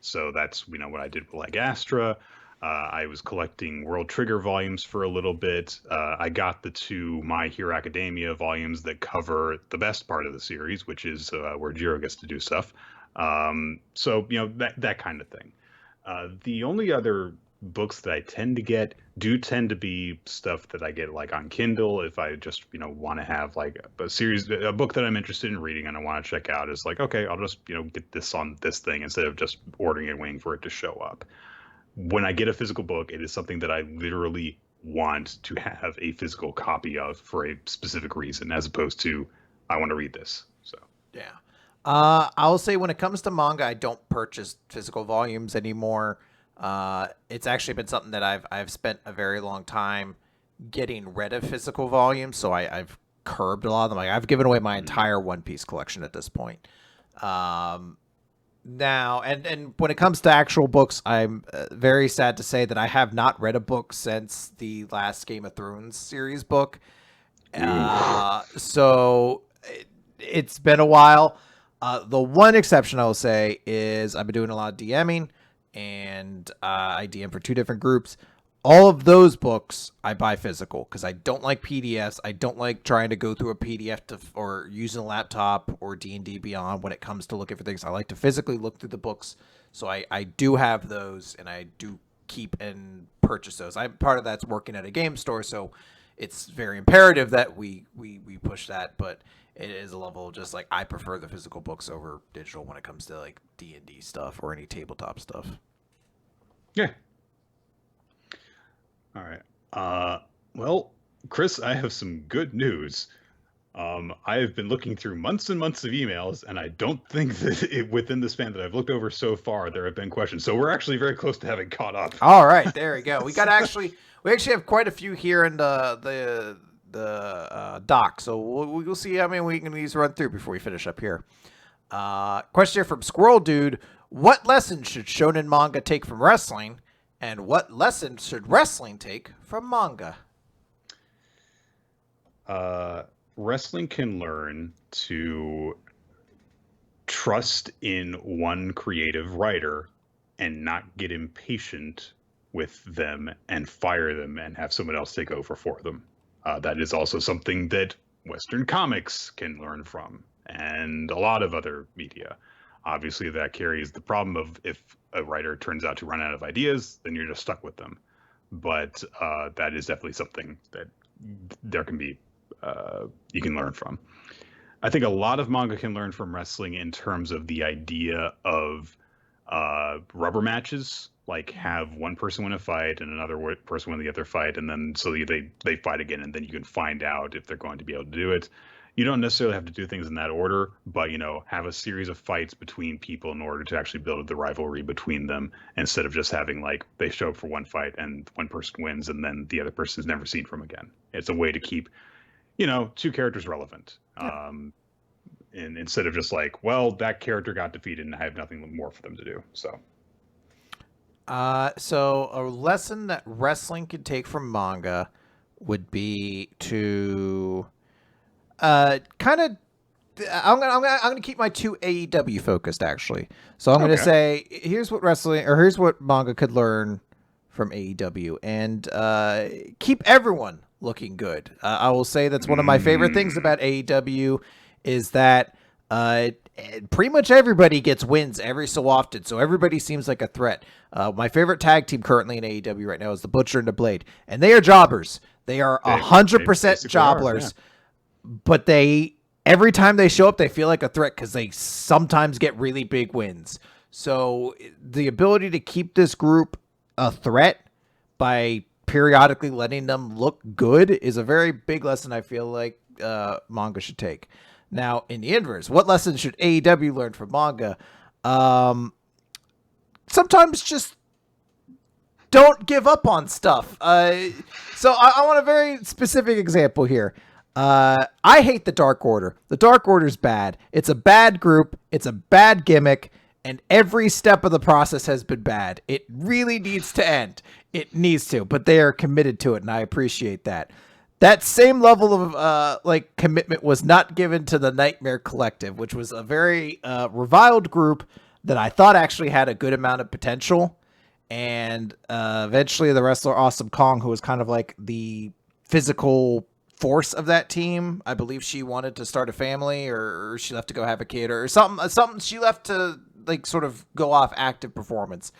[SPEAKER 1] So that's what I did with like Astra. I was collecting World Trigger volumes for a little bit. I got the 2 My Hero Academia volumes that cover the best part of the series, which is where Jiro gets to do stuff. So that kind of thing. The only other books that I tend to get do tend to be stuff that I get like on Kindle if I just want to have like a book that I'm interested in reading and I want to check out. It's like, okay, I'll just get this on this thing instead of just ordering it and waiting for it to show up. When I get a physical book, it is something that I literally want to have a physical copy of for a specific reason, as opposed to I want to read this. So
[SPEAKER 2] yeah. I'll say when it comes to manga, I don't purchase physical volumes anymore. It's actually been something that I've spent a very long time getting rid of physical volumes, so I've curbed a lot of them. Like I've given away my entire One Piece collection at this point. Now, and when it comes to actual books, I'm very sad to say that I have not read a book since the last Game of Thrones series book. So it's been a while. The one exception I will say is I've been doing a lot of DMing, and I DM for 2 different groups. All of those books I buy physical because I don't like PDFs. I don't like trying to go through a PDF or using a laptop or D&D Beyond when it comes to looking for things. I like to physically look through the books. So I do have those, and I do keep and purchase those. Part of that's working at a game store, so it's very imperative that we push that, but it is a level of just like I prefer the physical books over digital when it comes to like D&D stuff or any tabletop stuff.
[SPEAKER 1] yeah. All right. Well, Chris, I have some good news. I have been looking through months and months of emails, and I don't think that within the span that I've looked over so far, there have been questions. So we're actually very close to having caught up.
[SPEAKER 2] All right, there we go. We actually have quite a few here in the doc, so we'll see how many we can these run through before we finish up here. Question here from Squirrel Dude: what lessons should shonen manga take from wrestling? And what lessons should wrestling take from manga?
[SPEAKER 1] Wrestling can learn to trust in one creative writer and not get impatient with them and fire them and have someone else take over for them. That is also something that Western comics can learn from, and a lot of other media. Obviously, that carries the problem of if a writer turns out to run out of ideas, then you're just stuck with them. But that is definitely something that there can be you can learn from. I think a lot of manga can learn from wrestling in terms of the idea of rubber matches, like have one person win a fight and another person win the other fight, and then so they fight again, and then you can find out if they're going to be able to do it. You don't necessarily have to do things in that order, but have a series of fights between people in order to actually build the rivalry between them, instead of just having like they show up for one fight and one person wins and then the other person is never seen from again. It's a way to keep two characters relevant.
[SPEAKER 2] Yeah.
[SPEAKER 1] And instead of just like, well, that character got defeated and I have nothing more for them to do.
[SPEAKER 2] So a lesson that wrestling could take from manga would be to kind of. I'm gonna keep my two AEW focused actually. So I'm gonna say here's what manga could learn from AEW, and keep everyone looking good. I will say that's one of my favorite things about AEW is that pretty much everybody gets wins every so often, so everybody seems like a threat. My favorite tag team currently in AEW right now is the Butcher and the Blade, and they are jobbers. They are 100% jobblers, but every time they show up, they feel like a threat because they sometimes get really big wins. So the ability to keep this group a threat by periodically letting them look good is a very big lesson I feel like manga should take. Now, in the inverse, what lesson should AEW learn from manga? Sometimes just don't give up on stuff. So I want a very specific example here. I hate the Dark Order. The Dark Order's bad. It's a bad group. It's a bad gimmick. And every step of the process has been bad. It really needs to end. It needs to, but they are committed to it, and I appreciate that. That same level of commitment was not given to the Nightmare Collective, which was a very reviled group that I thought actually had a good amount of potential. And eventually the wrestler Awesome Kong, who was kind of like the physical force of that team, I believe she wanted to start a family, or she left to go have a kid or something. She left to like sort of go off active performance.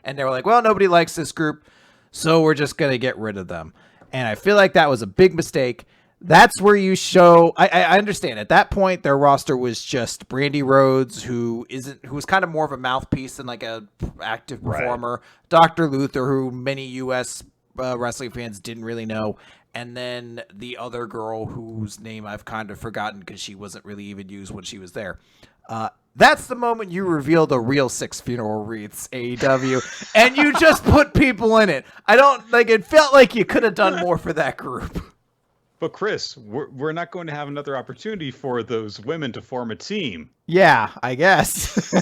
[SPEAKER 2] And they were like, well, nobody likes this group, so we're just going to get rid of them. And I feel like that was a big mistake. That's where you show. I understand at that point their roster was just Brandy Rhodes, who was kind of more of a mouthpiece than like a active performer. Right. Dr. Luther, who many U.S. Wrestling fans didn't really know, and then the other girl whose name I've kind of forgotten because she wasn't really even used when she was there. That's the moment you reveal the real 6 funeral wreaths, AEW, and you just put people in it. It felt like you could have done more for that group.
[SPEAKER 1] But Chris, we're not going to have another opportunity for those women to form a team.
[SPEAKER 2] Yeah, I guess.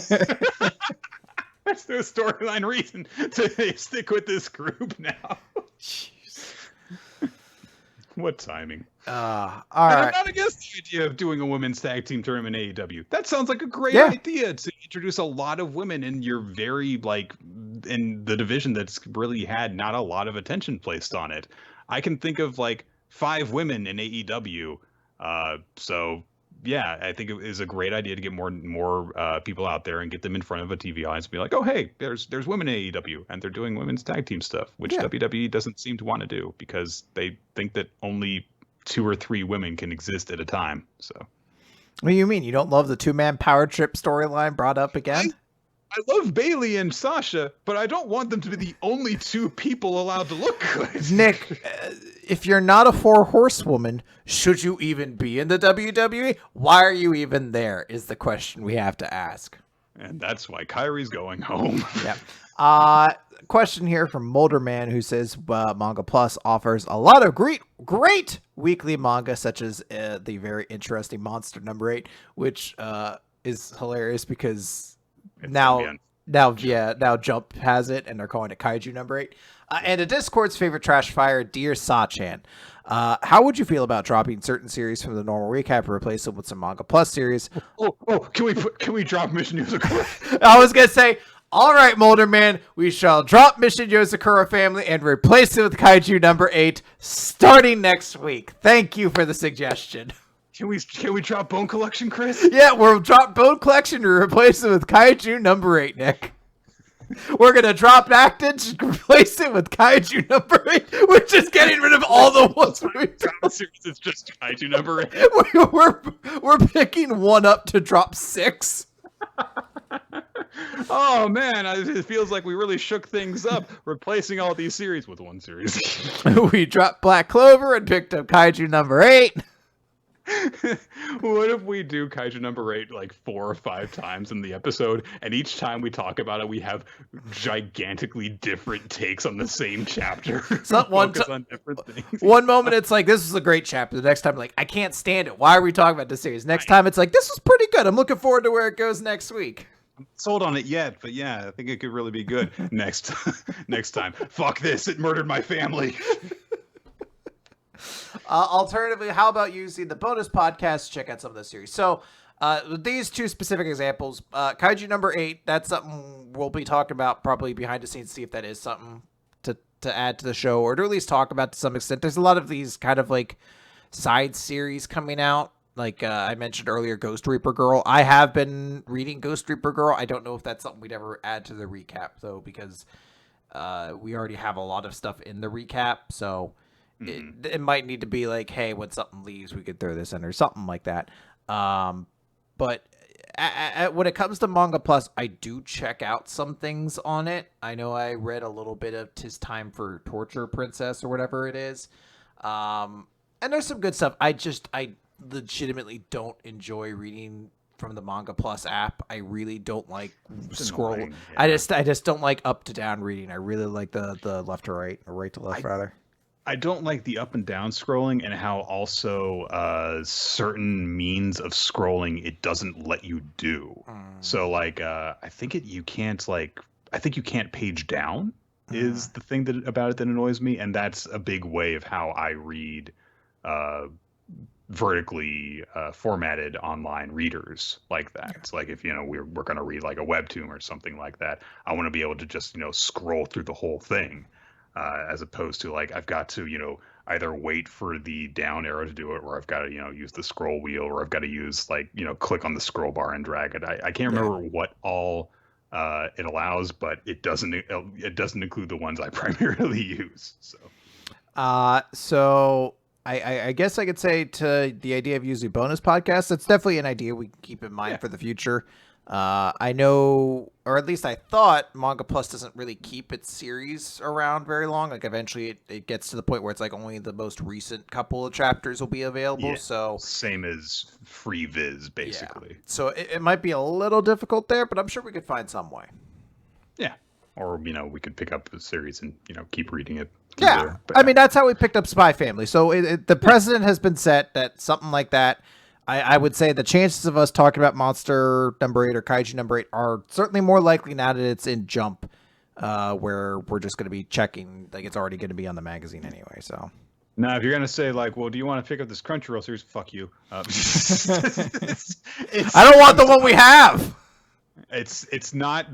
[SPEAKER 1] That's the storyline reason to stick with this group now. Jeez. What timing?
[SPEAKER 2] All right.
[SPEAKER 1] I'm not against the idea of doing a women's tag team tournament in AEW. That sounds like a great idea to introduce a lot of women in your in the division that's really had not a lot of attention placed on it. I can think of 5 women in AEW. So yeah, I think it is a great idea to get more people out there and get them in front of a TV audience and be like, oh, hey, there's women in AEW and they're doing women's tag team stuff, which WWE doesn't seem to want to do because they think that only 2 or 3 women can exist at a time. So
[SPEAKER 2] what do you mean? You don't love the 2-man power trip storyline brought up again?
[SPEAKER 1] I love Bailey and Sasha, but I don't want them to be the only 2 people allowed to look good.
[SPEAKER 2] Nick, if you're not a 4-horsewoman, should you even be in the WWE? Why are you even there is the question we have to ask.
[SPEAKER 1] And that's why Kyrie's going home.
[SPEAKER 2] Yep. Question here from Molderman, who says Manga Plus offers a lot of great weekly manga, such as the very interesting Monster number 8, which is hilarious because now Jump has it and they're calling it Kaiju number 8. And a Discord's favorite trash fire, Dear Sachan. How would you feel about dropping certain series from the normal recap and replace them with some Manga Plus series?
[SPEAKER 1] Oh, can we drop Mission Musical?
[SPEAKER 2] I was gonna say All right, Molder Man, we shall drop Mission Yozakura Family and replace it with Kaiju number 8 starting next week. Thank you for the suggestion.
[SPEAKER 1] Can we drop Bone Collection, Chris?
[SPEAKER 2] Yeah, we'll drop Bone Collection and replace it with Kaiju number 8, Nick. We're going to drop Actage and replace it with Kaiju number 8. We're just getting rid of all the ones
[SPEAKER 1] It's just Kaiju number 8.
[SPEAKER 2] We're picking one up to drop 6.
[SPEAKER 1] Oh man, it feels like we really shook things up, replacing all these series with one series.
[SPEAKER 2] We dropped Black Clover and picked up Kaiju number 8.
[SPEAKER 1] What if we do Kaiju number 8 like 4 or 5 times in the episode, and each time we talk about it, we have gigantically different takes on the same chapter?
[SPEAKER 2] On different things. One moment it's like, this is a great chapter. The next time, like, I can't stand it. Why are we talking about this series? Next time it's like, this was pretty good. I'm looking forward to where it goes next week.
[SPEAKER 1] I'm not sold on it yet, but yeah, I think it could really be good next time. Fuck this! It murdered my family.
[SPEAKER 2] Alternatively, how about using the bonus podcast to check out some of the series? So, with these 2 specific examples, Kaiju number 8, that's something we'll be talking about probably behind the scenes, see if that is something to add to the show, or to at least talk about to some extent. There's a lot of these kind of like side series coming out. Like I mentioned earlier, Ghost Reaper Girl. I have been reading Ghost Reaper Girl. I don't know if that's something we'd ever add to the recap, though, because we already have a lot of stuff in the recap, so... It might need to be like, hey, when something leaves, we could throw this in or something like that. But when it comes to Manga Plus, I do check out some things on it. I know I read a little bit of "'Tis Time for Torture Princess" or whatever it is. And there's some good stuff. I legitimately don't enjoy reading from the Manga Plus app. I really don't like scroll. Yeah. I just don't like up to down reading. I really like the left to right, or right to left, rather.
[SPEAKER 1] I don't like the up and down scrolling, and how also certain means of scrolling it doesn't let you do. So like I think you can't page down is the thing about it that annoys me, and that's a big way of how I read vertically formatted online readers like that. It's like if we're going to read like a webtoon or something like that, I want to be able to just scroll through the whole thing. As opposed to like I've got to either wait for the down arrow to do it, or I've got to use the scroll wheel, or I've got to use like click on the scroll bar and drag it. I can't remember what all it allows, but it doesn't include the ones I primarily use.
[SPEAKER 2] So I guess I could say to the idea of using bonus podcasts, that's definitely an idea we can keep in mind for the future. I know, or at least I thought, Manga Plus doesn't really keep its series around very long. Like eventually it gets to the point where it's like only the most recent couple of chapters will be available. So
[SPEAKER 1] same as Free Viz, basically.
[SPEAKER 2] Yeah. So it might be a little difficult there, but I'm sure we could find some way.
[SPEAKER 1] Yeah. Or, we could pick up the series and, keep reading it.
[SPEAKER 2] Yeah. I mean, that's how we picked up Spy Family. So the precedent has been set that something like that, I would say the chances of us talking about Monster number 8 or Kaiju number 8 are certainly more likely now that it's in Jump, where we're just going to be checking, like it's already going to be on the magazine anyway. So
[SPEAKER 1] now, if you're going to say like, well, do you want to pick up this Crunchyroll series? Fuck you. I
[SPEAKER 2] don't want the one we have.
[SPEAKER 1] It's not.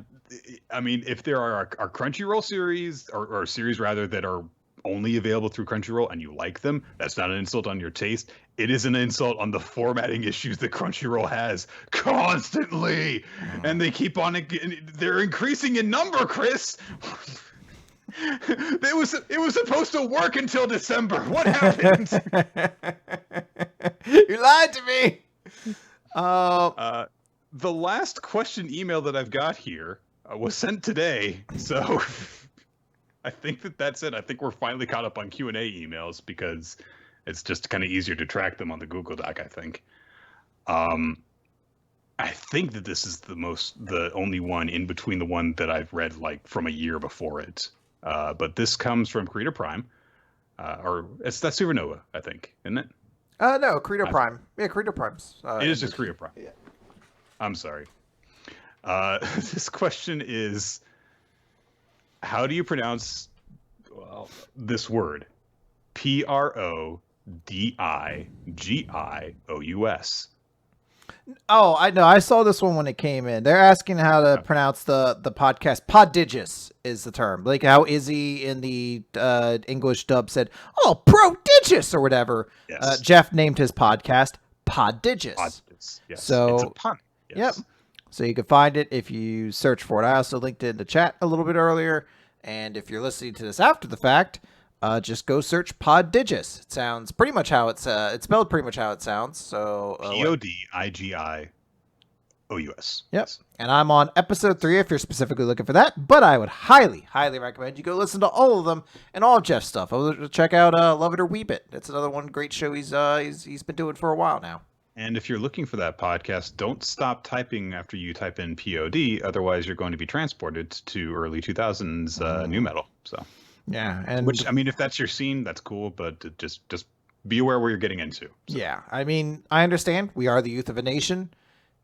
[SPEAKER 1] I mean, if there are Crunchyroll series or series rather that are only available through Crunchyroll and you like them, that's not an insult on your taste. It is an insult on the formatting issues that Crunchyroll has constantly, and they keep on. They're increasing in number, Chris. It was supposed to work until December. What happened?
[SPEAKER 2] You lied to me.
[SPEAKER 1] The last question email that I've got here was sent today, so I think that's it. I think we're finally caught up on Q&A emails because it's just kind of easier to track them on the Google Doc, I think. I think that this is the only one in between the one that I've read like from a year before it. But this comes from Creator Prime, or that's Supernova, I think, isn't it?
[SPEAKER 2] No, Creator Prime. Yeah, Creator Prime's.
[SPEAKER 1] It is just Creator Prime. Yeah. I'm sorry. This question is, how do you pronounce this word? Prodigious.
[SPEAKER 2] Oh, I know. I saw this one when it came in. They're asking how to pronounce the podcast. Prodigious is the term. Like how Izzy in the English dub said, "Oh, prodigious" or whatever.
[SPEAKER 1] Yes.
[SPEAKER 2] Jeff named his podcast Prodigious.
[SPEAKER 1] Yes.
[SPEAKER 2] So,
[SPEAKER 1] It's a pun. Yes.
[SPEAKER 2] yep. So you can find it if you search for it. I also linked it in the chat a little bit earlier. And if you're listening to this after the fact, just go search Prodigious. It sounds pretty much how it's spelled pretty much how it sounds. So
[SPEAKER 1] Podigous.
[SPEAKER 2] Yep. And I'm on episode 3 if you're specifically looking for that. But I would highly, highly recommend you go listen to all of them and all of Jeff's stuff. Check out Love It or Weep It. That's another one great show he's been doing for a while now.
[SPEAKER 1] And if you're looking for that podcast, don't stop typing after you type in POD. Otherwise, you're going to be transported to early 2000s new metal. So
[SPEAKER 2] yeah, and
[SPEAKER 1] which, I mean, if that's your scene, that's cool. But just be aware where you're getting into. So.
[SPEAKER 2] Yeah, I mean, I understand. We are the youth of a nation.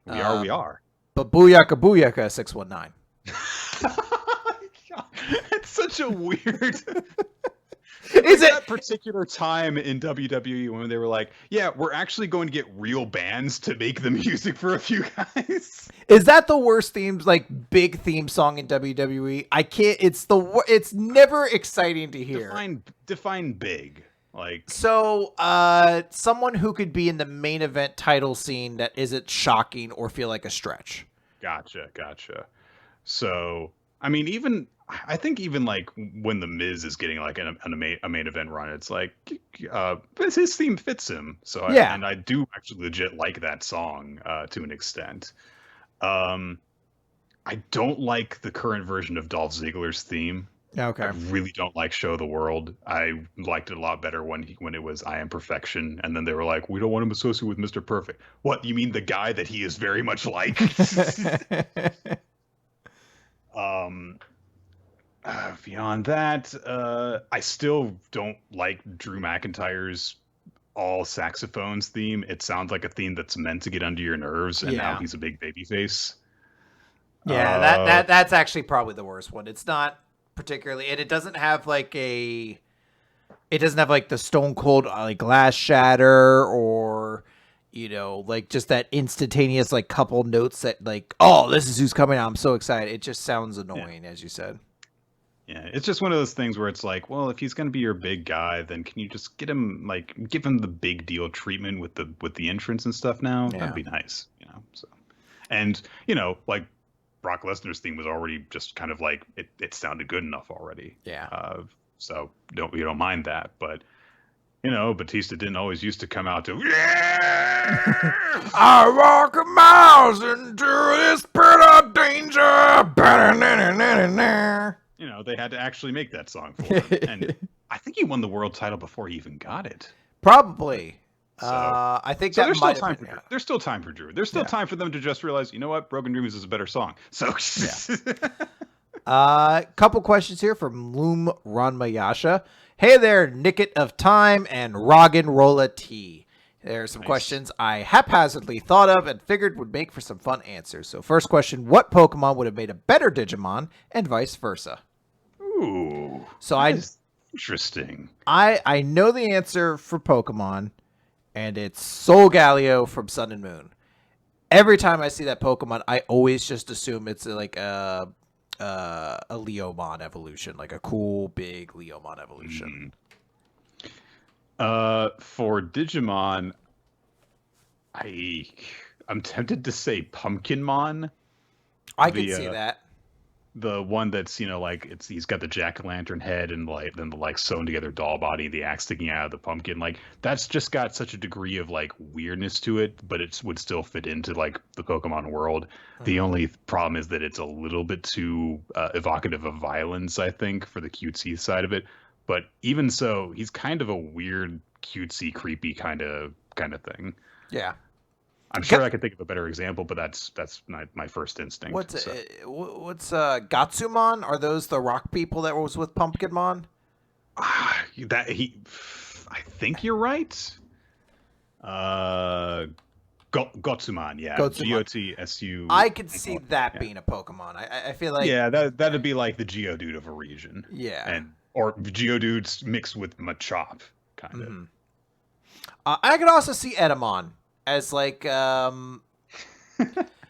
[SPEAKER 1] We are.
[SPEAKER 2] But booyaka booyaka 619.
[SPEAKER 1] It's such a weird.
[SPEAKER 2] Is it
[SPEAKER 1] that particular time in WWE when they were like, yeah, we're actually going to get real bands to make the music for a few guys?
[SPEAKER 2] Is that the worst big theme song in WWE? I can't. It's never exciting to hear.
[SPEAKER 1] Define big.
[SPEAKER 2] So, someone who could be in the main event title scene that isn't shocking or feel like a stretch.
[SPEAKER 1] Gotcha. So, I mean, I think even like when the Miz is getting like a main event run, it's like his theme fits him. So I do actually legit like that song to an extent. I don't like the current version of Dolph Ziggler's theme.
[SPEAKER 2] Okay.
[SPEAKER 1] I really don't like Show the World. I liked it a lot better when it was I Am Perfection, and then they were like, we don't want him associated with Mr. Perfect. What, you mean the guy that he is very much like? Beyond that, I still don't like Drew McIntyre's all saxophones theme. It sounds like a theme that's meant to get under your nerves, and now he's a big babyface.
[SPEAKER 2] Yeah, that's actually probably the worst one. It's not particularly, and it doesn't have like the Stone Cold like glass shatter or like just that instantaneous like couple notes that like, oh, this is who's coming out. I'm so excited. It just sounds annoying, as you said.
[SPEAKER 1] Yeah, it's just one of those things where it's like, well, if he's going to be your big guy, then can you just give him the big deal treatment with the entrance and stuff now? Yeah. That'd be nice, So, and like Brock Lesnar's theme was already just kind of like it sounded good enough already.
[SPEAKER 2] Yeah.
[SPEAKER 1] So you don't mind that, but Batista didn't always used to come out to
[SPEAKER 2] I walk miles into this pit of danger.
[SPEAKER 1] They had to actually make that song for him. And I think he won the world title before he even got it.
[SPEAKER 2] Probably.
[SPEAKER 1] So,
[SPEAKER 2] I think
[SPEAKER 1] there's still time for Drew. There's still time for Drew. There's still time for them to just realize, you know what? Broken Dreams is a better song. So
[SPEAKER 2] couple questions here from Loom Ranmayasha. Hey there, Nicket of Time and Roggen Rolla T. There's some questions I haphazardly thought of and figured would make for some fun answers. So first question, what Pokemon would have made a better Digimon and vice versa?
[SPEAKER 1] Ooh.
[SPEAKER 2] So
[SPEAKER 1] interesting.
[SPEAKER 2] I know the answer for Pokemon, and it's Solgaleo from Sun and Moon. Every time I see that Pokemon, I always just assume it's like a Leomon evolution, like a cool big Leomon evolution.
[SPEAKER 1] For Digimon, I'm tempted to say Pumpkinmon.
[SPEAKER 2] I can see that.
[SPEAKER 1] The one that's he's got the jack-o'-lantern head and then the sewn together doll body, the axe sticking out of the pumpkin. That's just got such a degree of weirdness to it, but it would still fit into the Pokemon world. Mm-hmm. The only problem is that it's a little bit too evocative of violence, I think, for the cutesy side of it. But even so, he's kind of a weird, cutesy, creepy kind of
[SPEAKER 2] thing. Yeah.
[SPEAKER 1] I'm sure I could think of a better example, but that's my first instinct.
[SPEAKER 2] What's Gatsumon? Are those the rock people that was with Pumpkinmon?
[SPEAKER 1] I think you're right. Gotsumon, yeah. Gotsu.
[SPEAKER 2] I could see that being a Pokemon. I feel like
[SPEAKER 1] that'd be like the Geodude of a region.
[SPEAKER 2] Yeah.
[SPEAKER 1] Or Geodudes mixed with Machop, kind of.
[SPEAKER 2] I could also see Edamon as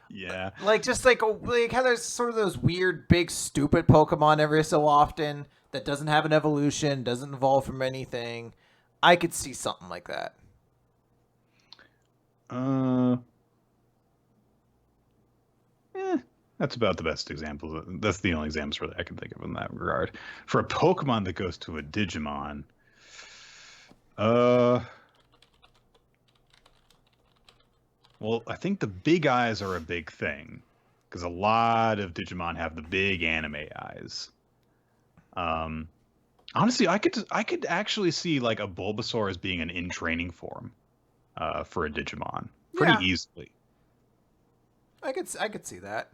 [SPEAKER 1] Yeah.
[SPEAKER 2] Like just like how there's sort of those weird, big, stupid Pokemon every so often that doesn't have an evolution, doesn't evolve from anything. I could see something like that.
[SPEAKER 1] That's about the best example. That's the only examples really I can think of in that regard. For a Pokemon that goes to a Digimon, well, I think the big eyes are a big thing because a lot of Digimon have the big anime eyes. Honestly, I could actually see like a Bulbasaur as being an in training form, for a Digimon pretty
[SPEAKER 2] Yeah,
[SPEAKER 1] easily.
[SPEAKER 2] I could see that.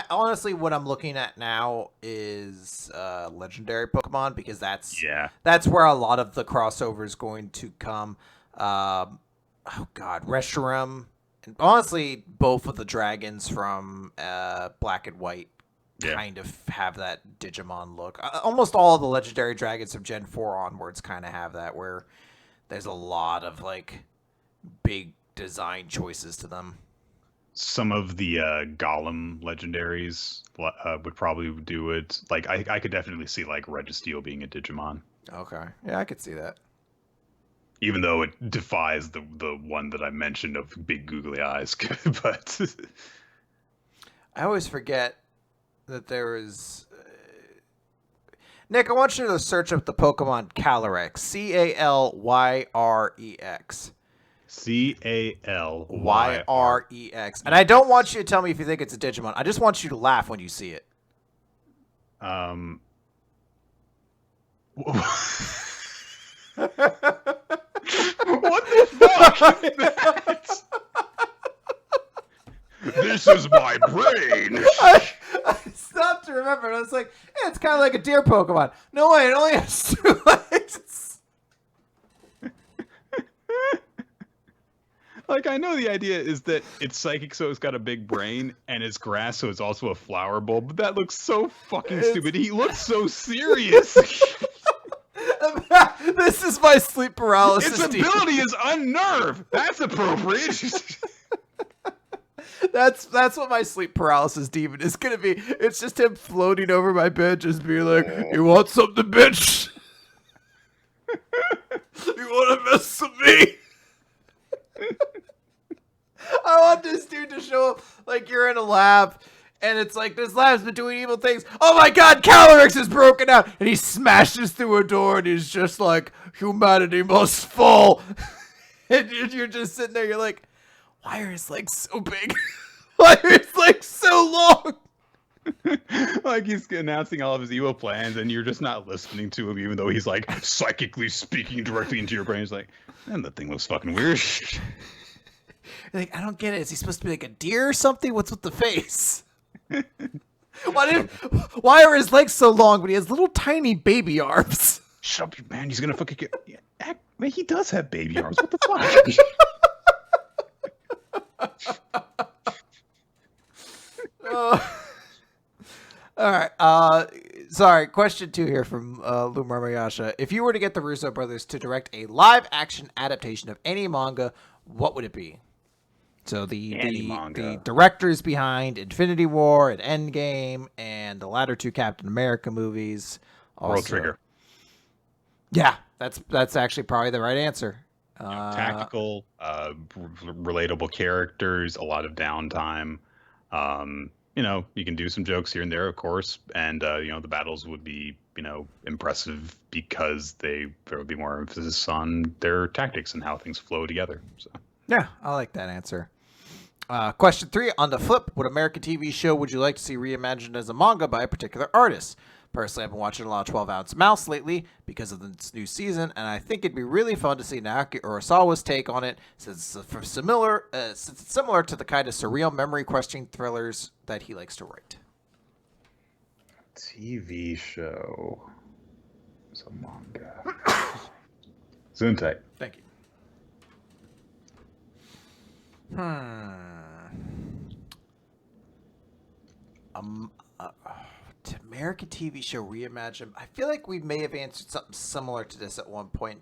[SPEAKER 2] Honestly, what I'm looking at now is legendary Pokemon because
[SPEAKER 1] Yeah.
[SPEAKER 2] that's where a lot of the crossover is going to come. Oh God, Reshiram, and honestly, both of the dragons from Black and White
[SPEAKER 1] Yeah.
[SPEAKER 2] kind of have that Digimon look. Almost all of the legendary dragons from Gen 4 onwards kind of have that, where there's a lot of like big design choices to them.
[SPEAKER 1] Some of the Golem legendaries would probably do it. Like I could definitely see like Registeel being a Digimon,
[SPEAKER 2] Okay, yeah, I could see that.
[SPEAKER 1] even though it defies the one that I mentioned of big googly eyes. But
[SPEAKER 2] I always forget that there is. Nick, I want you to search up the Pokemon Calyrex. Calyrex.
[SPEAKER 1] Calyrex.
[SPEAKER 2] And I don't want you to tell me if you think it's a Digimon. I just want you to laugh when you see it.
[SPEAKER 1] Um. What the fuck is that? This is my brain.
[SPEAKER 2] I stopped to remember, and I was like, it's kind of like a deer Pokemon. No way, it only has 2 legs.
[SPEAKER 1] Like, I know the idea is that it's psychic, so it's got a big brain, and it's grass, so it's also a flower bulb, but that looks so fucking stupid. He looks so serious.
[SPEAKER 2] This is my sleep paralysis.
[SPEAKER 1] Its ability is unnerve. That's appropriate.
[SPEAKER 2] That's what my sleep paralysis demon is gonna be. It's just him floating over my bed, just being like, "You want something, bitch? You want to mess with me?" I want this dude to show up like you're in a lab, and it's like this lab's been doing evil things. Oh my God, Calyrex is broken out, and he smashes through a door, and he's just like, "Humanity must fall." And you're just sitting there, you're like, why are his legs so big? Why are his legs so long?
[SPEAKER 1] Like he's announcing all of his evil plans, and you're just not listening to him, even though he's like psychically speaking directly into your brain. He's like, man, that thing looks fucking weird.
[SPEAKER 2] Like, I don't get it. Is he supposed to be like a deer or something? What's with the face? Why are his legs so long, but he has little tiny baby arms?
[SPEAKER 1] Shut up, man. He's gonna fucking get. Man, he does have baby arms. What the fuck?
[SPEAKER 2] All right. Sorry. Question 2 here from Lou Marmayasha. If you were to get the Russo brothers to direct a live-action adaptation of any manga, what would it be? So the directors behind Infinity War and Endgame and the latter 2 Captain America movies. Also,
[SPEAKER 1] World Trigger.
[SPEAKER 2] Yeah, that's actually probably the right answer.
[SPEAKER 1] Tactical, relatable characters, a lot of downtime. You can do some jokes here and there, of course, and the battles would be, impressive because there would be more emphasis on their tactics and how things flow together. So
[SPEAKER 2] yeah, I like that answer. Question 3, on the flip, what American TV show would you like to see reimagined as a manga by a particular artist? Personally, I've been watching a lot of 12 Ounce Mouse lately because of this new season, and I think it'd be really fun to see Naoki Urasawa's take on it, since it's similar to the kind of surreal memory-questioning thrillers that he likes to write.
[SPEAKER 1] TV show. It's a manga. Zuntai.
[SPEAKER 2] Thank you. American TV show reimagined. I feel like we may have answered something similar to this at one point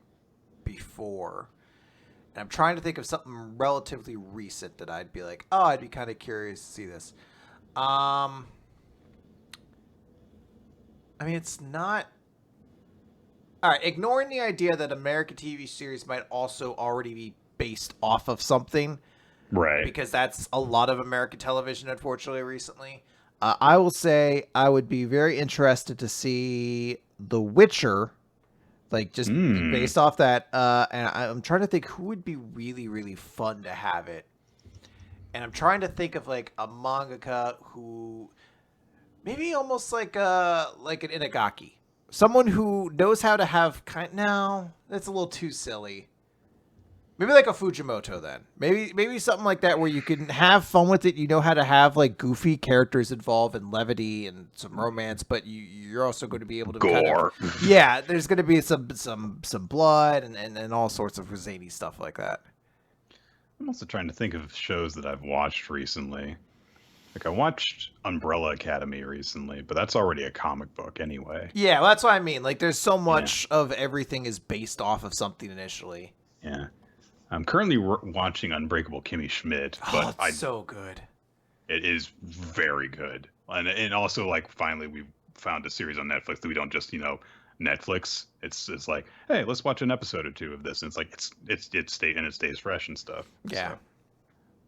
[SPEAKER 2] before. And I'm trying to think of something relatively recent that I'd be like, oh, I'd be kind of curious to see this. I mean, it's not. All right, ignoring the idea that American TV series might also already be based off of something,
[SPEAKER 1] Right.
[SPEAKER 2] because that's a lot of American television, unfortunately, recently. I will say I would be very interested to see The Witcher, like just based off that. And I'm trying to think who would be really, really fun to have it. And I'm trying to think of like a mangaka who maybe almost like an Inagaki. Someone who knows how to have no, that's a little too silly. Maybe like a Fujimoto then. Maybe something like that where you can have fun with it. You know how to have like goofy characters involved and levity and some romance, but you're also going to be able to
[SPEAKER 1] gore.
[SPEAKER 2] Yeah, there's going to be some blood and all sorts of zany stuff like that.
[SPEAKER 1] I'm also trying to think of shows that I've watched recently. Like I watched Umbrella Academy recently, but that's already a comic book anyway.
[SPEAKER 2] Yeah, well, that's what I mean. Like there's so much of everything is based off of something initially.
[SPEAKER 1] Yeah. I'm currently watching Unbreakable Kimmy Schmidt, but
[SPEAKER 2] it's so good.
[SPEAKER 1] It is very good, and also like finally we found a series on Netflix that we don't just Netflix. It's like, hey, let's watch an episode or two of this, and it's like it stays fresh and stuff.
[SPEAKER 2] Yeah,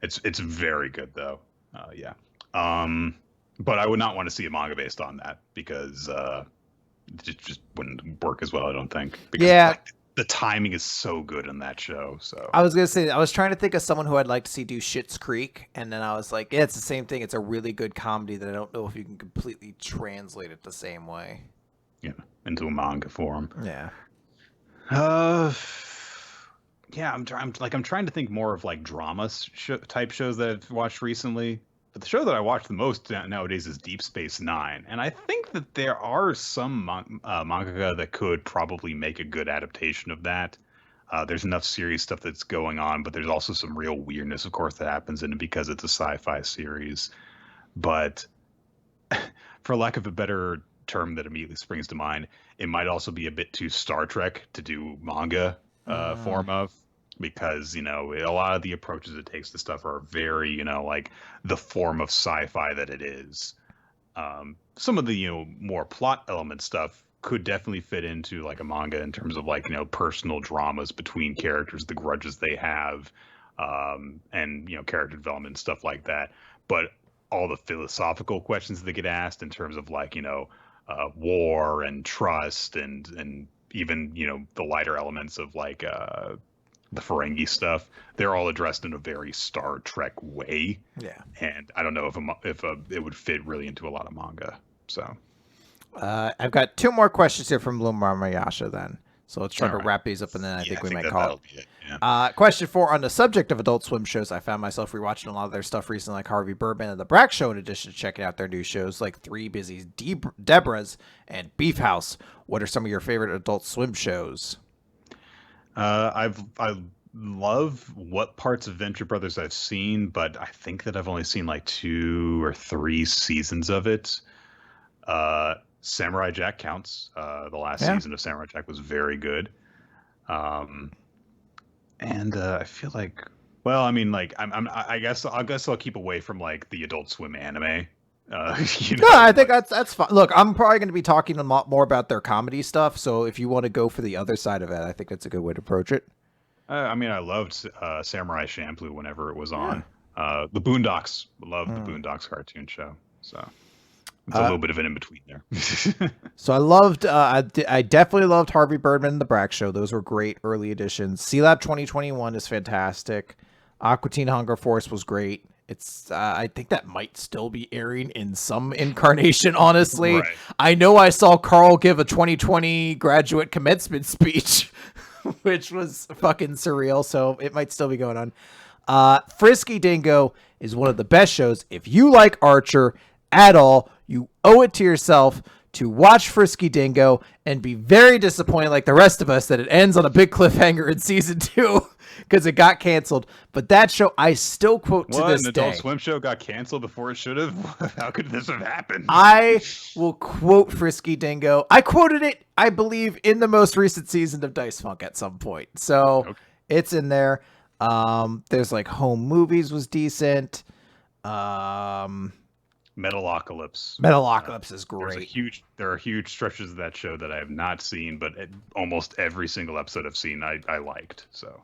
[SPEAKER 1] so it's very good though. Yeah. But I would not want to see a manga based on that because it just wouldn't work as well, I don't think. Because, the timing is so good in that show. So
[SPEAKER 2] I was gonna say, I was trying to think of someone who I'd like to see do Schitt's Creek, and then I was like, yeah, it's the same thing. It's a really good comedy that I don't know if you can completely translate it the same way.
[SPEAKER 1] Yeah, into a manga form.
[SPEAKER 2] Yeah.
[SPEAKER 1] Yeah, I'm trying to think more of like drama type shows that I've watched recently. But the show that I watch the most nowadays is Deep Space Nine, and I think that there are some manga that could probably make a good adaptation of that. There's enough serious stuff that's going on, but there's also some real weirdness, of course, that happens in it because it's a sci-fi series. But for lack of a better term that immediately springs to mind, it might also be a bit too Star Trek to do manga form of. Because, a lot of the approaches it takes to stuff are very, like the form of sci-fi that it is. Some of the, more plot element stuff could definitely fit into like a manga in terms of like, personal dramas between characters, the grudges they have, and, character development, stuff like that. But all the philosophical questions that get asked in terms of like, war and trust and even, the lighter elements of like, the Ferengi stuff, they're all addressed in a very Star Trek way.
[SPEAKER 2] Yeah.
[SPEAKER 1] And I don't know if it would fit really into a lot of manga. So
[SPEAKER 2] I've got two more questions here from Lumar Mayasha then. So let's try to wrap these up, and then I think we might call it. Yeah. Question 4, on the subject of Adult Swim shows, I found myself rewatching a lot of their stuff recently, like Harvey Birdman and The Brack Show, in addition to checking out their new shows like Three Busy Debras and Beef House. What are some of your favorite Adult Swim shows?
[SPEAKER 1] I love what parts of Venture Brothers I've seen, but I think that I've only seen like 2 or 3 seasons of it. Samurai Jack counts. The last season of Samurai Jack was very good. And I feel like, well, I mean, like I guess I'll keep away from like the Adult Swim anime.
[SPEAKER 2] I think that's fine. Look, I'm probably going to be talking a lot more about their comedy stuff. So if you want to go for the other side of it, I think that's a good way to approach it.
[SPEAKER 1] I mean, I loved Samurai Champloo whenever it was on. The Boondocks, loved the Boondocks cartoon show. So it's a little bit of an in between there.
[SPEAKER 2] So I loved, I definitely loved Harvey Birdman and The Brack Show. Those were great early editions. C-Lab 2021 is fantastic. Aqua Teen Hunger Force was great. It's I think that might still be airing in some incarnation, honestly. Right. I know I saw Carl give a 2020 graduate commencement speech, which was fucking surreal, so it might still be going on. Frisky Dingo is one of the best shows. If you like Archer at all, you owe it to yourself to watch Frisky Dingo and be very disappointed like the rest of us that it ends on a big cliffhanger in season 2. Because it got canceled. But that show, I still quote to this day.
[SPEAKER 1] An Adult Swim show got canceled before it should have? How could this have happened?
[SPEAKER 2] I will quote Frisky Dingo. I quoted it, I believe, in the most recent season of Dice Funk at some point. So it's in there. There's like Home Movies was decent. Um, Metalocalypse is great.
[SPEAKER 1] There are huge stretches of that show that I have not seen, but almost every single episode I've seen, I liked. So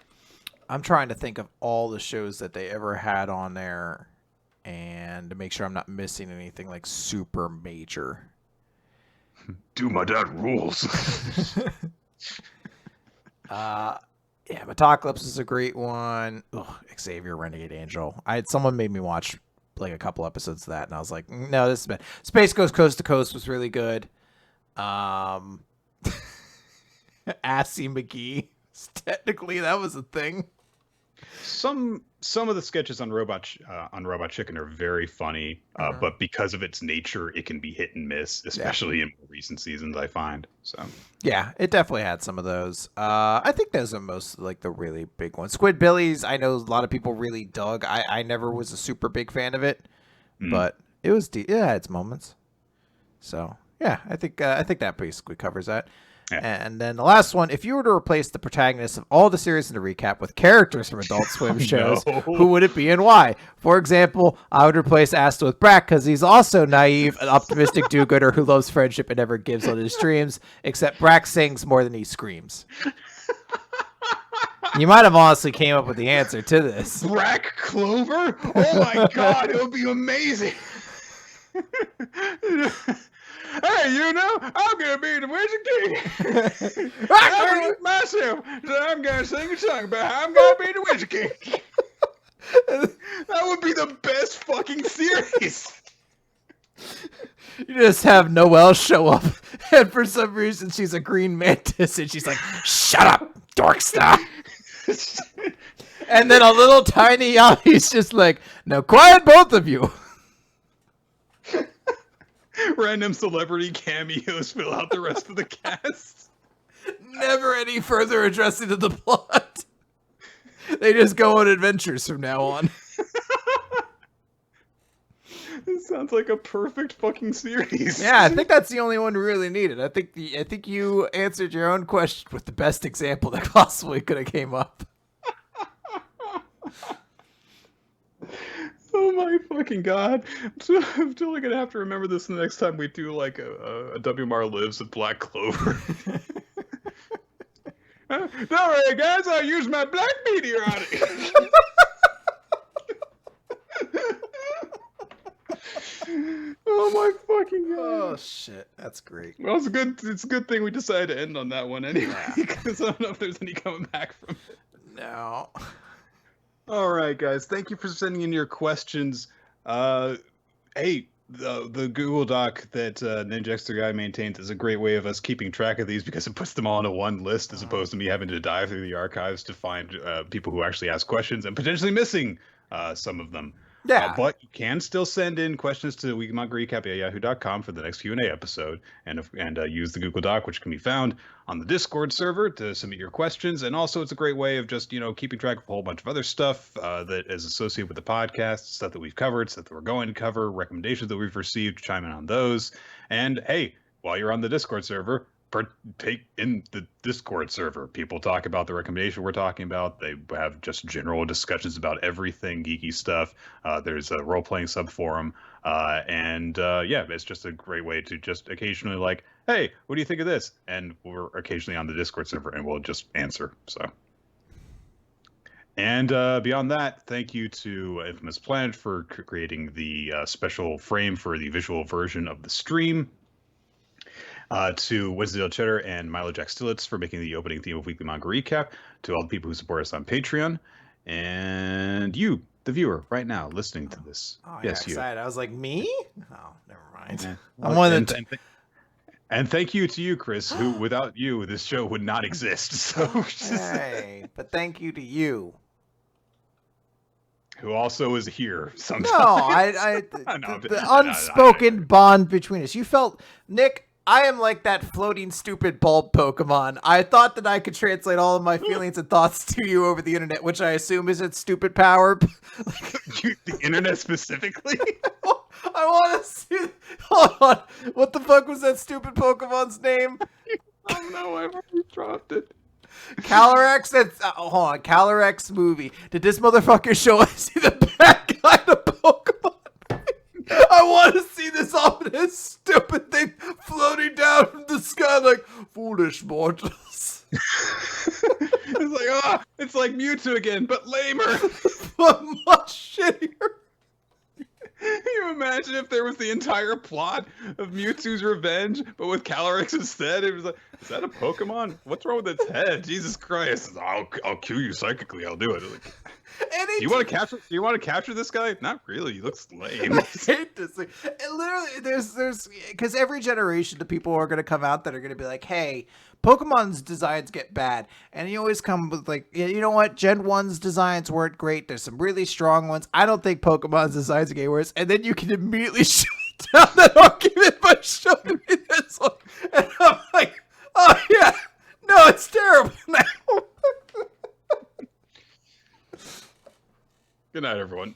[SPEAKER 2] I'm trying to think of all the shows that they ever had on there, and to make sure I'm not missing anything like super major.
[SPEAKER 1] Do my dad rules.
[SPEAKER 2] Yeah, Metalocalypse is a great one. Ugh, Xavier Renegade Angel. Someone made me watch like a couple episodes of that, and I was like, no, this is bad. Space Ghost Coast to Coast was really good. Assy McGee. Technically, that was a thing.
[SPEAKER 1] Some of the sketches on Robot Chicken are very funny, but because of its nature, it can be hit and miss, especially in more recent seasons, I find. So
[SPEAKER 2] yeah, it definitely had some of those. I think those are most like the really big ones. Squidbillies, I know a lot of people really dug. I never was a super big fan of it, but it was it had its moments. So yeah, I think that basically covers that. Yeah. And then the last one, if you were to replace the protagonists of all the series in the recap with characters from Adult Swim shows, who would it be and why? For example, I would replace Asta with Brack because he's also naive, an optimistic do-gooder who loves friendship and never gives on his dreams, except Brack sings more than he screams. You might have honestly came up with the answer to this.
[SPEAKER 1] Brack Clover? Oh my god, it would be amazing! Hey, I'm gonna be the Wizard King. I'm gonna eat myself, so I'm gonna sing a song about how I'm gonna be the Wizard King. That would be the best fucking series.
[SPEAKER 2] You just have Noelle show up, and for some reason she's a green mantis, and she's like, "Shut up, Dorkster." And then a little tiny Yami's just like, "Now quiet, both of you."
[SPEAKER 1] Random celebrity cameos fill out the rest of the cast.
[SPEAKER 2] Never any further addressing to the plot. They just go on adventures from now on.
[SPEAKER 1] This sounds like a perfect fucking series.
[SPEAKER 2] Yeah, I think that's the only one we really needed. I think you answered your own question with the best example that possibly could have came up.
[SPEAKER 1] Oh my fucking god. I'm totally gonna have to remember this the next time we do like a WMR Lives of Black Clover. Don't worry guys, I'll use my black meteor on it. Oh my fucking god.
[SPEAKER 2] Oh shit, that's great.
[SPEAKER 1] Well, it's a good thing we decided to end on that one anyway, because I don't know if there's any coming back from it.
[SPEAKER 2] No.
[SPEAKER 1] All right, guys. Thank you for sending in your questions. Hey, the Google Doc that Ninja Extra Guy maintains is a great way of us keeping track of these because it puts them all into one list as opposed to me having to dive through the archives to find people who actually ask questions and potentially missing some of them.
[SPEAKER 2] Yeah.
[SPEAKER 1] But you can still send in questions to weeklymangarecap@yahoo.com for the next Q&A episode and use the Google Doc, which can be found on the Discord server to submit your questions. And also it's a great way of just, keeping track of a whole bunch of other stuff that is associated with the podcast, stuff that we've covered, stuff that we're going to cover, recommendations that we've received, chime in on those. And hey, while you're on the Discord server, partake in the Discord server. People talk about the recommendation we're talking about. They have just general discussions about everything geeky stuff. There's a role-playing sub-forum. It's just a great way to just occasionally like, hey, what do you think of this? And we're occasionally on the Discord server and we'll just answer. So. And beyond that, thank you to Infamous Planet for creating the special frame for the visual version of the stream. To Wednesdale Cheddar and Milo Jack Stillitz for making the opening theme of Weekly Manga Recap, to all the people who support us on Patreon, and you, the viewer, right now listening to this.
[SPEAKER 2] Oh,
[SPEAKER 1] yes,
[SPEAKER 2] you. Excited. I was like, me? Oh, never mind.
[SPEAKER 1] Yeah.
[SPEAKER 2] I'm one of
[SPEAKER 1] and thank you to you, Chris, who without you, this show would not exist. So,
[SPEAKER 2] hey, but thank you to you.
[SPEAKER 1] Who also is here sometimes.
[SPEAKER 2] No, the unspoken bond between us. You felt, Nick, I am like that floating stupid bulb Pokemon. I thought that I could translate all of my feelings and thoughts to you over the internet, which I assume is its stupid power.
[SPEAKER 1] The internet specifically?
[SPEAKER 2] I want to see. Hold on. What the fuck was that stupid Pokemon's name?
[SPEAKER 1] Oh no, I've already dropped it.
[SPEAKER 2] Calyrex, that's hold on. Calyrex movie. Did this motherfucker show us the bad guy of Pokemon? I want to see this ominous, stupid thing floating down from the sky like foolish mortals.
[SPEAKER 1] It's like Mewtwo again, but lamer.
[SPEAKER 2] But much shittier.
[SPEAKER 1] Can you imagine if there was the entire plot of Mewtwo's revenge, but with Calyrex instead? It was like, is that a Pokemon? What's wrong with its head? Jesus Christ! I'll kill you psychically. I'll do it. Like, do you want to capture? Do you want to capture this guy? Not really. He looks lame.
[SPEAKER 2] I hate this thing. And literally, there's because every generation, the people are going to come out that are going to be like, hey, Pokemon's designs get bad, and you always come with like, you know what? Gen 1's designs weren't great. There's some really strong ones. I don't think Pokemon's designs get worse. And then you can immediately shut down that argument by showing me this one, and I'm like, oh yeah, no, it's terrible now.
[SPEAKER 1] Good night, everyone.